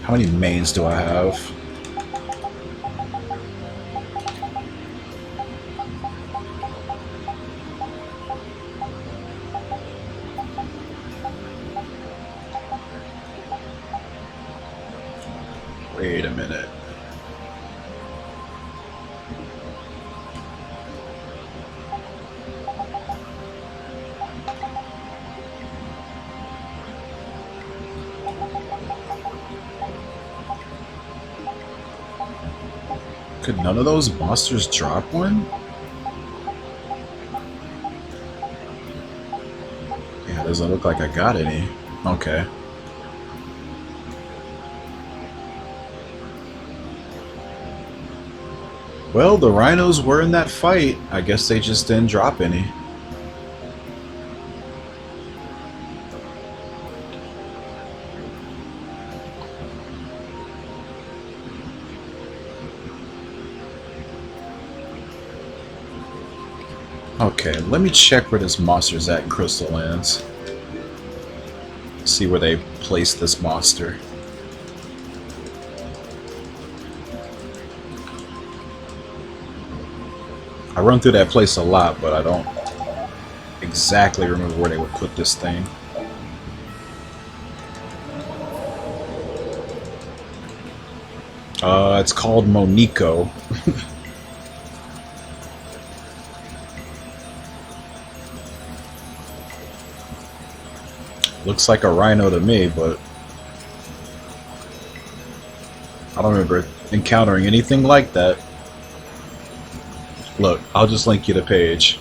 How many mains do I have? Wait a minute. Could none of those monsters drop one? Yeah, it doesn't look like I got any. Okay. Well, the rhinos were in that fight. I guess they just didn't drop any. Okay, let me check where this monster's at in Crystal Lands. See where they placed this monster. I run through that place a lot, but I don't exactly remember where they would put this thing. It's called Monico. Looks like a rhino to me, but I don't remember encountering anything like that. Look, I'll just link you the page.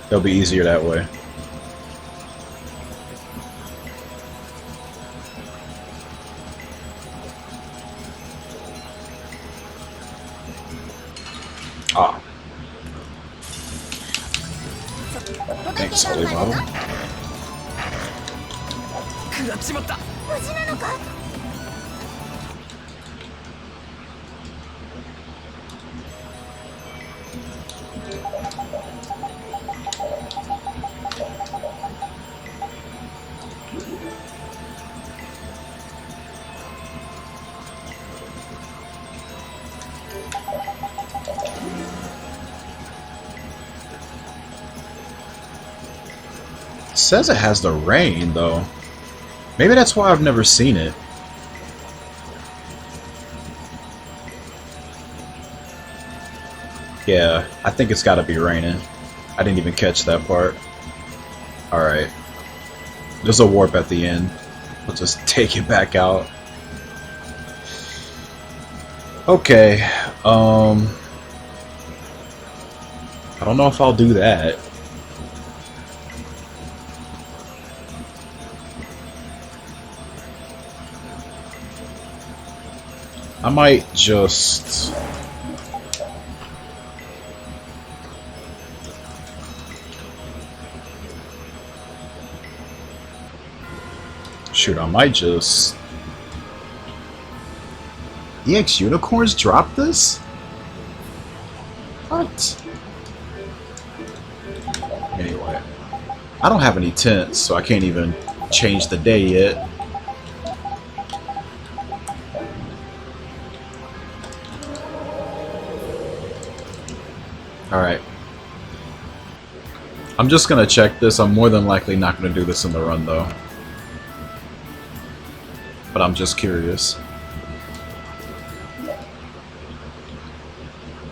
It'll be easier that way. Ah. Thanks, Holy Bottle. 食らっちまった。無事なのか？ こ says it has the rain, though. Maybe that's why I've never seen it. Yeah, I think it's gotta be raining. I didn't even catch that part. Alright. There's a warp at the end. We'll just take it back out. Okay. I don't know if I'll do that. I might just... Shoot, I might just... EX Unicorns drop this? What? Anyway. I don't have any tents, so I can't even change the day yet. Alright. I'm just gonna check this. I'm more than likely not gonna do this in the run, though. But I'm just curious.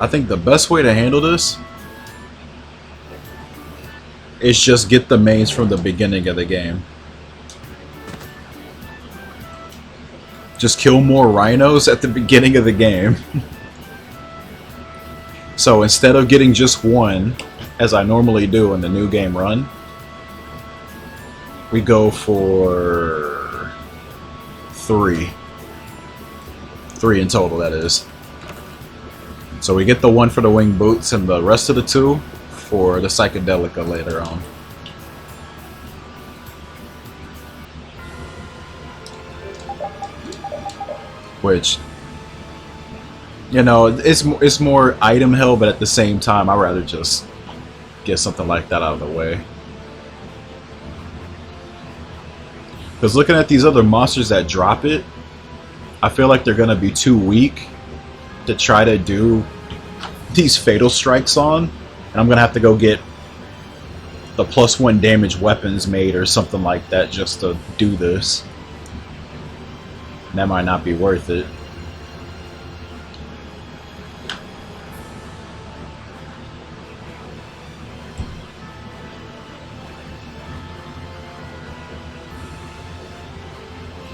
I think the best way to handle this is just get the mains from the beginning of the game. Just kill more rhinos at the beginning of the game. So instead of getting just one, as I normally do in the new game run, we go for 3. 3 in total, that is. So we get the one for the wing boots and the rest of the 2 for the psychedelica later on. Which, you know, it's more item hell, but at the same time, I'd rather just get something like that out of the way. Because looking at these other monsters that drop it, I feel like they're going to be too weak to try to do these fatal strikes on. And I'm going to have to go get the +1 damage weapons made or something like that just to do this. And that might not be worth it.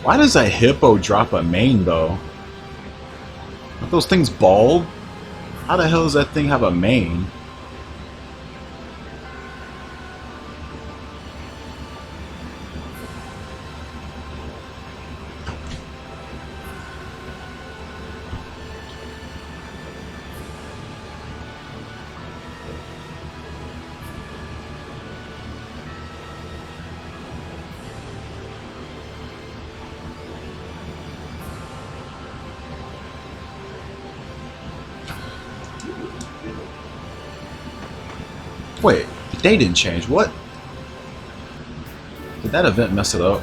Why does a hippo drop a main, though? Aren't those things bald? How the hell does that thing have a main? Wait, they didn't change. What? Did that event mess it up?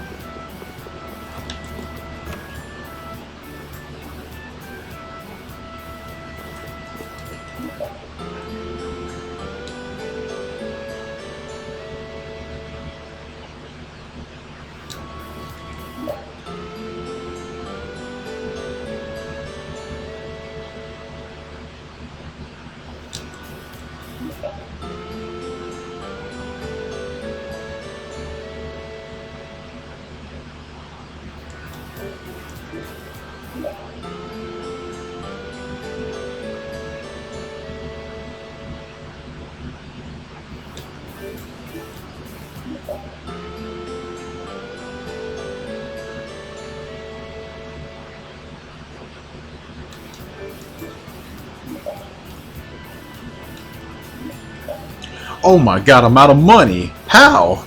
Oh my god, I'm out of money! How?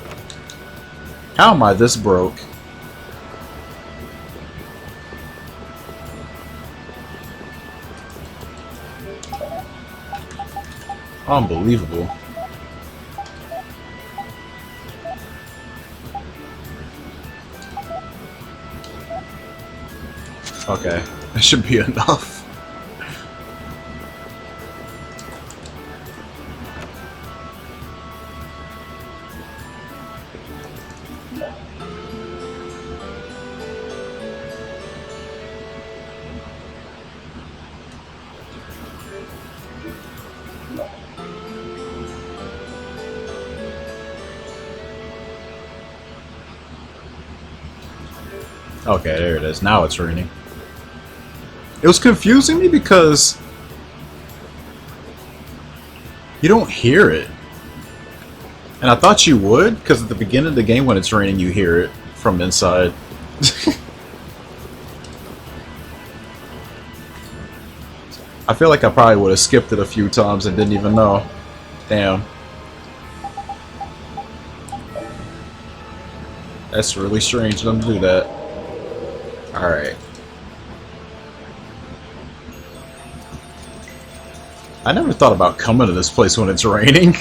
How am I this broke? Unbelievable. Okay, that should be enough. Okay, there it is. Now it's raining. It was confusing me because you don't hear it. And I thought you would, because at the beginning of the game when it's raining you hear it from inside. I feel like I probably would have skipped it a few times and didn't even know. Damn. That's really strange of them to do that. Alright. I never thought about coming to this place when it's raining.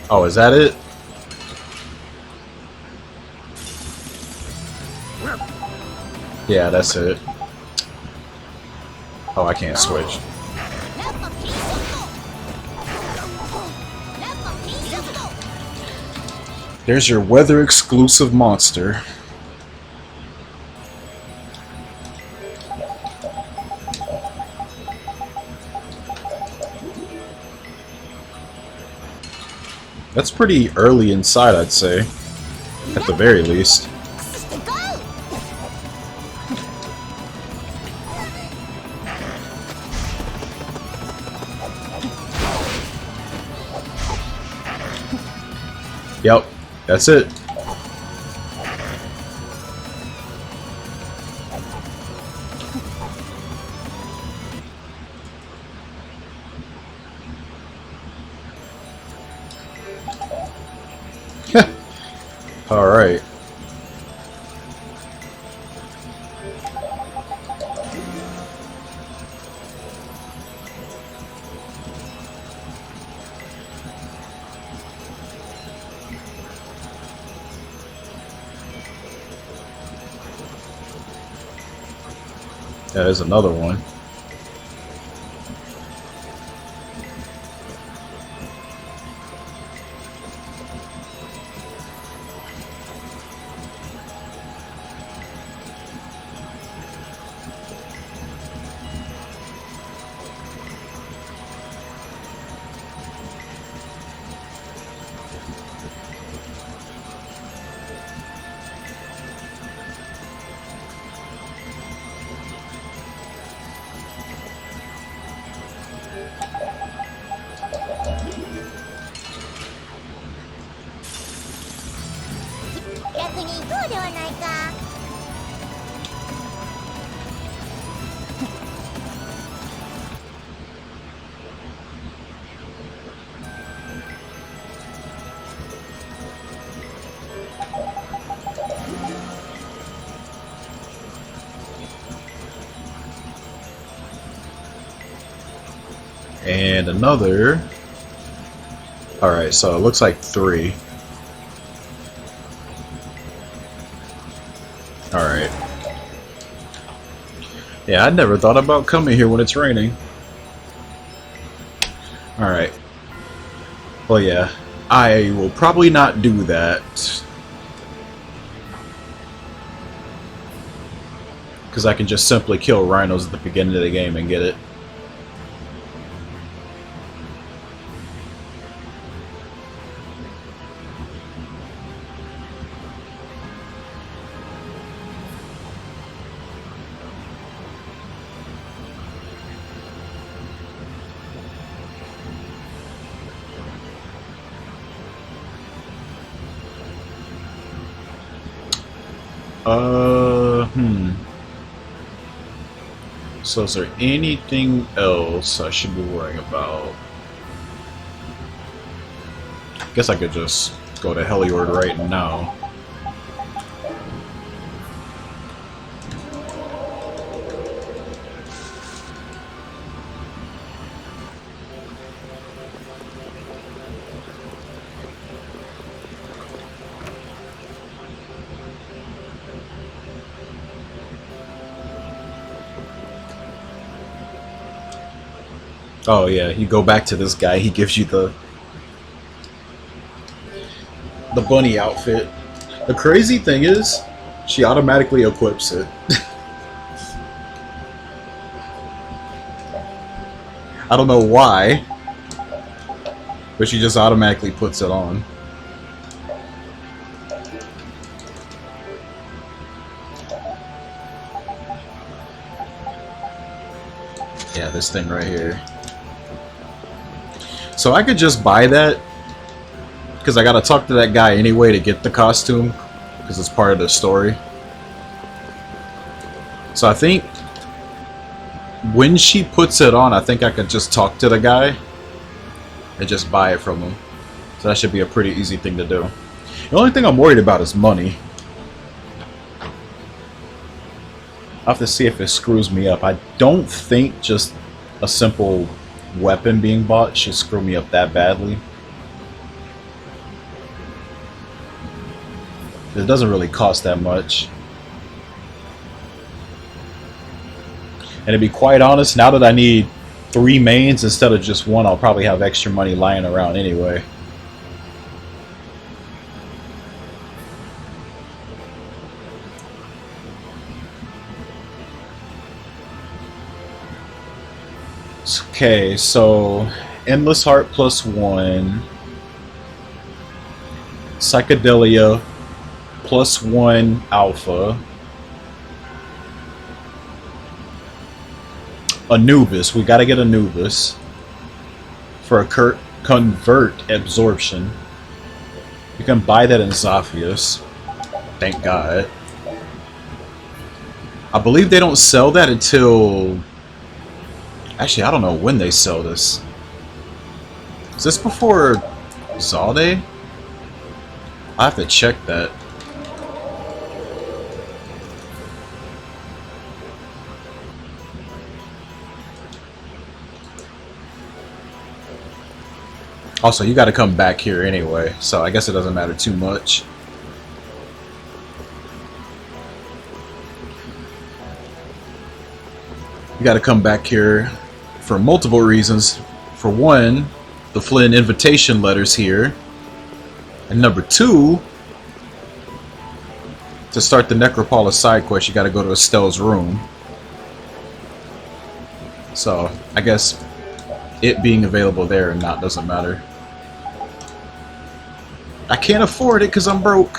Oh, is that it? Yeah, that's it. Oh, I can't switch. There's your weather exclusive monster. That's pretty early inside, I'd say. At the very least. Yep, that's it. Alright. There's another one. And another. Alright, so it looks like 3. Alright. Yeah, I never thought about coming here when it's raining. Alright. Well, yeah. I will probably not do that. Because I can just simply kill rhinos at the beginning of the game and get it. So is there anything else I should be worrying about? Guess I could just go to Heliord right now. Oh yeah, you go back to this guy, he gives you the bunny outfit. The crazy thing is, she automatically equips it. I don't know why, but she just automatically puts it on. Yeah, this thing right here. So I could just buy that, because I gotta talk to that guy anyway to get the costume, because it's part of the story. So I think when she puts it on, I think I could just talk to the guy and just buy it from him. So that should be a pretty easy thing to do. The only thing I'm worried about is money. I'll have to see if it screws me up. I don't think just a simple weapon being bought should screw me up that badly. It doesn't really cost that much. And to be quite honest, now that I need 3 mains instead of just 1, I'll probably have extra money lying around anyway. Okay, so Endless Heart +1, Psychedelia +1 alpha, Anubis. We gotta get Anubis for a convert absorption. You can buy that in Zophius. Thank God. I believe they don't sell that until... Actually, I don't know when they sell this. Is this before Zalde? I have to check that. Also, you gotta come back here anyway, so I guess it doesn't matter too much. You gotta come back here for multiple reasons. For one, the Flynn invitation letters here. And number 2, to start the Necropolis side quest, you gotta go to Estelle's room. So, I guess it being available there or not doesn't matter. I can't afford it because I'm broke.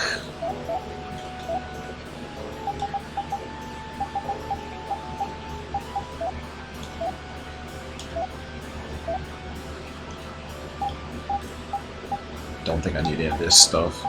Don't think I need any of this stuff.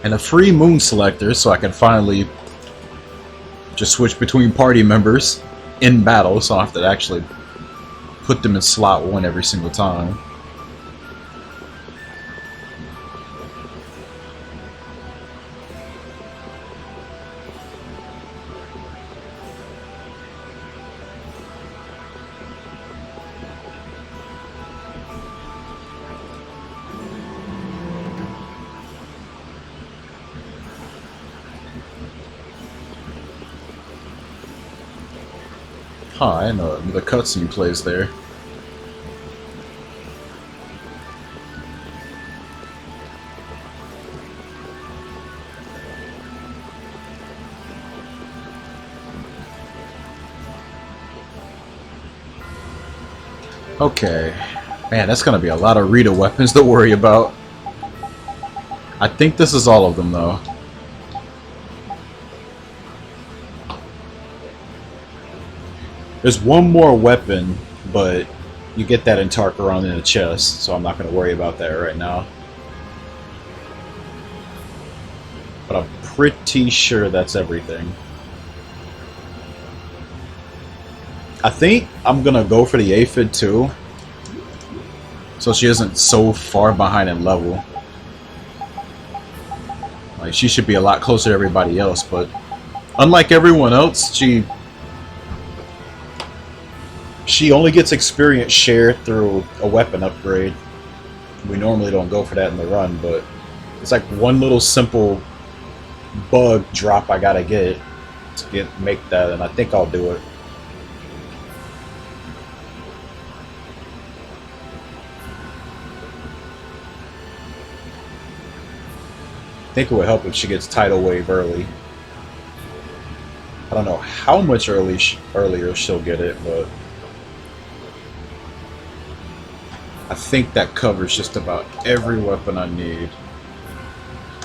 And a free moon selector, so I can finally just switch between party members in battle, so I don't have to actually put them in slot 1 every single time. Huh, I didn't know the cutscene plays there. Okay. Man, that's gonna be a lot of Rita weapons to worry about. I think this is all of them, though. There's one more weapon, but you get that in Tarkaron in the chest, so I'm not going to worry about that right now. But I'm pretty sure that's everything. I think I'm going to go for the aphid too, so she isn't so far behind in level. Like, she should be a lot closer to everybody else, but unlike everyone else, she only gets experience shared through a weapon upgrade. We normally don't go for that in the run, but it's like one little simple bug drop I gotta get to make that, and I think I'll do it. I think it would help if she gets tidal wave early. I don't know how much earlier she'll get it, but I think that covers just about every weapon I need.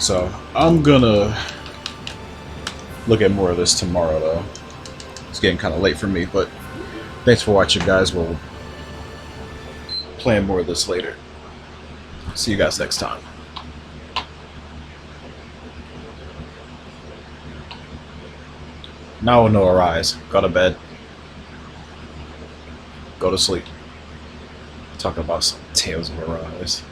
So I'm gonna look at more of this tomorrow, though. It's getting kind of late for me, but thanks for watching, guys. We'll plan more of this later. See you guys next time. Now no arise. Go to bed. Go to sleep. Talk about some Tales of Arise.